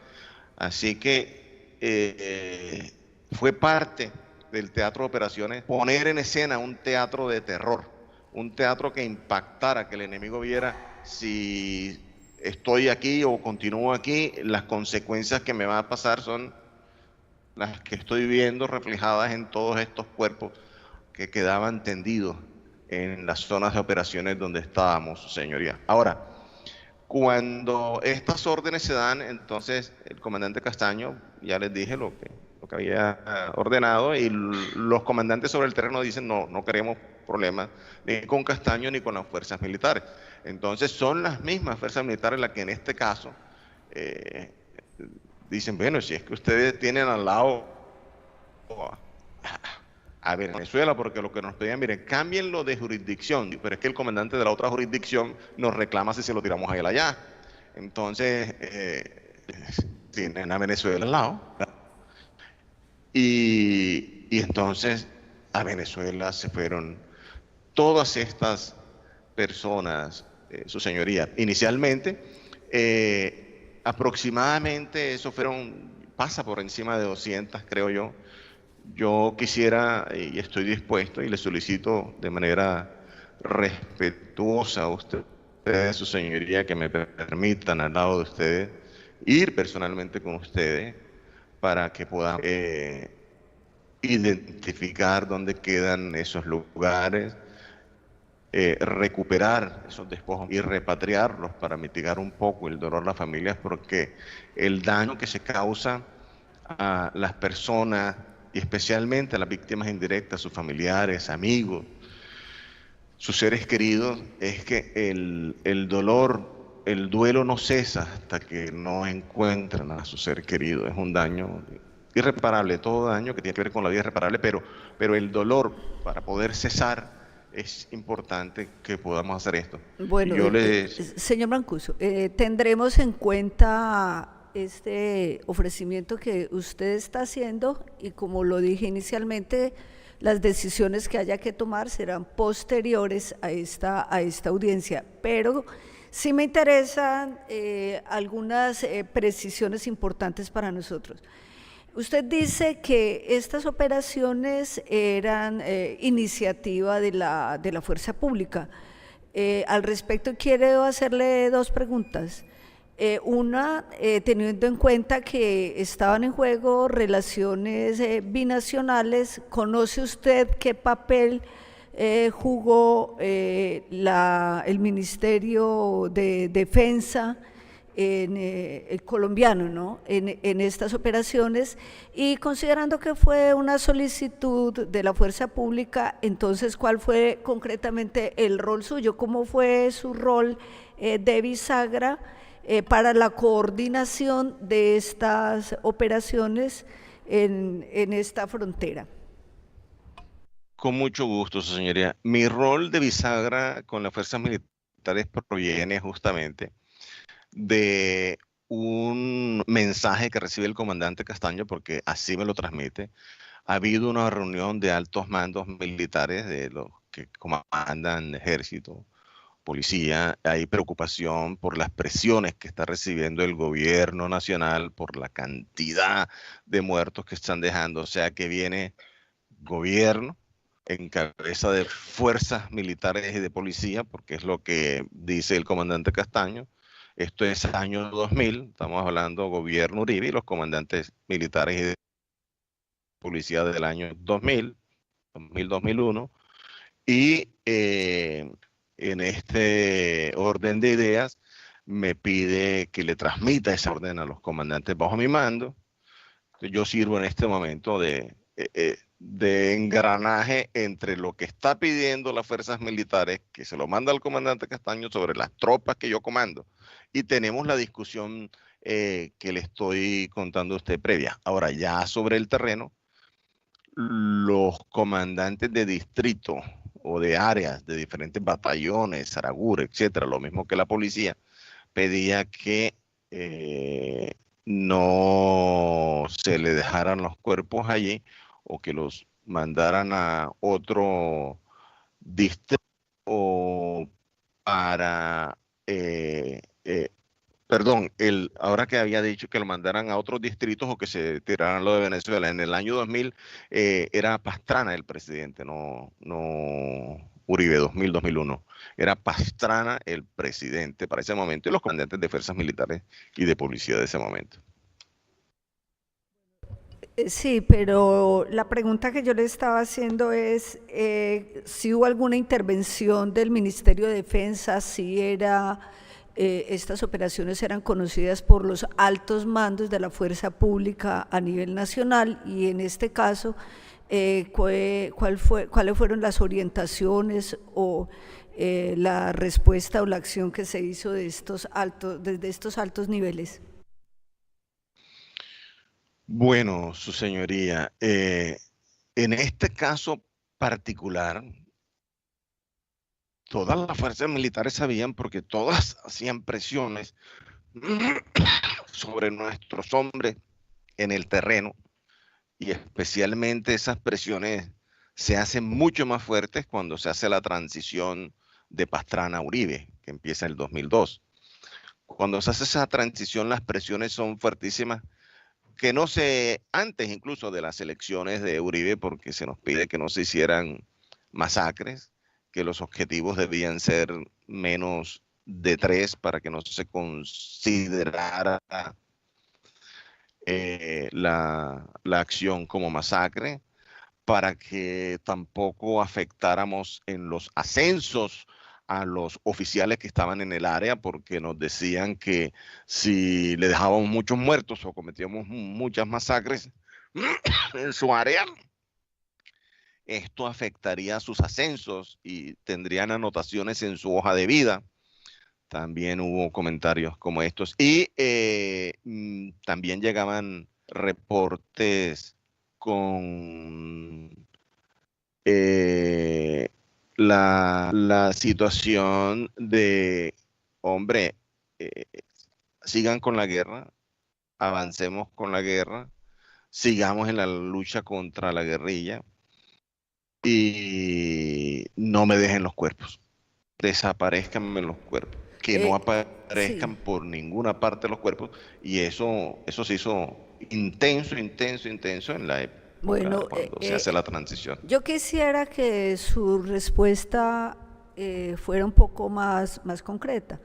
Así que fue parte del teatro de operaciones poner en escena un teatro de terror, un teatro que impactara, que el enemigo viera si estoy aquí o continúo aquí, las consecuencias que me van a pasar son las que estoy viendo reflejadas en todos estos cuerpos que quedaban tendidos en las zonas de operaciones donde estábamos, señoría. Ahora, cuando estas órdenes se dan, entonces el comandante Castaño, ya les dije lo que había ordenado, y los comandantes sobre el terreno dicen no queremos problemas ni con Castaño ni con las fuerzas militares. Entonces son las mismas fuerzas militares las que en este caso dicen, bueno, si es que ustedes tienen al lado a Venezuela, porque lo que nos pedían, miren, cámbienlo de jurisdicción, pero es que el comandante de la otra jurisdicción nos reclama si se lo tiramos a él allá. Entonces, tienen a Venezuela al lado. Y entonces a Venezuela se fueron todas estas personas, su señoría. Inicialmente, aproximadamente eso pasa por encima de 200, creo yo. Yo quisiera, y estoy dispuesto, y le solicito de manera respetuosa a usted, su señoría, que me permitan al lado de ustedes ir personalmente con ustedes para que podamos identificar dónde quedan esos lugares, recuperar esos despojos y repatriarlos para mitigar un poco el dolor de las familias, porque el daño que se causa a las personas y especialmente a las víctimas indirectas, sus familiares, amigos, sus seres queridos, es que el dolor, el duelo no cesa hasta que no encuentran a su ser querido. Es un daño irreparable, todo daño que tiene que ver con la vida es irreparable, pero el dolor, para poder cesar, es importante que podamos hacer esto. Bueno, señor Mancuso, tendremos en cuenta este ofrecimiento que usted está haciendo y, como lo dije inicialmente, las decisiones que haya que tomar serán posteriores a esta audiencia, pero sí me interesan algunas precisiones importantes para nosotros. Usted dice que estas operaciones eran iniciativa de la fuerza pública. Al respecto quiero hacerle dos preguntas. Una, teniendo en cuenta que estaban en juego relaciones binacionales, ¿conoce usted qué papel jugó el Ministerio de Defensa el colombiano, ¿no?, en estas operaciones? Y considerando que fue una solicitud de la fuerza pública, entonces, ¿cuál fue concretamente el rol suyo? ¿Cómo fue su rol de bisagra para la coordinación de estas operaciones en esta frontera? Con mucho gusto, su señoría. Mi rol de bisagra con las fuerzas militares proviene justamente de un mensaje que recibe el comandante Castaño, porque así me lo transmite. Ha habido una reunión de altos mandos militares, de los que comandan ejército, policía. Hay preocupación por las presiones que está recibiendo el gobierno nacional, por la cantidad de muertos que están dejando. O sea que viene gobierno en cabeza de fuerzas militares y de policía, porque es lo que dice el comandante Castaño. Esto es año 2000, estamos hablando gobierno Uribe y los comandantes militares y de policía del año 2000, 2001, y en este orden de ideas me pide que le transmita esa orden a los comandantes bajo mi mando. Yo sirvo en este momento de engranaje entre lo que está pidiendo las fuerzas militares, que se lo manda al comandante Castaño, sobre las tropas que yo comando, y tenemos la discusión que le estoy contando a usted previa. Ahora, ya sobre el terreno, los comandantes de distrito o de áreas de diferentes batallones, Saragur, etcétera, lo mismo que la policía, pedía que no se le dejaran los cuerpos allí o que los mandaran a otro distrito para, ahora que había dicho que lo mandaran a otros distritos o que se tiraran lo de Venezuela. En el año 2000 era Pastrana el presidente, no Uribe, 2001. Era Pastrana el presidente para ese momento y los comandantes de fuerzas militares y de policía de ese momento. Sí, pero la pregunta que yo le estaba haciendo es si hubo alguna intervención del Ministerio de Defensa, si estas operaciones eran conocidas por los altos mandos de la fuerza pública a nivel nacional, y en este caso, ¿cuáles fueron las orientaciones o la respuesta o la acción que se hizo desde estos altos niveles? Bueno, su señoría, En este caso particular, todas las fuerzas militares sabían, porque todas hacían presiones sobre nuestros hombres en el terreno, y especialmente esas presiones se hacen mucho más fuertes cuando se hace la transición de Pastrana a Uribe, que empieza en el 2002. Cuando se hace esa transición, las presiones son fuertísimas, que no se, antes incluso de las elecciones de Uribe, porque se nos pide que no se hicieran masacres, que los objetivos debían ser menos de 3 para que no se considerara la acción como masacre, para que tampoco afectáramos en los ascensos a los oficiales que estaban en el área, porque nos decían que si le dejábamos muchos muertos o cometíamos muchas masacres en su área, esto afectaría a sus ascensos y tendrían anotaciones en su hoja de vida. También hubo comentarios como estos. Y también llegaban reportes con la situación de, hombre, sigan con la guerra, avancemos con la guerra, sigamos en la lucha contra la guerrilla y no me dejen los cuerpos, desaparezcanme los cuerpos, que no aparezcan por ninguna parte los cuerpos. Y eso se hizo intenso en la época, cuando se hace la transición. Yo quisiera que su respuesta fuera un poco más concreta,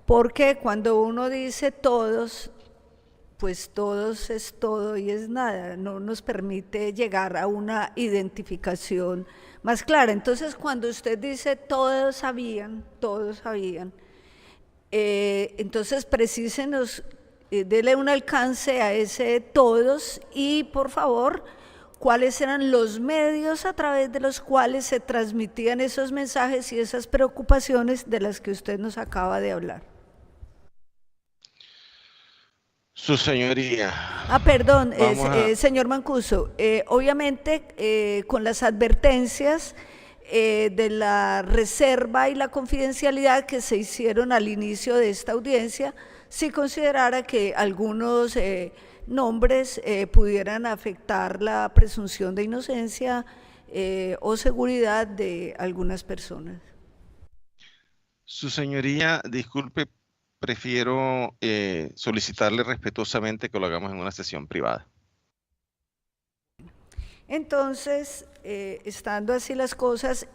porque cuando uno dice todos, pues todos es todo y es nada, no nos permite llegar a una identificación más clara. Entonces, cuando usted dice todos sabían, entonces precísenos, dele un alcance a ese todos, y por favor, cuáles eran los medios a través de los cuales se transmitían esos mensajes y esas preocupaciones de las que usted nos acaba de hablar. Su señoría. Perdón, señor Mancuso, obviamente con las advertencias de la reserva y la confidencialidad que se hicieron al inicio de esta audiencia, si considerara que algunos nombres pudieran afectar la presunción de inocencia o seguridad de algunas personas. Su señoría, disculpe, prefiero solicitarle respetuosamente que lo hagamos en una sesión privada. Entonces, estando así las cosas,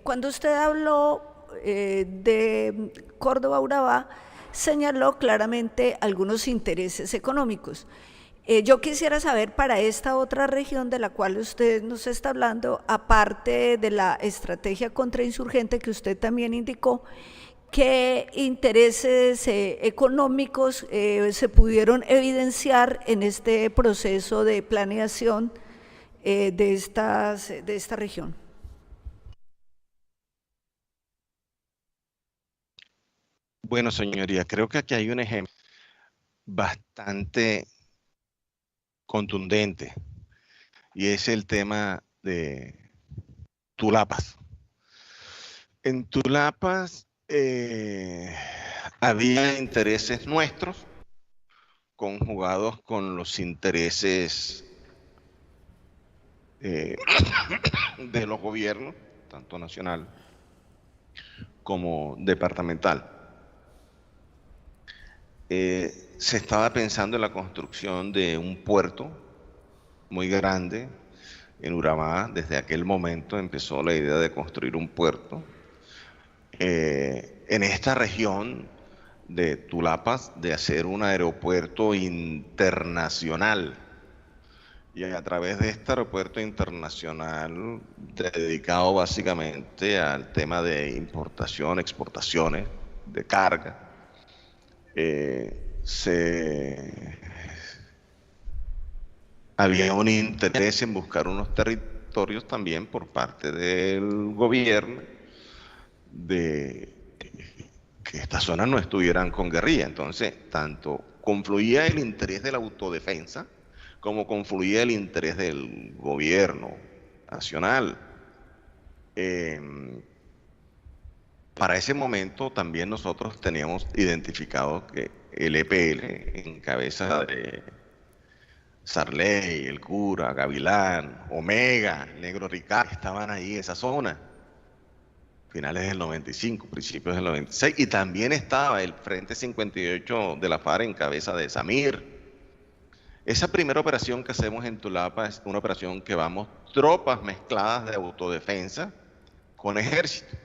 cuando usted habló de Córdoba-Urabá, señaló claramente algunos intereses económicos. Yo quisiera saber, para esta otra región de la cual usted nos está hablando, aparte de la estrategia contrainsurgente que usted también indicó, ¿qué intereses económicos se pudieron evidenciar en este proceso de planeación de esta región? Bueno, señoría, creo que aquí hay un ejemplo bastante contundente, y es el tema de Tulapas. En Tulapas había intereses nuestros conjugados con los intereses de los gobiernos, tanto nacional como departamental. Se estaba pensando en la construcción de un puerto muy grande en Urabá. Desde aquel momento empezó la idea de construir un puerto en esta región de Tulapas, de hacer un aeropuerto internacional, y a través de este aeropuerto internacional, dedicado básicamente al tema de importación, exportaciones de carga, había un interés en buscar unos territorios también por parte del gobierno de que estas zonas no estuvieran con guerrilla. Entonces, tanto confluía el interés de la autodefensa cómo confluía el interés del gobierno nacional. Para ese momento también nosotros teníamos identificado que el EPL, en cabeza de Sarley, El Cura, Gavilán, Omega, Negro Ricardo, estaban ahí en esa zona, finales del 95, principios del 96, y también estaba el Frente 58 de la FARC en cabeza de Samir. Esa primera operación que hacemos en Tulapa es una operación que vamos tropas mezcladas de autodefensa con ejército.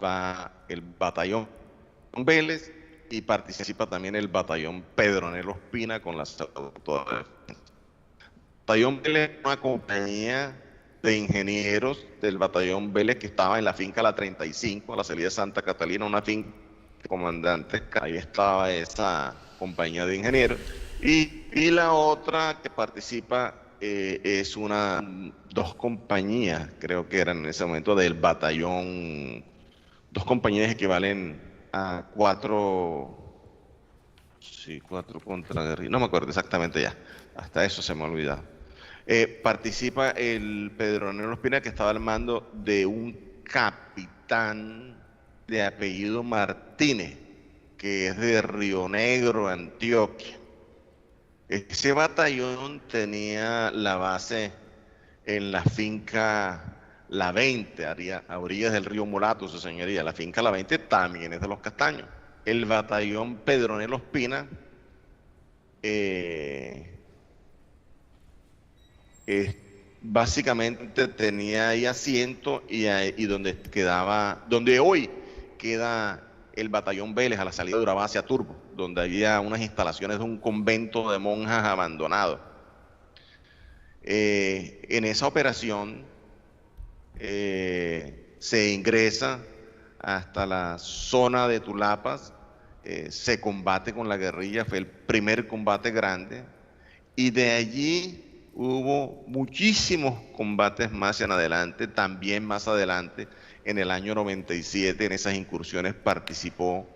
Va el batallón Vélez y participa también el batallón Pedronel Ospina con las autodefensas. El batallón Vélez es una compañía de ingenieros del batallón Vélez que estaba en la finca La 35, a la salida de Santa Catalina, una finca de comandantes. Ahí estaba esa compañía de ingenieros. Y la otra que participa es dos compañías, creo que eran en ese momento del batallón, dos compañías equivalen a cuatro contraguerrillas, no me acuerdo exactamente ya, hasta eso se me ha olvidado. Participa el Pedronel Ospina, que estaba al mando de un capitán de apellido Martínez, que es de Río Negro, Antioquia. Ese batallón tenía la base en la finca La 20, a orillas del río Mulato, su señoría. La finca La 20 también es de los Castaños. El batallón Pedronel Ospina básicamente tenía ahí asiento y donde hoy queda el batallón Vélez a la salida de Urabá hacia Turbo, donde había unas instalaciones de un convento de monjas abandonado. En esa operación se ingresa hasta la zona de Tulapas, se combate con la guerrilla, fue el primer combate grande, y de allí hubo muchísimos combates más en adelante. También más adelante, en el año 97, en esas incursiones participó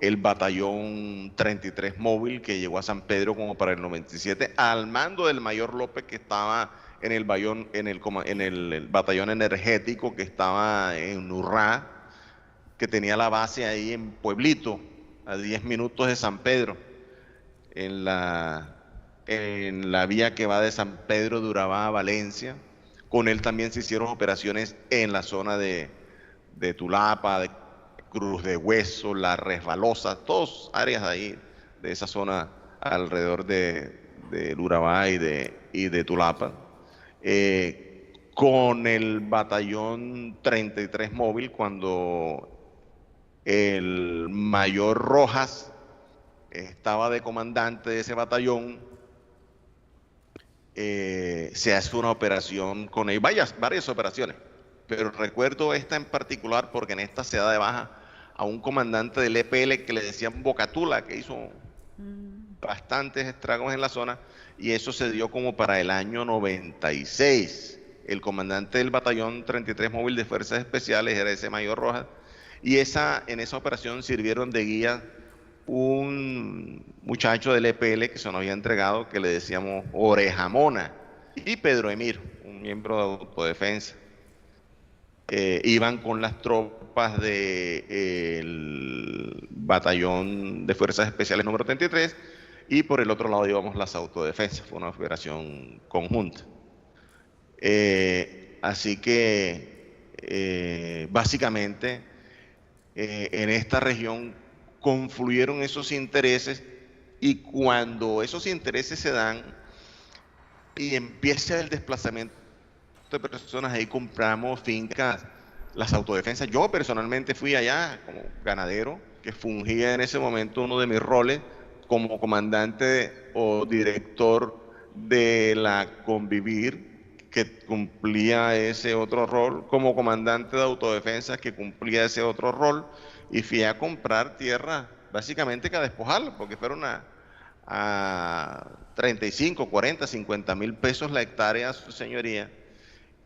el batallón 33 móvil, que llegó a San Pedro como para el 97, al mando del mayor López, que estaba en el batallón energético, que estaba en Urrá, que tenía la base ahí en Pueblito, a 10 minutos de San Pedro, en la vía que va de San Pedro de Urabá a Valencia. Con él también se hicieron operaciones en la zona de Tulapa, de Cruz de Hueso, La Resbalosa, todas áreas ahí de esa zona alrededor de Urabá y de Tulapa. Con el batallón 33 móvil, cuando el mayor Rojas estaba de comandante de ese batallón, se hace una operación con él, varias operaciones, pero recuerdo esta en particular porque en esta se da de baja a un comandante del EPL que le decían Bocatula, que hizo bastantes estragos en la zona, y eso se dio como para el año 96. El comandante del batallón 33 móvil de Fuerzas Especiales era ese mayor Rojas, y en esa operación sirvieron de guía un muchacho del EPL que se nos había entregado, que le decíamos Orejamona, y Pedro Emir, un miembro de autodefensa. Iban con las tropas del batallón de Fuerzas Especiales número 33, y por el otro lado íbamos las autodefensas. Fue una operación conjunta. Así que básicamente en esta región confluyeron esos intereses, y cuando esos intereses se dan y empieza el desplazamiento de personas, ahí compramos fincas, las autodefensas. Yo personalmente fui allá como ganadero, que fungía en ese momento uno de mis roles como comandante o director de la Convivir, que cumplía ese otro rol, como comandante de autodefensa, que cumplía ese otro rol, y fui a comprar tierra, básicamente que a despojarla, porque fueron a 35, 40, 50 mil pesos la hectárea, su señoría.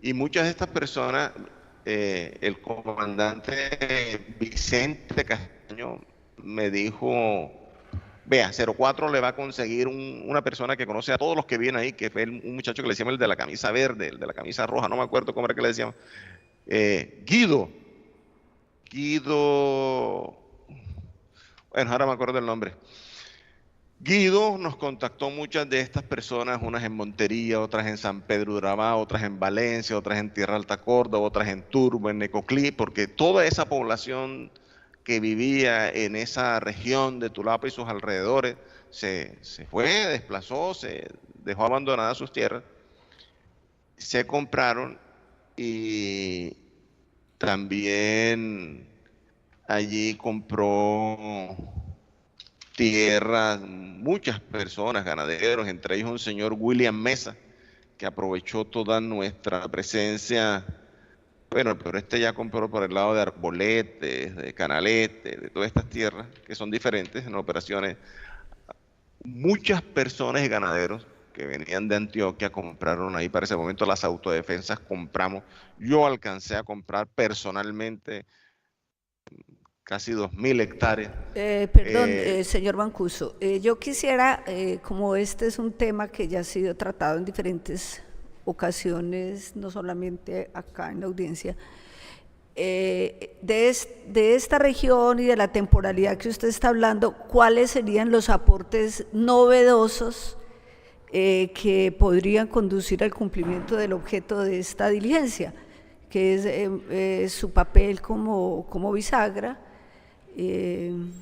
Y muchas de estas personas, el comandante Vicente Castaño me dijo, Vea, 04 le va a conseguir una persona que conoce a todos los que vienen ahí, que fue un muchacho que le decíamos el de la camisa verde, el de la camisa roja, no me acuerdo cómo era que le decíamos. Guido, bueno, ahora me acuerdo del nombre. Guido nos contactó muchas de estas personas, unas en Montería, otras en San Pedro de Urabá, otras en Valencia, otras en Tierra Alta Córdoba, otras en Turbo, en Necoclí, porque toda esa población que vivía en esa región de Tulapa y sus alrededores se fue, desplazó, se dejó abandonadas sus tierras, se compraron y también allí compró tierras, muchas personas, ganaderos, entre ellos un señor William Mesa, que aprovechó toda nuestra presencia. Bueno, pero este ya compró por el lado de Arboletes, de Canalete, de todas estas tierras que son diferentes en operaciones. Muchas personas y ganaderos que venían de Antioquia compraron ahí para ese momento. Las autodefensas compramos. Yo alcancé a comprar personalmente casi 2.000 hectáreas. Señor Mancuso, yo quisiera, como este es un tema que ya ha sido tratado en diferentes ocasiones, no solamente acá en la audiencia, de esta región y de la temporalidad que usted está hablando, ¿cuáles serían los aportes novedosos que podrían conducir al cumplimiento del objeto de esta diligencia, que es su papel como bisagra en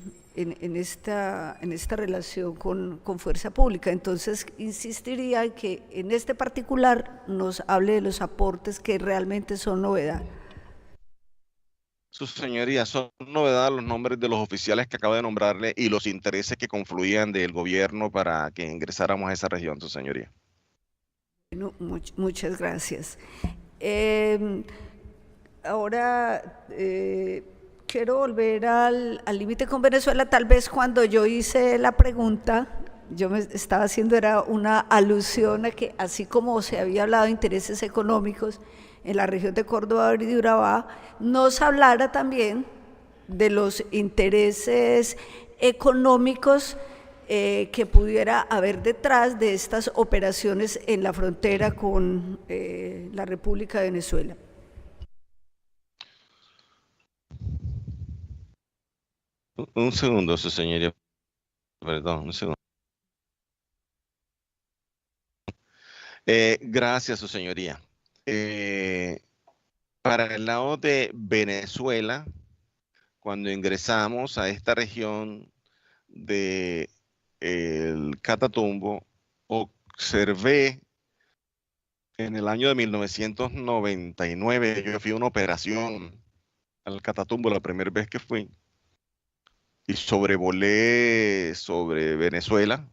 esta relación con Fuerza Pública? Entonces, insistiría en que en este particular nos hable de los aportes que realmente son novedad. Su señoría, son novedad los nombres de los oficiales que acaba de nombrarle y los intereses que confluían del gobierno para que ingresáramos a esa región, su señoría. Bueno, muchas gracias. Ahora quiero volver al límite con Venezuela. Tal vez cuando yo hice la pregunta, yo me estaba haciendo era una alusión a que así como se había hablado de intereses económicos en la región de Córdoba y de Urabá, nos hablara también de los intereses económicos que pudiera haber detrás de estas operaciones en la frontera con la República de Venezuela. Un segundo, su señoría. Perdón, un segundo. Gracias, su señoría. Para el lado de Venezuela, cuando ingresamos a esta región de el Catatumbo, observé en el año de 1999, yo fui a una operación al Catatumbo la primera vez que fui, y sobrevolé sobre Venezuela,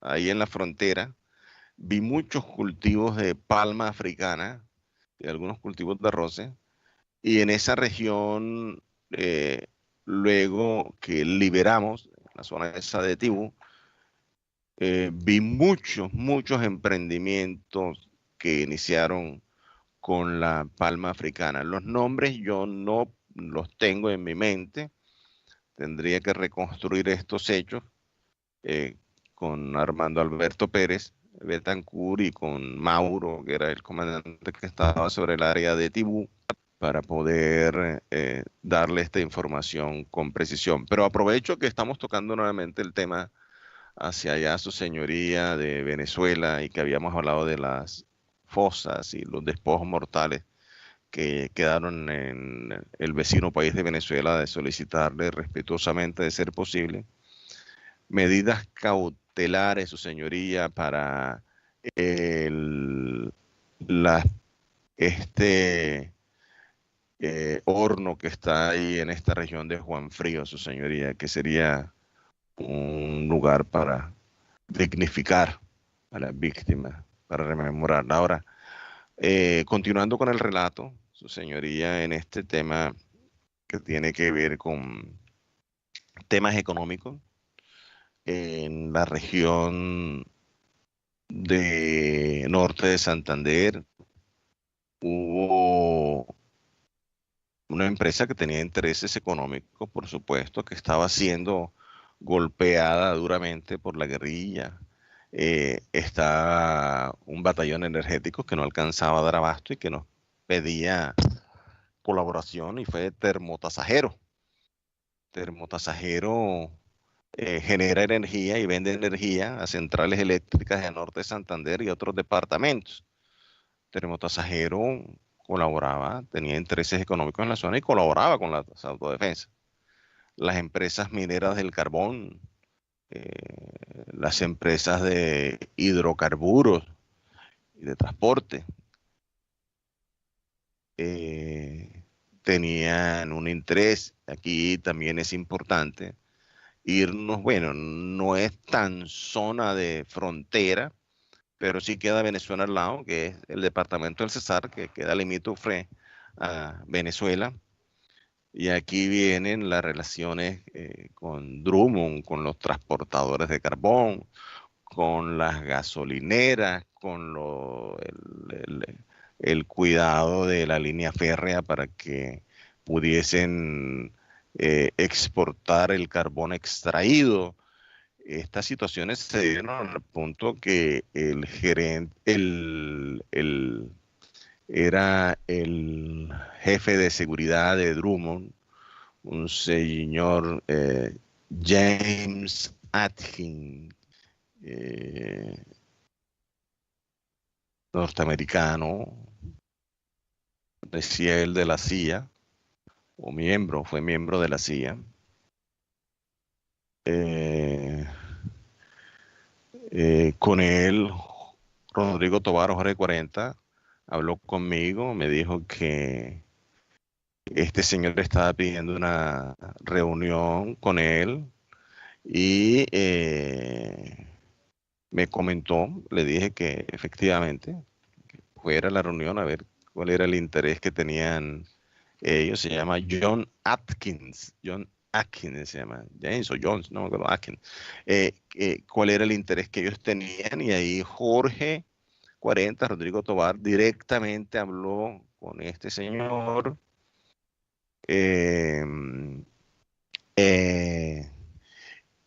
ahí en la frontera. Vi muchos cultivos de palma africana y algunos cultivos de arroz, y en esa región, luego que liberamos la zona esa de Tibú, vi muchos emprendimientos que iniciaron con la palma africana. Los nombres yo no los tengo en mi mente, tendría que reconstruir estos hechos con Armando Alberto Pérez Betancur y con Mauro, que era el comandante que estaba sobre el área de Tibú, para poder darle esta información con precisión. Pero aprovecho que estamos tocando nuevamente el tema hacia allá, su señoría, de Venezuela, y que habíamos hablado de las fosas y los despojos mortales que quedaron en el vecino país de Venezuela, de solicitarle respetuosamente, de ser posible, medidas cautelares, su señoría, para horno que está ahí en esta región de Juan Frío, su señoría, que sería un lugar para dignificar a las víctimas, para rememorarla. Ahora, continuando con el relato, su señoría, en este tema que tiene que ver con temas económicos, en la región de norte de Santander hubo una empresa que tenía intereses económicos, por supuesto, que estaba haciendo golpeada duramente por la guerrilla. Está un batallón energético que no alcanzaba a dar abasto y que nos pedía colaboración, y fue Termotasajero. Termotasajero genera energía y vende energía a centrales eléctricas de Norte de Santander y otros departamentos. Termotasajero colaboraba, tenía intereses económicos en la zona y colaboraba con las autodefensas. Las empresas mineras del carbón, las empresas de hidrocarburos y de transporte, tenían un interés. Aquí también es importante irnos, bueno, no es tan zona de frontera, pero sí queda Venezuela al lado, que es el departamento del Cesar, que queda limítrofe a Venezuela. Y aquí vienen las relaciones con Drummond, con los transportadores de carbón, con las gasolineras, con el cuidado de la línea férrea para que pudiesen exportar el carbón extraído. Estas situaciones se dieron al punto que el gerente, era el jefe de seguridad de Drummond, un señor James Atkins, norteamericano, decía él, de la CIA, o fue miembro de la CIA. Con él, Rodrigo Tobar, Jorge 40, habló conmigo, me dijo que este señor estaba pidiendo una reunión con él y me comentó, le dije que efectivamente que fuera a la reunión a ver cuál era el interés que tenían ellos. Se llama John Atkins se llama, James o Jones, no me acuerdo, Atkins. Cuál era el interés que ellos tenían, y ahí Jorge 40, Rodrigo Tobar, directamente habló con este señor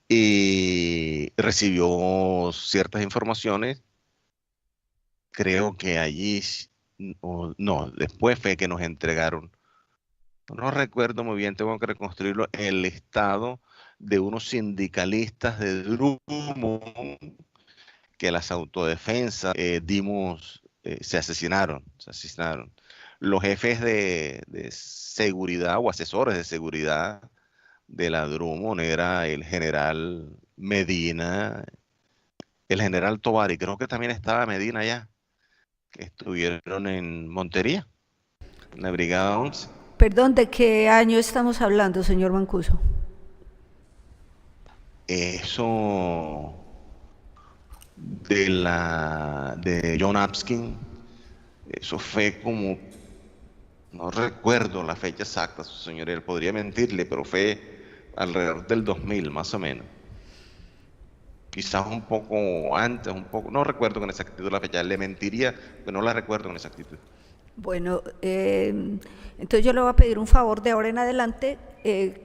y recibió ciertas informaciones. Creo que allí, no, después fue que nos entregaron, no recuerdo muy bien, tengo que reconstruirlo, el listado de unos sindicalistas de Drummond que las autodefensas se asesinaron. Los jefes de seguridad o asesores de seguridad de la Drummond era el general Medina, el general Tovar, y creo que también estaba Medina allá, que estuvieron en Montería, en la Brigada 11. Perdón, ¿de qué año estamos hablando, señor Mancuso? Eso de John Atkins, eso fue como, no recuerdo la fecha exacta, su señoría, él podría mentirle, pero fue alrededor del 2000 más o menos. Quizás un poco antes, no recuerdo con exactitud la fecha, le mentiría, pero no la recuerdo con exactitud. Bueno, entonces yo le voy a pedir un favor de ahora en adelante.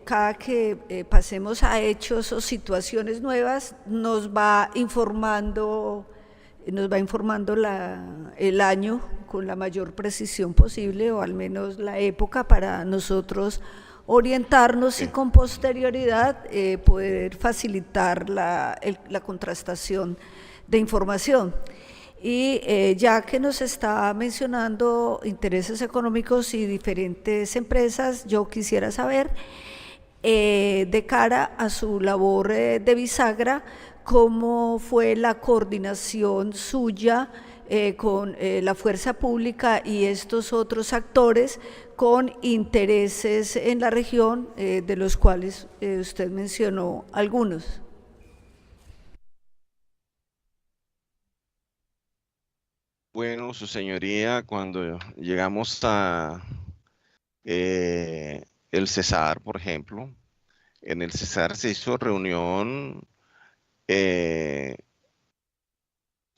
Cada que pasemos a hechos o situaciones nuevas, nos va informando el año con la mayor precisión posible, o al menos la época, para nosotros orientarnos y con posterioridad poder facilitar la contrastación de información. Y ya que nos está mencionando intereses económicos y diferentes empresas, yo quisiera saber, de cara a su labor de bisagra, cómo fue la coordinación suya con la fuerza pública y estos otros actores con intereses en la región, de los cuales usted mencionó algunos. Bueno, su señoría, cuando llegamos a el Cesar, por ejemplo, en el Cesar se hizo reunión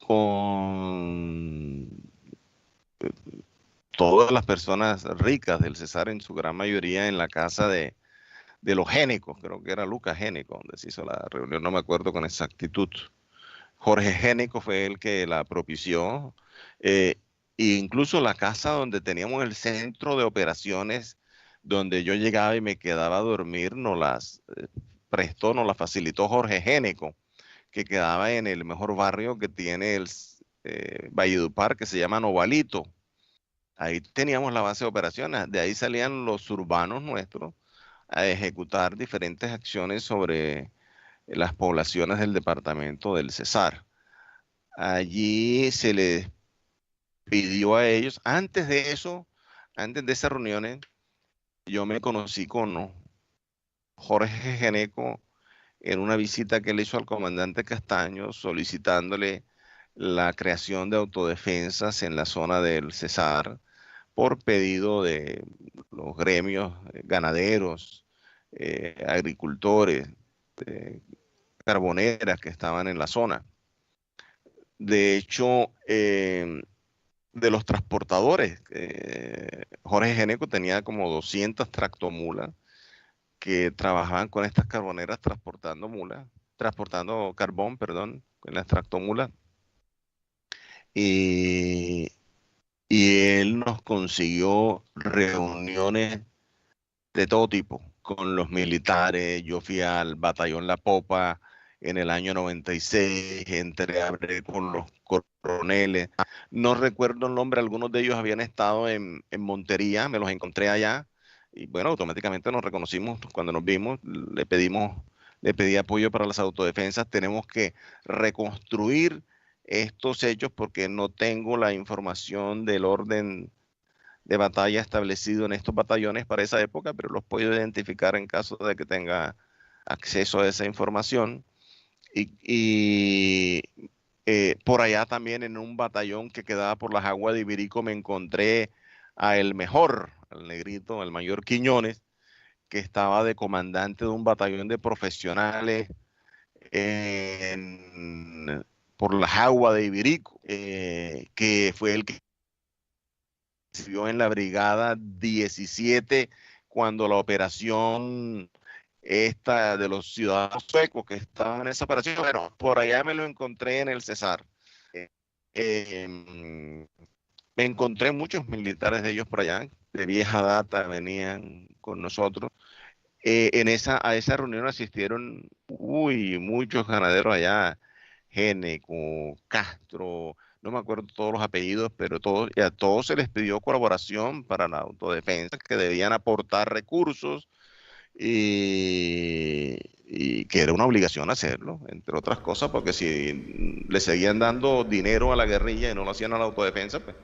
con todas las personas ricas del Cesar, en su gran mayoría en la casa de de los Génicos, creo que era Lucas Génico, donde se hizo la reunión, no me acuerdo con exactitud. Jorge Génico fue el que la propició, e incluso la casa donde teníamos el centro de operaciones, donde yo llegaba y me quedaba a dormir, nos las prestó, nos la facilitó Jorge Génico, que quedaba en el mejor barrio que tiene el Valledupar, que se llama Novalito. Ahí teníamos la base de operaciones, de ahí salían los urbanos nuestros a ejecutar diferentes acciones sobre las poblaciones del departamento del Cesar. Allí se les pidió a ellos, antes de eso, antes de esas reuniones, yo me conocí con Jorge Génico en una visita que le hizo al comandante Castaño solicitándole la creación de autodefensas en la zona del Cesar por pedido de los gremios ganaderos, agricultores, carboneras que estaban en la zona. De hecho, de los transportadores, Jorge Génico tenía como 200 tractomulas que trabajaban con estas carboneras transportando carbón, perdón, con las tractomulas. Y él nos consiguió reuniones de todo tipo con los militares. Yo fui al batallón La Popa en el año 96, hablé con los coroneles. No recuerdo el nombre, algunos de ellos habían estado en Montería, me los encontré allá. Y bueno, automáticamente nos reconocimos cuando nos vimos, le pedí apoyo para las autodefensas. Tenemos que reconstruir estos hechos porque no tengo la información del orden de batalla establecido en estos batallones para esa época, pero los puedo identificar en caso de que tenga acceso a esa información. Y por allá también en un batallón que quedaba por las aguas de Ibirico me encontré a el mejor, al negrito, el mayor Quiñones, que estaba de comandante de un batallón de profesionales por las aguas de Ibirico, que fue el que sirvió en la brigada 17 cuando la operación esta de los ciudadanos suecos que estaban en esa operación, bueno, por allá me lo encontré en el Cesar. Me encontré muchos militares de ellos por allá, de vieja data, venían con nosotros. A esa reunión asistieron muchos ganaderos allá, Génico, Castro, no me acuerdo todos los apellidos, pero y a todos se les pidió colaboración para la autodefensa, que debían aportar recursos y que era una obligación hacerlo, entre otras cosas, porque si le seguían dando dinero a la guerrilla y no lo hacían a la autodefensa, pues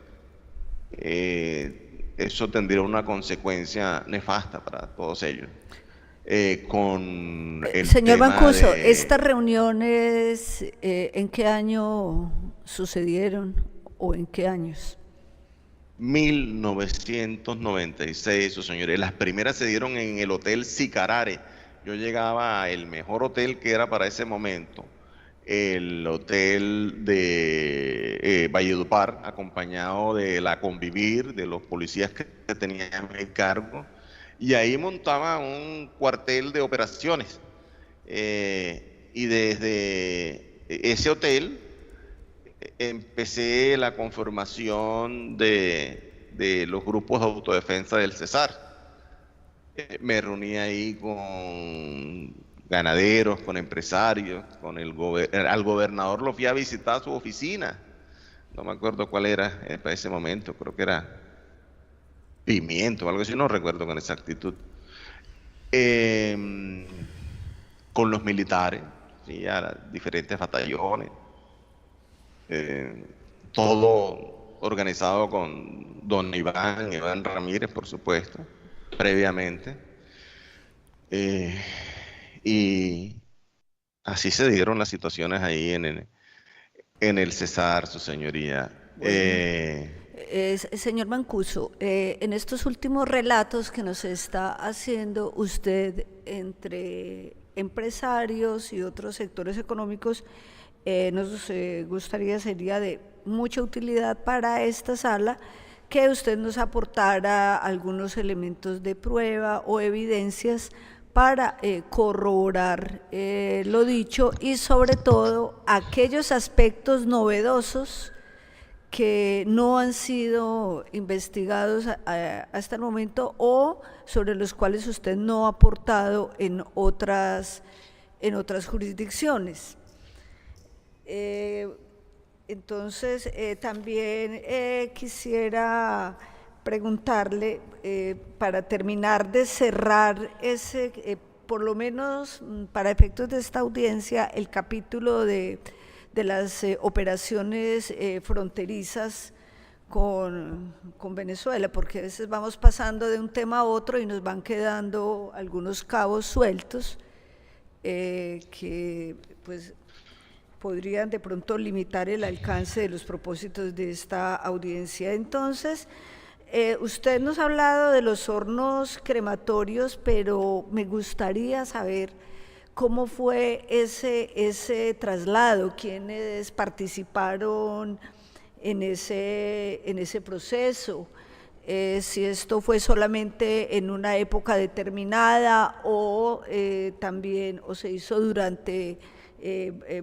eso tendría una consecuencia nefasta para todos ellos. Con el señor tema Mancuso, de... ¿estas reuniones en qué año sucedieron o en qué años? 1996, señores. Las primeras se dieron en el Hotel Sicarare. Yo llegaba al mejor hotel que era para ese momento, el hotel de Valledupar, acompañado de la Convivir, de los policías que tenían a mi cargo, y ahí montaba un cuartel de operaciones. Y desde ese hotel empecé la conformación de los grupos de autodefensa del Cesar. Me reuní ahí con ganaderos, con empresarios, al gobernador lo fui a visitar a su oficina. No me acuerdo cuál era para ese momento, creo que era Pimiento o algo así, no recuerdo con exactitud. Con los militares, ¿sí? A diferentes batallones. Todo organizado con don Iván Ramírez, por supuesto, previamente. Y así se dieron las situaciones ahí en el Cesar, su señoría. Bueno, señor Mancuso, en estos últimos relatos que nos está haciendo usted entre empresarios y otros sectores económicos, nos gustaría, sería de mucha utilidad para esta sala que usted nos aportara algunos elementos de prueba o evidencias para corroborar lo dicho y sobre todo aquellos aspectos novedosos que no han sido investigados hasta el momento o sobre los cuales usted no ha aportado en otras jurisdicciones. Entonces, también quisiera preguntarle, para terminar de cerrar ese, por lo menos para efectos de esta audiencia, el capítulo de las operaciones fronterizas con Venezuela, porque a veces vamos pasando de un tema a otro y nos van quedando algunos cabos sueltos que pues podrían de pronto limitar el alcance de los propósitos de esta audiencia. Entonces, usted nos ha hablado de los hornos crematorios, pero me gustaría saber cómo fue ese traslado, quiénes participaron en ese proceso, si esto fue solamente en una época determinada o también o se hizo durante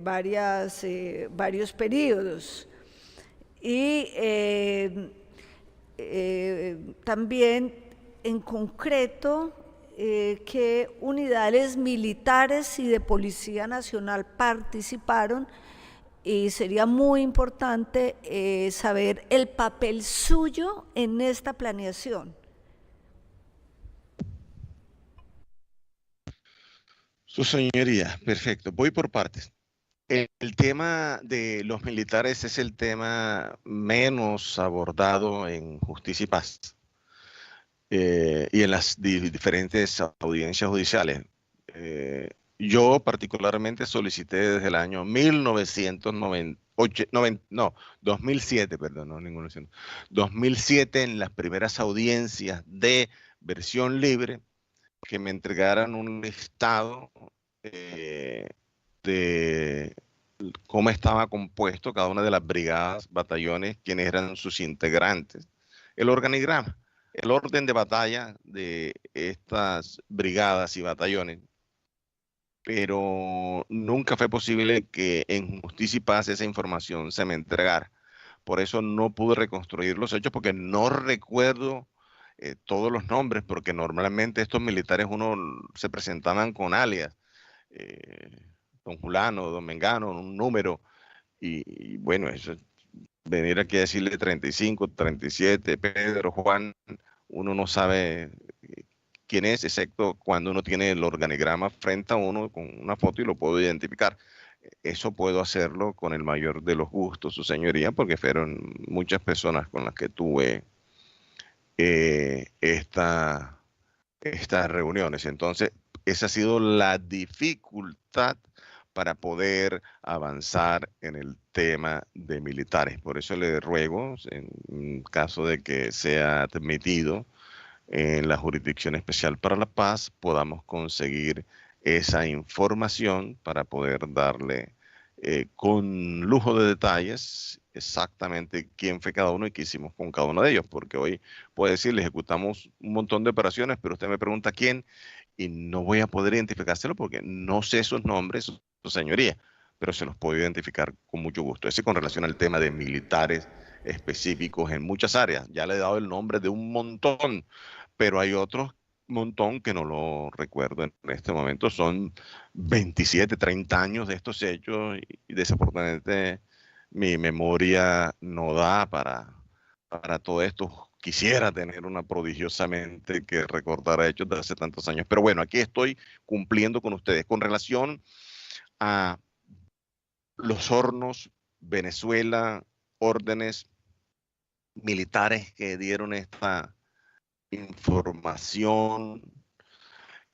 varios periodos. Y también en concreto qué unidades militares y de Policía Nacional participaron, y sería muy importante saber el papel suyo en esta planeación. Su señoría, perfecto. Voy por partes. El tema de los militares es el tema menos abordado en Justicia y Paz y en las diferentes audiencias judiciales. Yo particularmente solicité desde el año 2007, perdón, no, 2007 en las primeras audiencias de versión libre, que me entregaran un listado de cómo estaba compuesto cada una de las brigadas, batallones, quiénes eran sus integrantes, el organigrama, el orden de batalla de estas brigadas y batallones, pero nunca fue posible que en Justicia y Paz esa información se me entregara. Por eso no pude reconstruir los hechos, porque no recuerdo todos los nombres, porque normalmente estos militares se presentaban con alias, don Julano, don Mengano, un número, y bueno, eso, venir aquí a decirle 35, 37, Pedro, Juan, uno no sabe quién es, excepto cuando uno tiene el organigrama frente a uno con una foto y lo puedo identificar. Eso puedo hacerlo con el mayor de los gustos, su señoría, porque fueron muchas personas con las que tuve estas reuniones. Entonces, esa ha sido la dificultad para poder avanzar en el tema de militares. Por eso le ruego, en caso de que sea admitido en la Jurisdicción Especial para la Paz, podamos conseguir esa información para poder darle con lujo de detalles exactamente quién fue cada uno y qué hicimos con cada uno de ellos, porque hoy puedo decirle, ejecutamos un montón de operaciones, pero usted me pregunta quién y no voy a poder identificárselo porque no sé sus nombres, su señoría, pero se los puedo identificar con mucho gusto. Ese con relación al tema de militares específicos en muchas áreas. Ya le he dado el nombre de un montón, pero hay otros montón que no lo recuerdo en este momento. Son 27, 30 años de estos hechos y desafortunadamente mi memoria no da para todo esto. Quisiera tener una prodigiosamente que recordara hechos de hace tantos años. Pero bueno, aquí estoy cumpliendo con ustedes. Con relación a los hornos, Venezuela, órdenes militares que dieron esta información,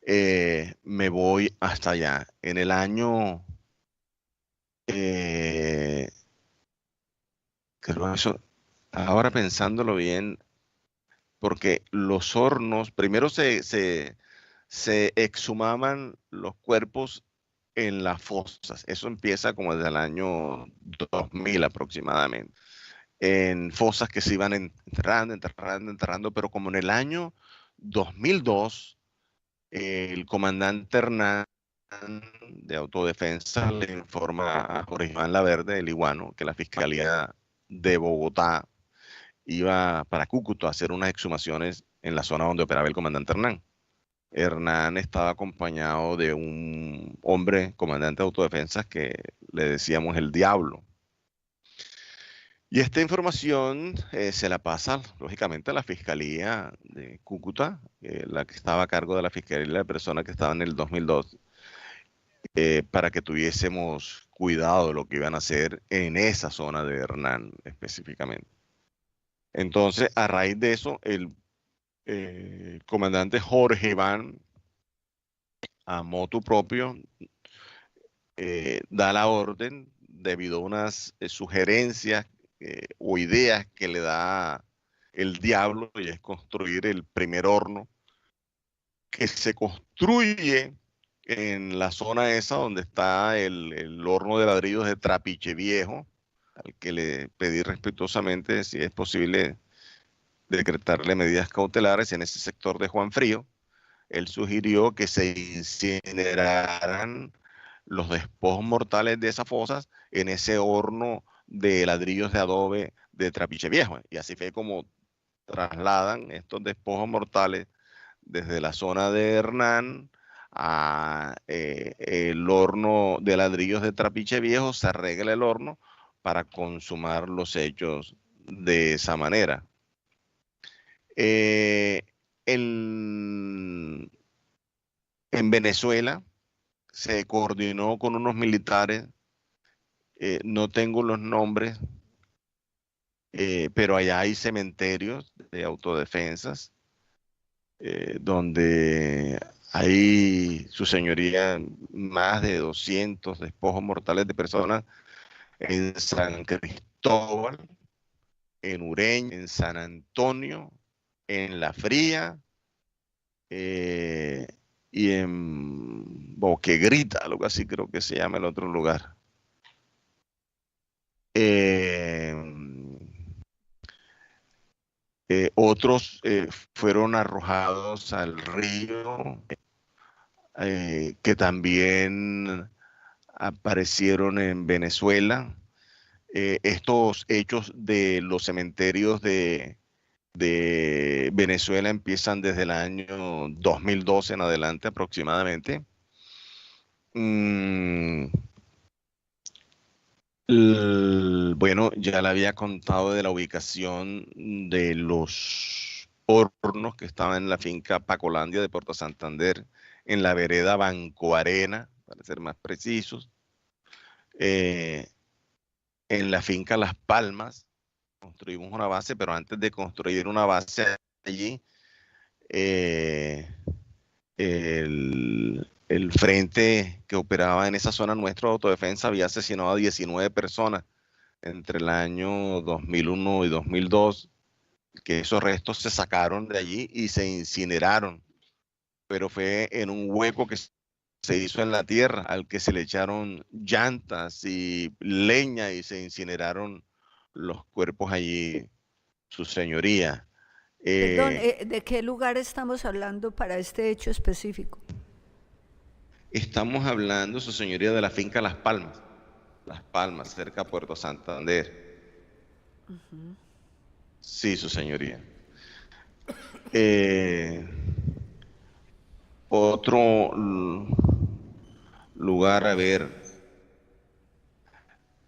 me voy hasta allá. En el año, creo eso, ahora pensándolo bien, porque los hornos, primero se exhumaban los cuerpos en las fosas. Eso empieza como desde el año 2000 aproximadamente. En fosas que se iban enterrando, pero como en el año 2002 el comandante Hernán de autodefensa le informa a Jorge Iván Laverde, el iguano, que la Fiscalía de Bogotá iba para Cúcuta a hacer unas exhumaciones en la zona donde operaba el comandante Hernán. Hernán estaba acompañado de un hombre, comandante de autodefensas, que le decíamos el Diablo. Y esta información se la pasa, lógicamente, a la Fiscalía de Cúcuta, la que estaba a cargo de la Fiscalía, la persona que estaba en el 2002, para que tuviésemos cuidado de lo que iban a hacer en esa zona de Hernán específicamente. Entonces, a raíz de eso, el comandante Jorge Iván, a motu propio, da la orden debido a unas sugerencias o ideas que le da el Diablo, y es construir el primer horno que se construye en la zona esa donde está el horno de ladrillos de Trapiche Viejo, al que le pedí respetuosamente si es posible decretarle medidas cautelares en ese sector de Juan Frío. Él sugirió que se incineraran los despojos mortales de esas fosas en ese horno de ladrillos de adobe de Trapiche Viejo. Y así fue como trasladan estos despojos mortales desde la zona de Hernán a el horno de ladrillos de Trapiche Viejo. Se arregla el horno para consumar los hechos de esa manera. En Venezuela se coordinó con unos militares, no tengo los nombres, pero allá hay cementerios de autodefensas, donde hay, su señoría, más de 200 despojos mortales de personas en San Cristóbal, en Ureña, en San Antonio, en La Fría, y en Boquegrita, algo así creo que se llama el otro lugar. Otros fueron arrojados al río, que también aparecieron en Venezuela. Estos hechos de los cementerios de Venezuela empiezan desde el año 2012 en adelante aproximadamente. Bueno, ya le había contado de la ubicación de los hornos que estaban en la finca Pacolandia de Puerto Santander, en la vereda Banco Arena, para ser más precisos. En la finca Las Palmas construimos una base, pero antes de construir una base allí, el frente que operaba en esa zona nuestra de autodefensa había asesinado a 19 personas entre el año 2001 y 2002, que esos restos se sacaron de allí y se incineraron, pero fue en un hueco que se hizo en la tierra, al que se le echaron llantas y leña y se incineraron los cuerpos allí, su señoría. Perdón, ¿de qué lugar estamos hablando para este hecho específico? Estamos hablando, su señoría, de la finca Las Palmas, cerca de Puerto Santander. Sí, su señoría. Otro lugar, a ver.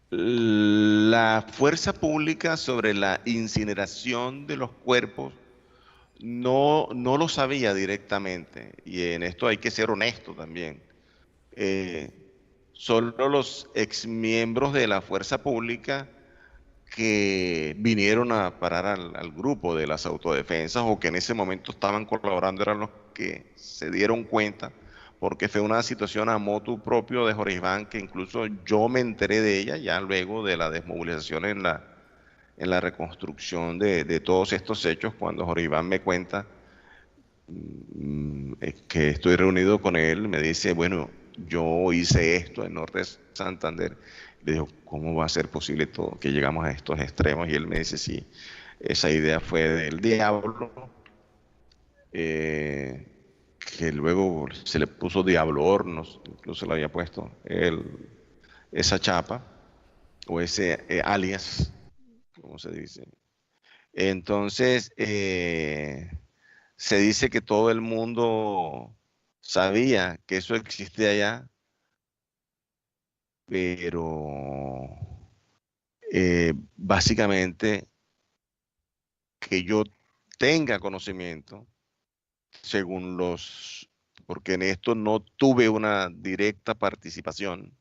La fuerza pública sobre la incineración de los cuerpos no lo sabía directamente, y en esto hay que ser honesto también. Solo los exmiembros de la fuerza pública que vinieron a parar al grupo de las autodefensas, o que en ese momento estaban colaborando, eran los que se dieron cuenta, porque fue una situación a motu propio de Jorge Iván, que incluso yo me enteré de ella ya luego de la desmovilización en la reconstrucción de todos estos hechos, cuando Jorge Iván me cuenta que estoy reunido con él, me dice, bueno, yo hice esto en Norte de Santander. Le digo, ¿cómo va a ser posible todo, que llegamos a estos extremos? Y él me dice, sí, esa idea fue del Diablo, que que luego se le puso Diablo Hornos, incluso le había puesto esa chapa, o ese alias, como se dice. Entonces, se dice que todo el mundo sabía que eso existía allá, pero básicamente que yo tenga conocimiento, según porque en esto no tuve una directa participación,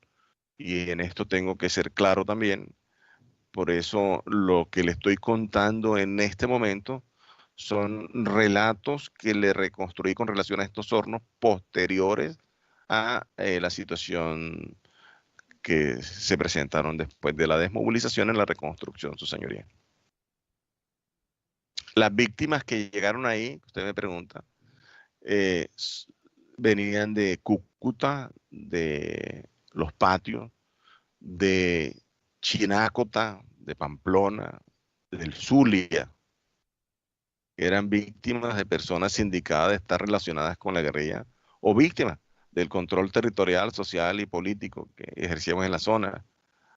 y en esto tengo que ser claro también. Por eso lo que le estoy contando en este momento son relatos que le reconstruí con relación a estos hornos posteriores a la situación que se presentaron después de la desmovilización en la reconstrucción, su señoría. Las víctimas que llegaron ahí, usted me pregunta, venían de Cúcuta, de Los Patios, de Chinácota, de Pamplona, del Zulia. Eran víctimas de personas sindicadas de estar relacionadas con la guerrilla, o víctimas del control territorial, social y político que ejercíamos en la zona.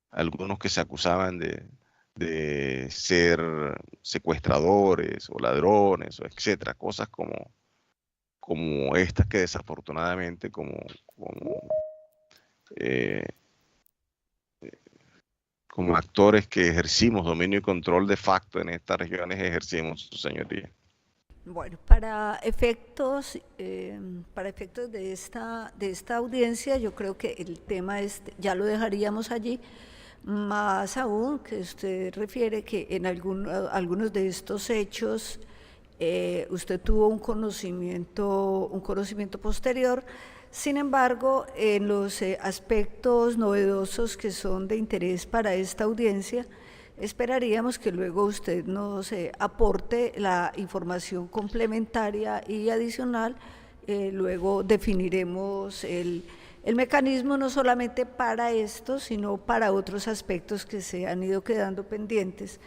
Algunos que se acusaban de ser secuestradores o ladrones, o etcétera, cosas como estas que desafortunadamente como actores que ejercimos dominio y control de facto en estas regiones ejercimos, su señoría. Bueno, para efectos de esta audiencia, yo creo que el tema ya lo dejaríamos allí, más aún que usted refiere que en algunos de estos hechos usted tuvo un conocimiento posterior. Sin embargo, en los aspectos novedosos que son de interés para esta audiencia, esperaríamos que luego usted nos aporte la información complementaria y adicional. Luego definiremos el mecanismo no solamente para esto, sino para otros aspectos que se han ido quedando pendientes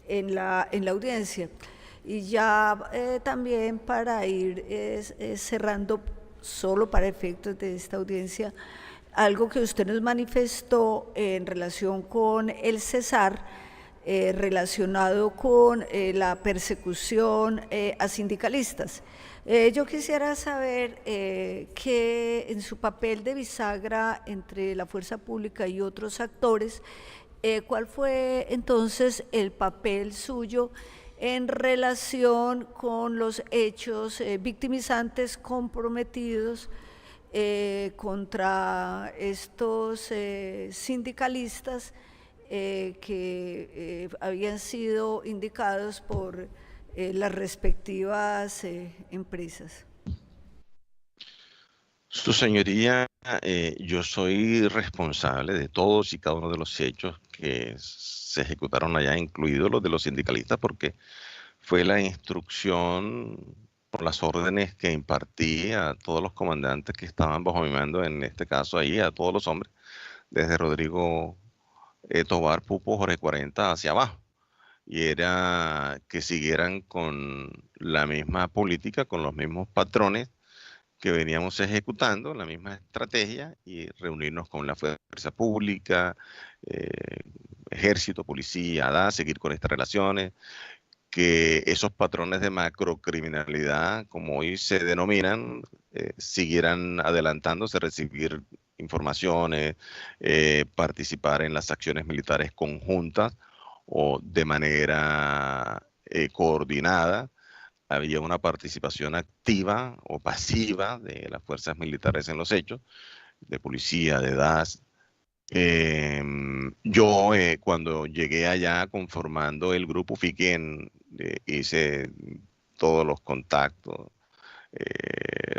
en la audiencia. Y ya también para ir cerrando, solo para efectos de esta audiencia, algo que usted nos manifestó en relación con el Cesar, relacionado con la persecución a sindicalistas. Yo quisiera saber que en su papel de bisagra entre la fuerza pública y otros actores, ¿cuál fue entonces el papel suyo en relación con los hechos victimizantes comprometidos contra estos sindicalistas que habían sido indicados por las respectivas empresas? Su señoría, yo soy responsable de todos y cada uno de los hechos que se ejecutaron allá, incluidos los de los sindicalistas, porque fue la instrucción por las órdenes que impartí a todos los comandantes que estaban bajo mi mando, en este caso ahí, a todos los hombres, desde Rodrigo Tobar, Pupo, Jorge 40 hacia abajo. Y era que siguieran con la misma política, con los mismos patrones que veníamos ejecutando, la misma estrategia, y reunirnos con la fuerza pública, ejército, policía, ADA, seguir con estas relaciones, que esos patrones de macrocriminalidad, como hoy se denominan, siguieran adelantándose, recibir informaciones, participar en las acciones militares conjuntas o de manera coordinada. Había una participación activa o pasiva de las fuerzas militares en los hechos, de policía, de DAS. Yo cuando llegué allá conformando el grupo FIQUE, hice todos los contactos,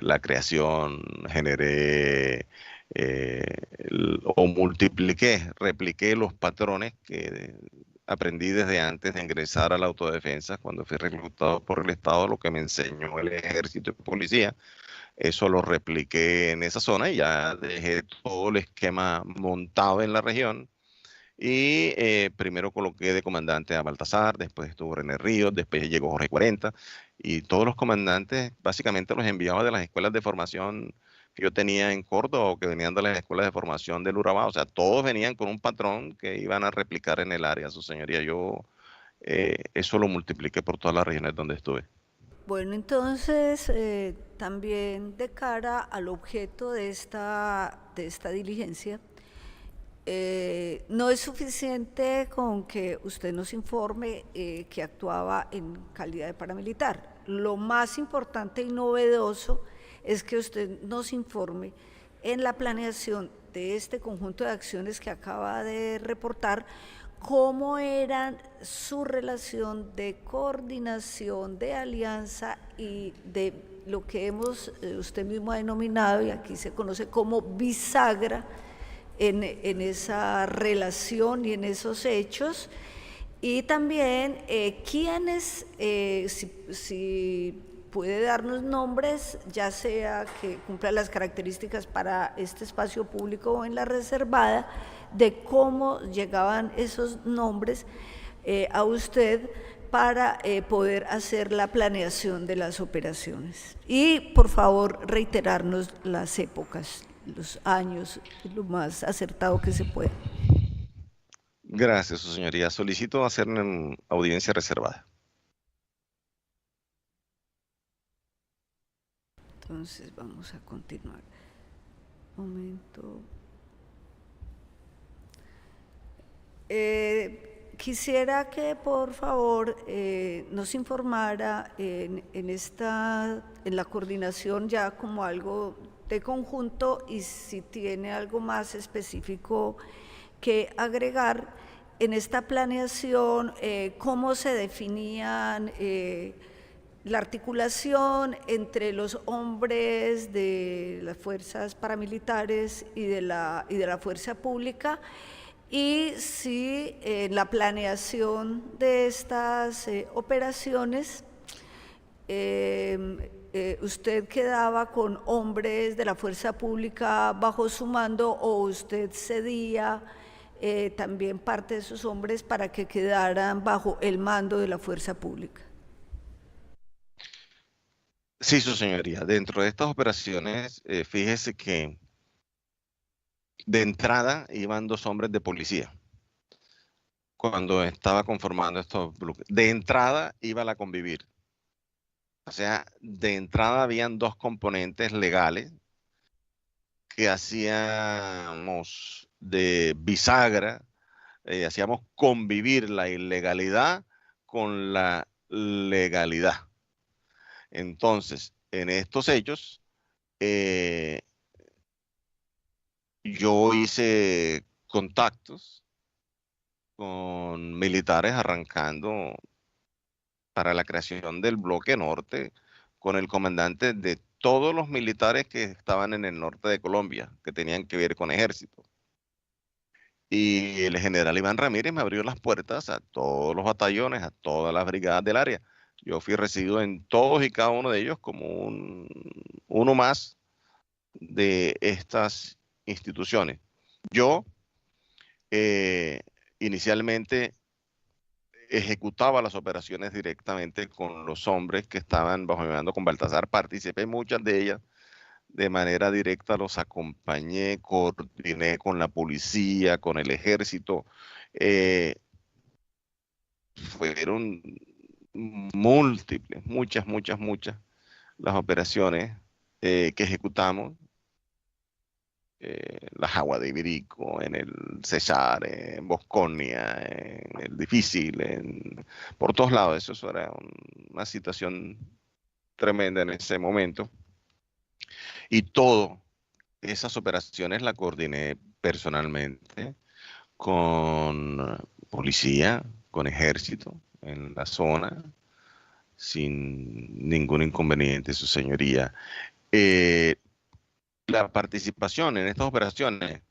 la creación, generé o repliqué los patrones que aprendí desde antes de ingresar a la autodefensa, cuando fui reclutado por el Estado, lo que me enseñó el ejército y policía. Eso lo repliqué en esa zona y ya dejé todo el esquema montado en la región. Y primero coloqué de comandante a Baltasar, después estuvo René Ríos, después llegó Jorge 40, y todos los comandantes básicamente los enviaba de las escuelas de formación que yo tenía en Córdoba o que venían de las escuelas de formación del Urabá. O sea, todos venían con un patrón que iban a replicar en el área, su señoría. Yo eso lo multipliqué por todas las regiones donde estuve. Bueno, entonces, también de cara al objeto de esta diligencia, no es suficiente con que usted nos informe que actuaba en calidad de paramilitar. Lo más importante y novedoso es que usted nos informe en la planeación de este conjunto de acciones que acaba de reportar, cómo era su relación de coordinación, de alianza y de lo que usted mismo ha denominado, y aquí se conoce como bisagra, en esa relación y en esos hechos. Y también quiénes, si puede darnos nombres, ya sea que cumpla las características para este espacio público o en la reservada, de cómo llegaban esos nombres a usted para poder hacer la planeación de las operaciones. Y por favor reiterarnos las épocas, los años, lo más acertado que se pueda. Gracias, su señoría. Solicito hacer una audiencia reservada. Entonces vamos a continuar. Un momento. Quisiera que por favor nos informara en la coordinación ya como algo de conjunto, y si tiene algo más específico que agregar en esta planeación, cómo se definían la articulación entre los hombres de las fuerzas paramilitares y de la fuerza pública, y si en la planeación de estas operaciones usted quedaba con hombres de la fuerza pública bajo su mando, o usted cedía también parte de sus hombres para que quedaran bajo el mando de la fuerza pública. Sí, su señoría. Dentro de estas operaciones, fíjese que de entrada iban 2 hombres de policía. Cuando estaba conformando estos bloques, de entrada iba la convivir. O sea, de entrada habían 2 componentes legales que hacíamos de bisagra, hacíamos convivir la ilegalidad con la legalidad. Entonces, en estos hechos, yo hice contactos con militares arrancando para la creación del bloque norte con el comandante de todos los militares que estaban en el norte de Colombia, que tenían que ver con ejército. Y el general Iván Ramírez me abrió las puertas a todos los batallones, a todas las brigadas del área. Yo fui recibido en todos y cada uno de ellos como uno más de estas instituciones. Yo inicialmente ejecutaba las operaciones directamente con los hombres que estaban bajo mi mando con Baltasar. Participé en muchas de ellas de manera directa, los acompañé, coordiné con la policía, con el ejército. Fueron múltiples, muchas las operaciones que ejecutamos. La Jagua de Ibirico, en el Cesar, en Bosconia, en el Difícil, por todos lados. Eso era una situación tremenda en ese momento. Y todas esas operaciones las coordiné personalmente con policía, con ejército en la zona, sin ningún inconveniente, su señoría. La participación en estas operaciones,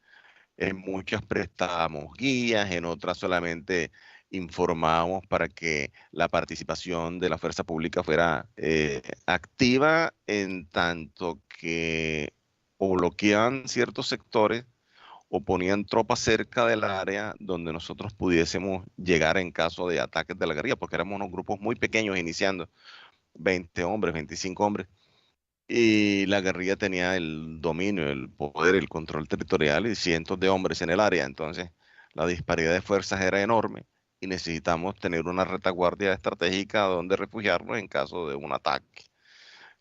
en muchas prestábamos guías, en otras solamente informábamos para que la participación de la fuerza pública fuera activa, en tanto que o bloqueaban ciertos sectores o ponían tropas cerca del área donde nosotros pudiésemos llegar en caso de ataques de la guerrilla, porque éramos unos grupos muy pequeños iniciando, 20 hombres, 25 hombres, y la guerrilla tenía el dominio, el poder, el control territorial y cientos de hombres en el área. Entonces la disparidad de fuerzas era enorme y necesitamos tener una retaguardia estratégica donde refugiarnos en caso de un ataque.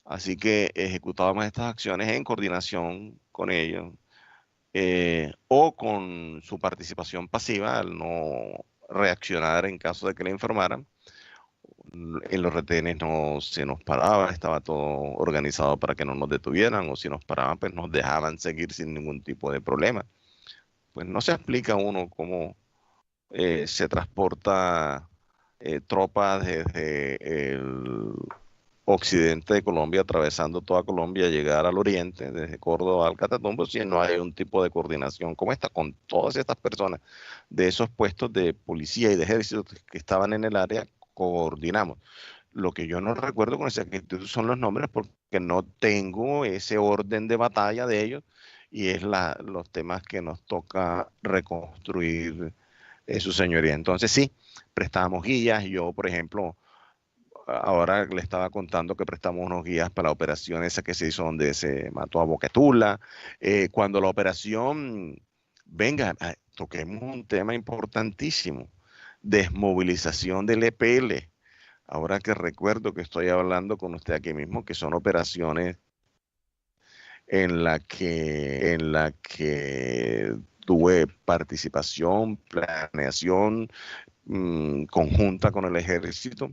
Así que ejecutábamos estas acciones en coordinación con ellos, o con su participación pasiva al no reaccionar en caso de que le informaran. En los retenes no se nos paraba, estaba todo organizado para que no nos detuvieran, o si nos paraban, pues nos dejaban seguir sin ningún tipo de problema. Pues no se explica uno cómo se transporta tropas desde el occidente de Colombia, atravesando toda Colombia, llegar al oriente, desde Córdoba al Catatumbo, si no hay un tipo de coordinación como esta, con todas estas personas de esos puestos de policía y de ejército que estaban en el área, coordinamos. Lo que yo no recuerdo con exactitud son los nombres, porque no tengo ese orden de batalla de ellos, y es los temas que nos toca reconstruir, su señoría. Entonces sí, prestábamos guías. Yo, por ejemplo, ahora le estaba contando que prestamos unos guías para la operación esa que se hizo donde se mató a Boquetula. Cuando la operación, venga, toquemos un tema importantísimo, desmovilización del EPL. Ahora que recuerdo que estoy hablando con usted aquí mismo, que son operaciones en la que tuve participación, planeación conjunta con el ejército.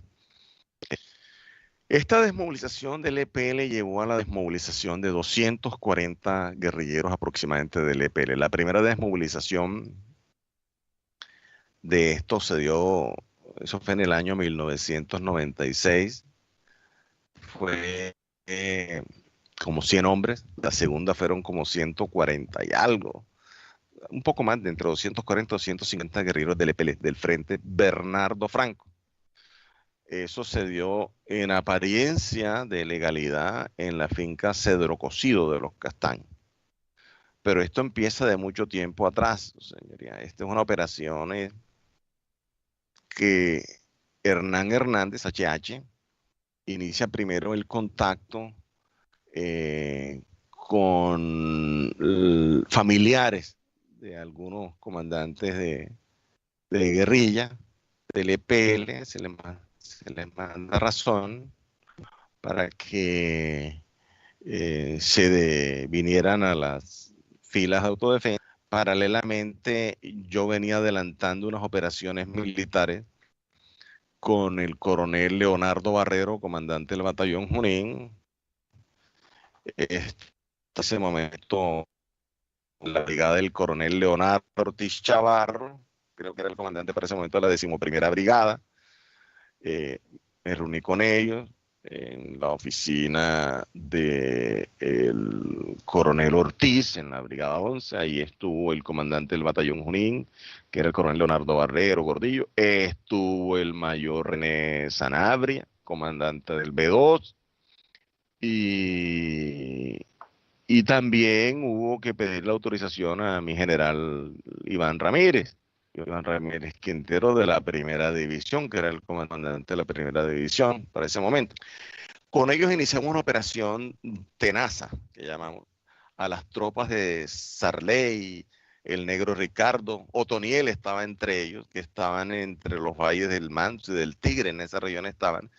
Esta desmovilización del EPL llevó a la desmovilización de 240 guerrilleros aproximadamente del EPL. La primera desmovilización de esto se dio, eso fue en el año 1996, fue como 100 hombres, la segunda fueron como 140 y algo, un poco más de entre 240 y 250 guerrilleros del EPL, del Frente Bernardo Franco. Eso se dio en apariencia de legalidad en la finca Cedro Cocido de los Castaños. Pero esto empieza de mucho tiempo atrás, señoría. Esta es una operación que Hernán Hernández, HH, inicia primero el contacto con familiares de algunos comandantes de guerrilla del EPL. Se les manda razón para que vinieran a las filas de autodefensa. Paralelamente, yo venía adelantando unas operaciones militares con el coronel Leonardo Barrero, comandante del batallón Junín. En ese momento, la brigada del coronel Leonardo Ortiz Chavarro, creo que era el comandante para ese momento de la 11ª Brigada. Me reuní con ellos en la oficina del coronel Ortiz, en la Brigada 11. Ahí estuvo el comandante del batallón Junín, que era el coronel Leonardo Barrero Gordillo. Estuvo el mayor René Sanabria, comandante del B2. Y también hubo que pedir la autorización a mi general Iván Ramírez Quintero, de la primera división, que era el comandante de la primera división para ese momento. Con ellos iniciamos una operación tenaza, que llamamos, a las tropas de Sarley, el negro Ricardo, Otoniel estaba entre ellos, que estaban entre los valles del Manso y del Tigre, en esa región estaban,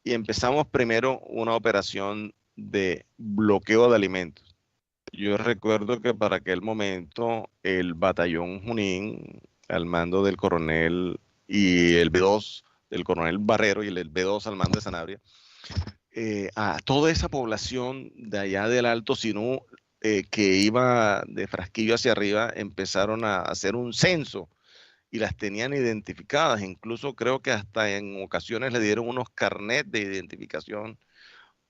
y empezamos primero una operación de bloqueo de alimentos. Yo recuerdo que para aquel momento el batallón Junín, al mando del coronel, y el B2 del coronel Barrero, y el B2 al mando de Sanabria, a toda esa población de allá del Alto Sinú, que iba de Frasquillo hacia arriba, empezaron a hacer un censo y las tenían identificadas. Incluso creo que hasta en ocasiones le dieron unos carnets de identificación,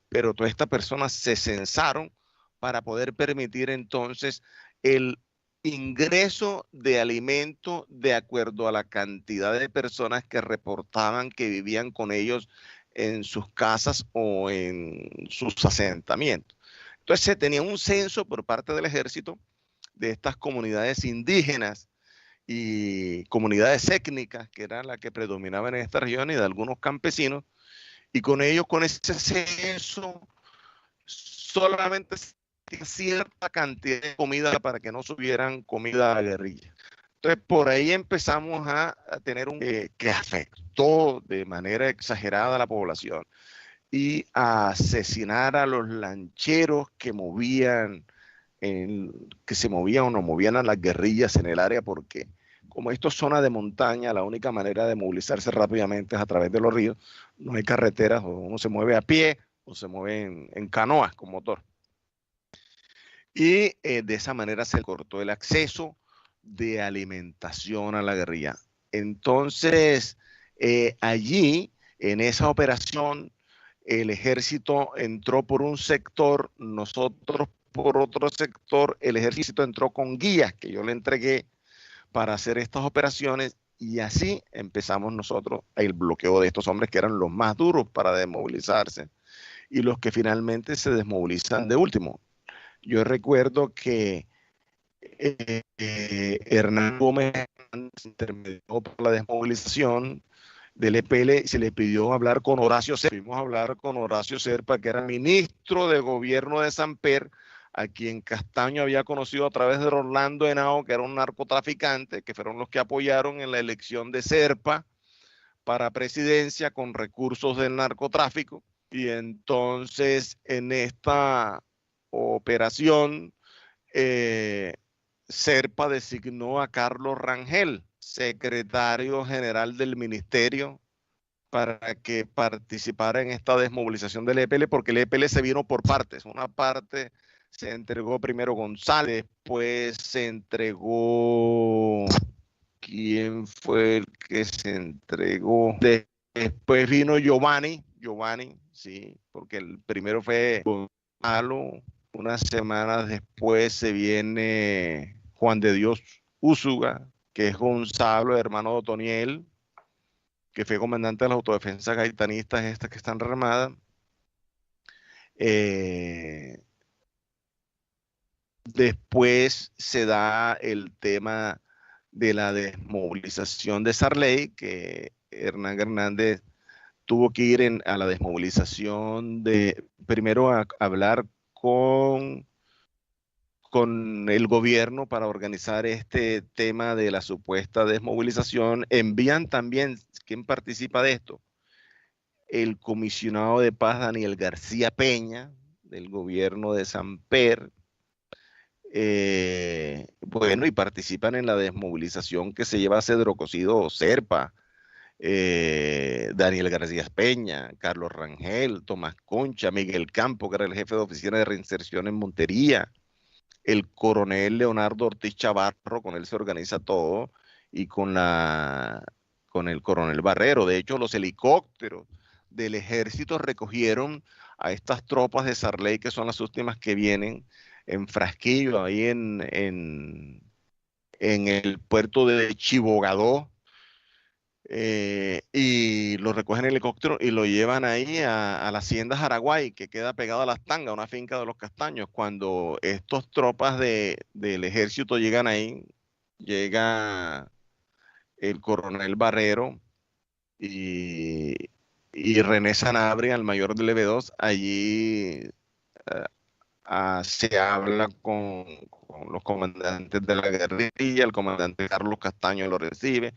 pero todas estas personas se censaron para poder permitir entonces el ingreso de alimento de acuerdo a la cantidad de personas que reportaban que vivían con ellos en sus casas o en sus asentamientos. Entonces se tenía un censo por parte del ejército de estas comunidades indígenas y comunidades étnicas, que eran las que predominaban en esta región, y de algunos campesinos, y con ellos, con ese censo, solamente cierta cantidad de comida para que no subieran comida a la guerrilla. Entonces, por ahí empezamos a tener un que afectó de manera exagerada a la población y a asesinar a los lancheros que se movían o no movían a las guerrillas en el área, porque como esto es zona de montaña, la única manera de movilizarse rápidamente es a través de los ríos. No hay carreteras, o uno se mueve a pie o se mueve en canoas con motor. Y de esa manera se cortó el acceso de alimentación a la guerrilla. Entonces, allí, en esa operación, el ejército entró por un sector, nosotros por otro sector. El ejército entró con guías que yo le entregué para hacer estas operaciones, y así empezamos nosotros el bloqueo de estos hombres que eran los más duros para desmovilizarse y los que finalmente se desmovilizan de último. Yo recuerdo que Hernán Gómez intermedió por la desmovilización del EPL, se le pidió hablar con Horacio Serpa. Fuimos a hablar con Horacio Serpa, que era ministro de gobierno de Samper, a quien Castaño había conocido a través de Orlando Henao, que era un narcotraficante, que fueron los que apoyaron en la elección de Serpa para presidencia con recursos del narcotráfico. Y entonces, en esta operación, Serpa designó a Carlos Rangel, secretario general del ministerio, para que participara en esta desmovilización del EPL, porque el EPL se vino por partes. Una parte se entregó primero González, después se entregó... ¿Quién fue el que se entregó? Después vino Giovanni, sí, porque el primero fue Gonzalo. Unas semanas después se viene Juan de Dios Úsuga, que es Gonzalo, hermano de Otoniel, que fue comandante de las autodefensas gaitanistas estas que están rearmadas. Después se da el tema de la desmovilización de Sarley, que Hernán Hernández tuvo que ir a la desmovilización primero a hablar con el gobierno para organizar este tema de la supuesta desmovilización. Envían también, ¿quién participa de esto? El comisionado de paz Daniel García Peña, del gobierno de Samper. Bueno, y participan en la desmovilización que se lleva a Cedro Cocido Serpa, Daniel García Peña, Carlos Rangel, Tomás Concha, Miguel Campo, que era el jefe de oficina de reinserción en Montería, el coronel Leonardo Ortiz Chavarro, con él se organiza todo, y con el coronel Barrero. De hecho, los helicópteros del ejército recogieron a estas tropas de Sarley, que son las últimas que vienen en Frasquillo, ahí en el puerto de Chibogadó, y lo recogen en helicóptero y lo llevan ahí a la hacienda Jaraguay, que queda pegada a Las Tangas, una finca de los Castaños. Cuando estas tropas del ejército llegan ahí, llega el coronel Barrero y René Sanabria, el mayor del EB2, allí se habla con los comandantes de la guerrilla, el comandante Carlos Castaño lo recibe,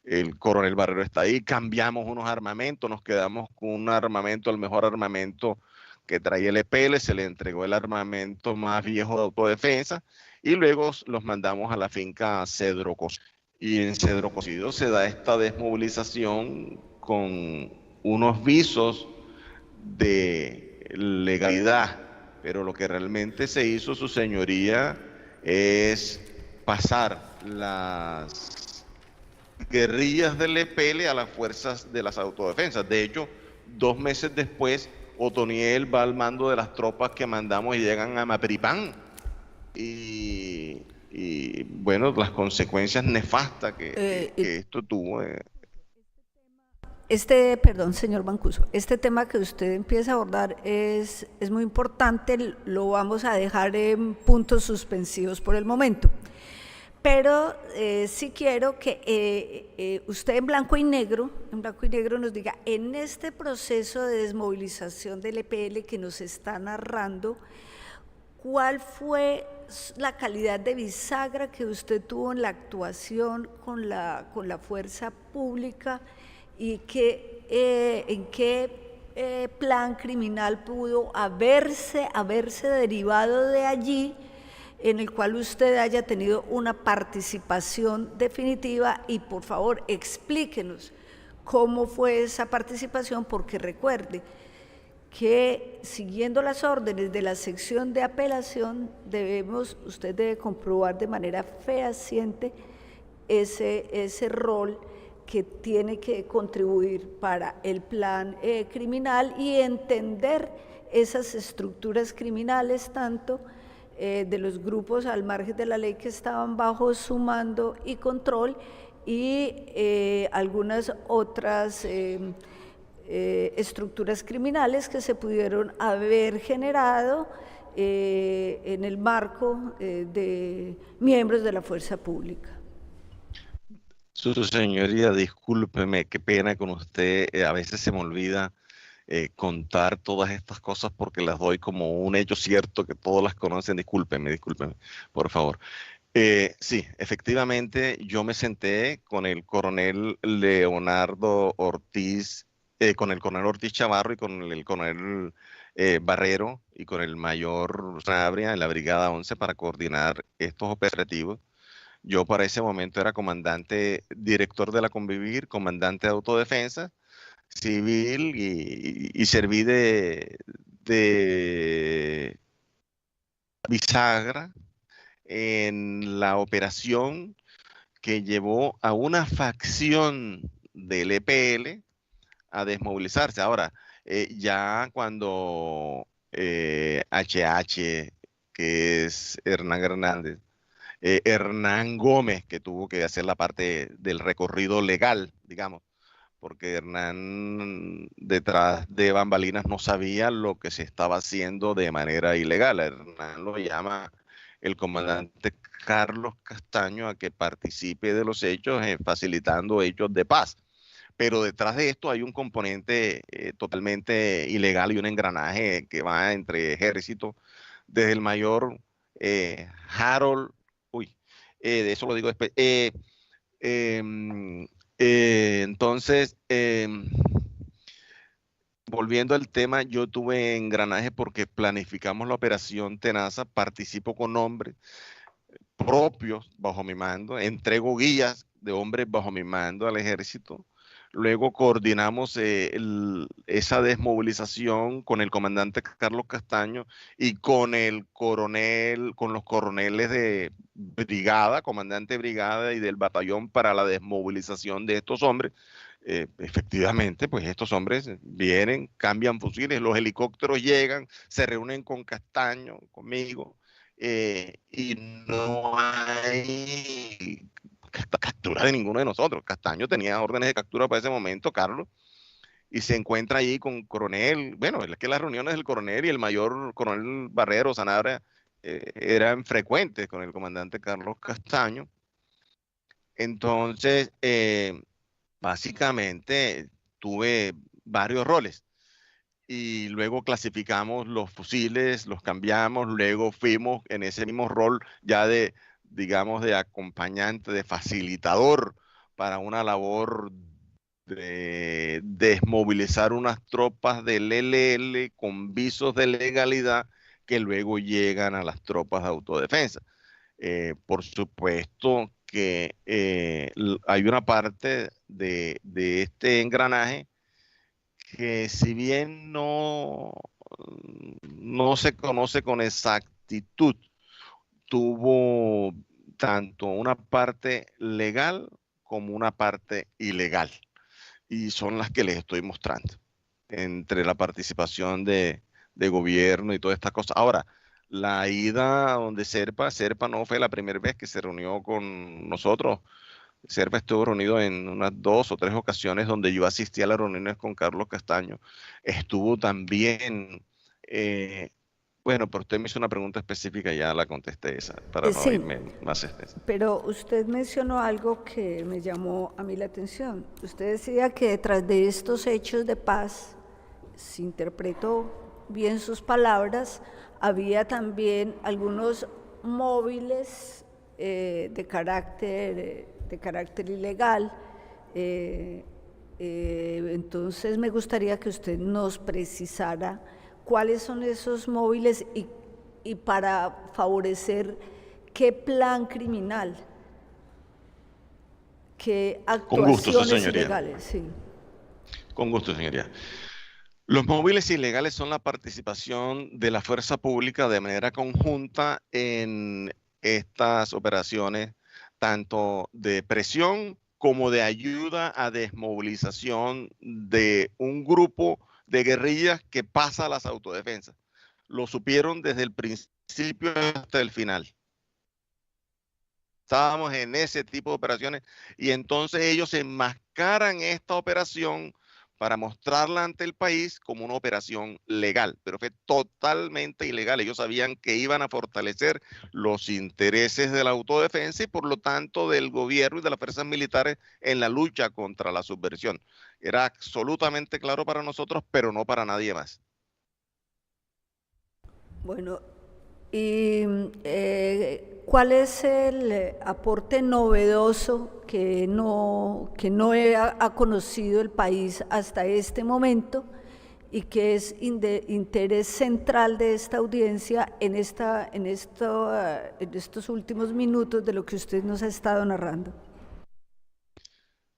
el coronel Barrero está ahí, cambiamos unos armamentos, nos quedamos con un armamento, el mejor armamento que traía el EPL, se le entregó el armamento más viejo de autodefensa, y luego los mandamos a la finca Cedro Cocido. Y en Cedro Cocido se da esta desmovilización con unos visos de legalidad, pero lo que realmente se hizo, su señoría, es pasar las guerrillas del EPL a las fuerzas de las autodefensas. De hecho, 2 meses después, Otoniel va al mando de las tropas que mandamos y llegan a Maperipán. Y bueno, las consecuencias nefastas que esto tuvo. Perdón, señor Mancuso, este tema que usted empieza a abordar es muy importante, lo vamos a dejar en puntos suspensivos por el momento. Pero sí quiero que usted en blanco y negro nos diga, en este proceso de desmovilización del EPL que nos está narrando, ¿cuál fue la calidad de bisagra que usted tuvo en la actuación con la fuerza pública y en qué plan criminal pudo haberse derivado de allí, en el cual usted haya tenido una participación definitiva? Y por favor explíquenos cómo fue esa participación, porque recuerde que siguiendo las órdenes de la sección de apelación usted debe comprobar de manera fehaciente ese rol que tiene que contribuir para el plan criminal y entender esas estructuras criminales tanto de los grupos al margen de la ley que estaban bajo su mando y control y algunas otras estructuras criminales que se pudieron haber generado en el marco de miembros de la fuerza pública. Su señoría, discúlpeme, qué pena con usted, a veces se me olvida contar todas estas cosas porque las doy como un hecho cierto que todos las conocen. Discúlpeme, por favor. Sí, efectivamente, yo me senté con el coronel Leonardo Ortiz, con el coronel Ortiz Chavarro y con el coronel Barrero y con el mayor Sanabria en la Brigada 11 para coordinar estos operativos. Yo para ese momento era comandante, director de la Convivir, comandante de autodefensa civil y serví de bisagra en la operación que llevó a una facción del EPL a desmovilizarse. Ahora, ya cuando HH, que es Hernán Hernández, Hernán Gómez, que tuvo que hacer la parte del recorrido legal, digamos, porque Hernán detrás de bambalinas no sabía lo que se estaba haciendo de manera ilegal. Hernán lo llama el comandante Carlos Castaño a que participe de los hechos, facilitando hechos de paz. Pero detrás de esto hay un componente totalmente ilegal y un engranaje que va entre ejércitos, desde el mayor Harold, de eso lo digo después. Entonces, volviendo al tema, yo tuve engranaje porque planificamos la operación Tenaza, participo con hombres propios bajo mi mando, entrego guías de hombres bajo mi mando al ejército. Luego coordinamos esa desmovilización con el comandante Carlos Castaño y con los coroneles de brigada, comandante de brigada y del batallón para la desmovilización de estos hombres. Efectivamente, pues estos hombres vienen, cambian fusiles, los helicópteros llegan, se reúnen con Castaño, conmigo, y no hay captura de ninguno de nosotros. Castaño tenía órdenes de captura para ese momento, Carlos, y se encuentra allí con coronel. Bueno, es que las reuniones del coronel y el mayor coronel Barrero, Sanabria, eran frecuentes con el comandante Carlos Castaño. Entonces, básicamente tuve varios roles y luego clasificamos los fusiles, los cambiamos, luego fuimos en ese mismo rol ya de, digamos, de acompañante, de facilitador para una labor de desmovilizar unas tropas del ELL con visos de legalidad que luego llegan a las tropas de autodefensa. Por supuesto que hay una parte de este engranaje que si bien no se conoce con exactitud, tuvo tanto una parte legal como una parte ilegal, y son las que les estoy mostrando, entre la participación de gobierno y todas estas cosas. Ahora, la ida donde Serpa no fue la primera vez que se reunió con nosotros. Serpa estuvo reunido en unas 2 o 3 ocasiones donde yo asistí a las reuniones con Carlos Castaño. Estuvo también, bueno, pero usted me hizo una pregunta específica, ya la contesté esa, para no Sí, irme más extensa. pero usted mencionó algo que me llamó a mí la atención. Usted decía que detrás de estos hechos de paz, si interpreto bien sus palabras, había también algunos móviles de carácter ilegal. Entonces me gustaría que usted nos precisara cuáles son esos móviles y para favorecer qué plan criminal, qué actuaciones ilegales. Sí. Con gusto, señoría. Los móviles ilegales son la participación de la fuerza pública de manera conjunta en estas operaciones, tanto de presión como de ayuda a desmovilización de un grupo de guerrillas que pasa a las autodefensas. Lo supieron desde el principio hasta el final. Estábamos en ese tipo de operaciones y entonces ellos enmascaran esta operación para mostrarla ante el país como una operación legal, pero fue totalmente ilegal. Ellos sabían que iban a fortalecer los intereses de la autodefensa y por lo tanto del gobierno y de las fuerzas militares en la lucha contra la subversión. Era absolutamente claro para nosotros, pero no para nadie más. Bueno, ¿y cuál es el aporte novedoso que no ha conocido el país hasta este momento y que es interés central de esta audiencia en estos últimos minutos de lo que usted nos ha estado narrando?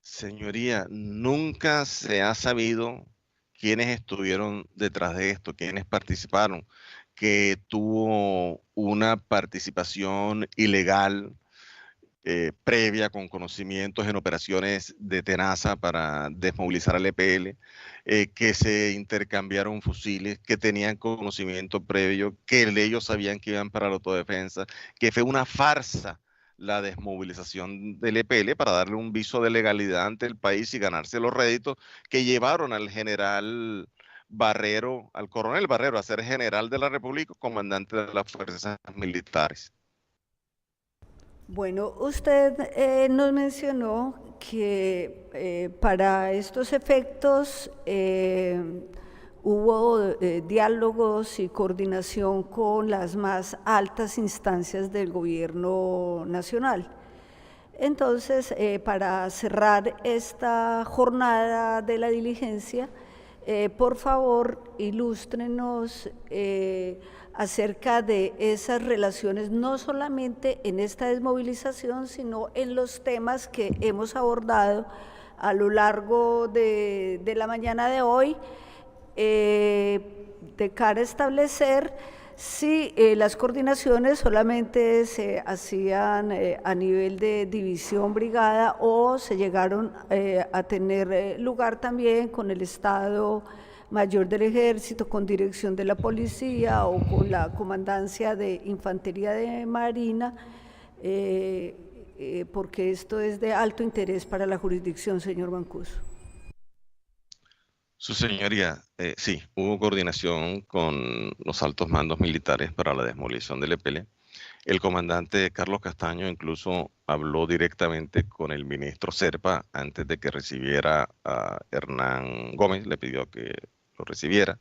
Señoría, nunca se ha sabido quiénes estuvieron detrás de esto, quiénes participaron, que tuvo una participación ilegal previa con conocimientos en operaciones de tenaza para desmovilizar al EPL, que se intercambiaron fusiles, que tenían conocimiento previo, que ellos sabían que iban para la autodefensa, que fue una farsa la desmovilización del EPL para darle un viso de legalidad ante el país y ganarse los réditos que llevaron al general Barrero, al coronel Barrero, a ser general de la República, comandante de las fuerzas militares. Bueno, usted nos mencionó que para estos efectos hubo diálogos y coordinación con las más altas instancias del gobierno nacional. Entonces, para cerrar esta jornada de la diligencia, por favor, ilústrenos acerca de esas relaciones, no solamente en esta desmovilización, sino en los temas que hemos abordado a lo largo de la mañana de hoy, de cara a establecer si las coordinaciones solamente se hacían a nivel de división, brigada, o se llegaron a tener lugar también con el Estado Mayor del Ejército, con dirección de la policía o con la Comandancia de Infantería de Marina, porque esto es de alto interés para la jurisdicción, señor Mancuso. Su señoría, sí, hubo coordinación con los altos mandos militares para la desmovilización del EPL. El comandante Carlos Castaño incluso habló directamente con el ministro Serpa antes de que recibiera a Hernán Gómez, le pidió que lo recibiera.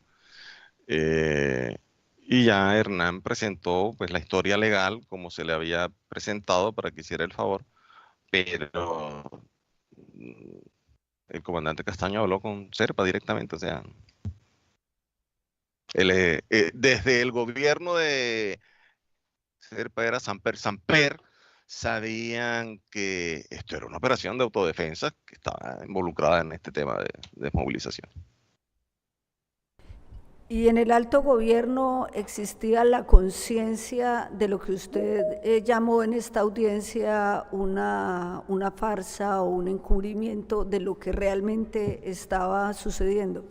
Y ya Hernán presentó pues, la historia legal como se le había presentado para que hiciera el favor, pero el comandante Castaño habló con Serpa directamente, o sea, desde el gobierno de Serpa era Samper, sabían que esto era una operación de autodefensa que estaba involucrada en este tema de desmovilización. ¿Y en el alto gobierno existía la conciencia de lo que usted llamó en esta audiencia una farsa o un encubrimiento de lo que realmente estaba sucediendo?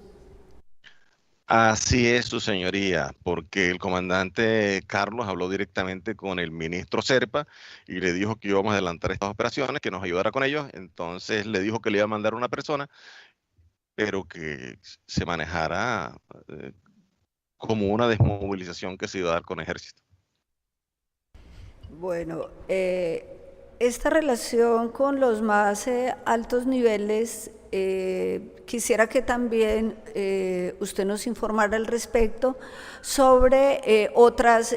Así es, su señoría, porque el comandante Carlos habló directamente con el ministro Serpa y le dijo que íbamos a adelantar estas operaciones, que nos ayudara con ellos. Entonces le dijo que le iba a mandar una persona, pero que se manejara como una desmovilización que se iba a dar con ejército. Bueno, esta relación con los más altos niveles, quisiera que también usted nos informara al respecto sobre otras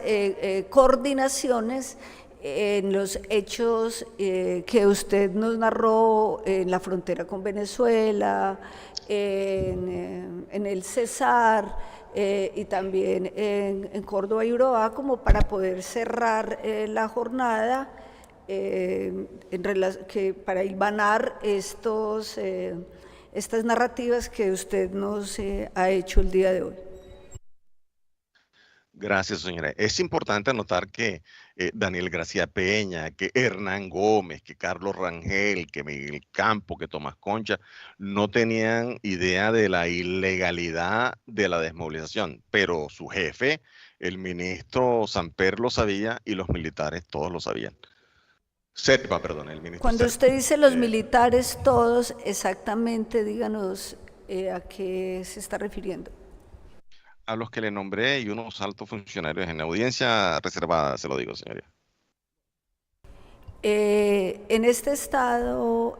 coordinaciones en los hechos que usted nos narró en la frontera con Venezuela, en el Cesar, y también en Córdoba y Urabá, como para poder cerrar la jornada, para hilvanar estas narrativas que usted nos ha hecho el día de hoy. Gracias, señora. Es importante anotar que Daniel García Peña, que Hernán Gómez, que Carlos Rangel, que Miguel Campo, que Tomás Concha, no tenían idea de la ilegalidad de la desmovilización, pero su jefe, el ministro Samper, lo sabía y los militares todos lo sabían. Serpa, perdón, el ministro Cuando Serpa. usted dice los militares todos, exactamente díganos a qué se está refiriendo. A los que le nombré y unos altos funcionarios en la audiencia reservada, se lo digo, señoría. En este estado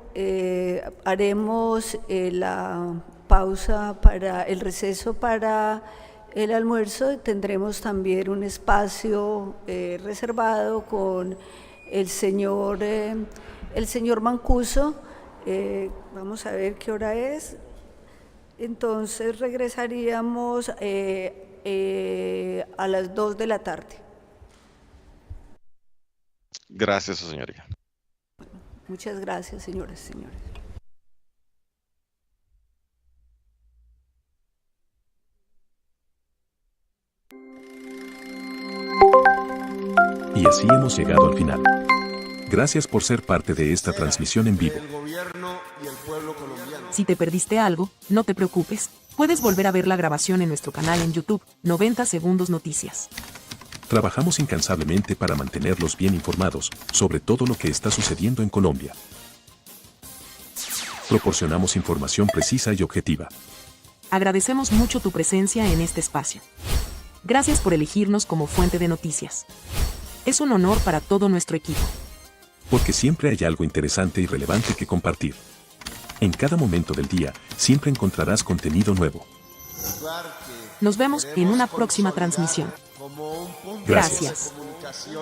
haremos la pausa para el receso para el almuerzo y tendremos también un espacio reservado con el señor Mancuso. Vamos a ver qué hora es. Entonces regresaríamos a las 2 de la tarde. Gracias, señoría. Muchas gracias, señoras y señores. Y así hemos llegado al final. Gracias por ser parte de esta transmisión en vivo. Si te perdiste algo, no te preocupes, puedes volver a ver la grabación en nuestro canal en YouTube, 90 Segundos Noticias. Trabajamos incansablemente para mantenerlos bien informados sobre todo lo que está sucediendo en Colombia. Proporcionamos información precisa y objetiva. Agradecemos mucho tu presencia en este espacio. Gracias por elegirnos como fuente de noticias. Es un honor para todo nuestro equipo. Porque siempre hay algo interesante y relevante que compartir. En cada momento del día, siempre encontrarás contenido nuevo. Nos vemos en una próxima transmisión. Gracias. Gracias.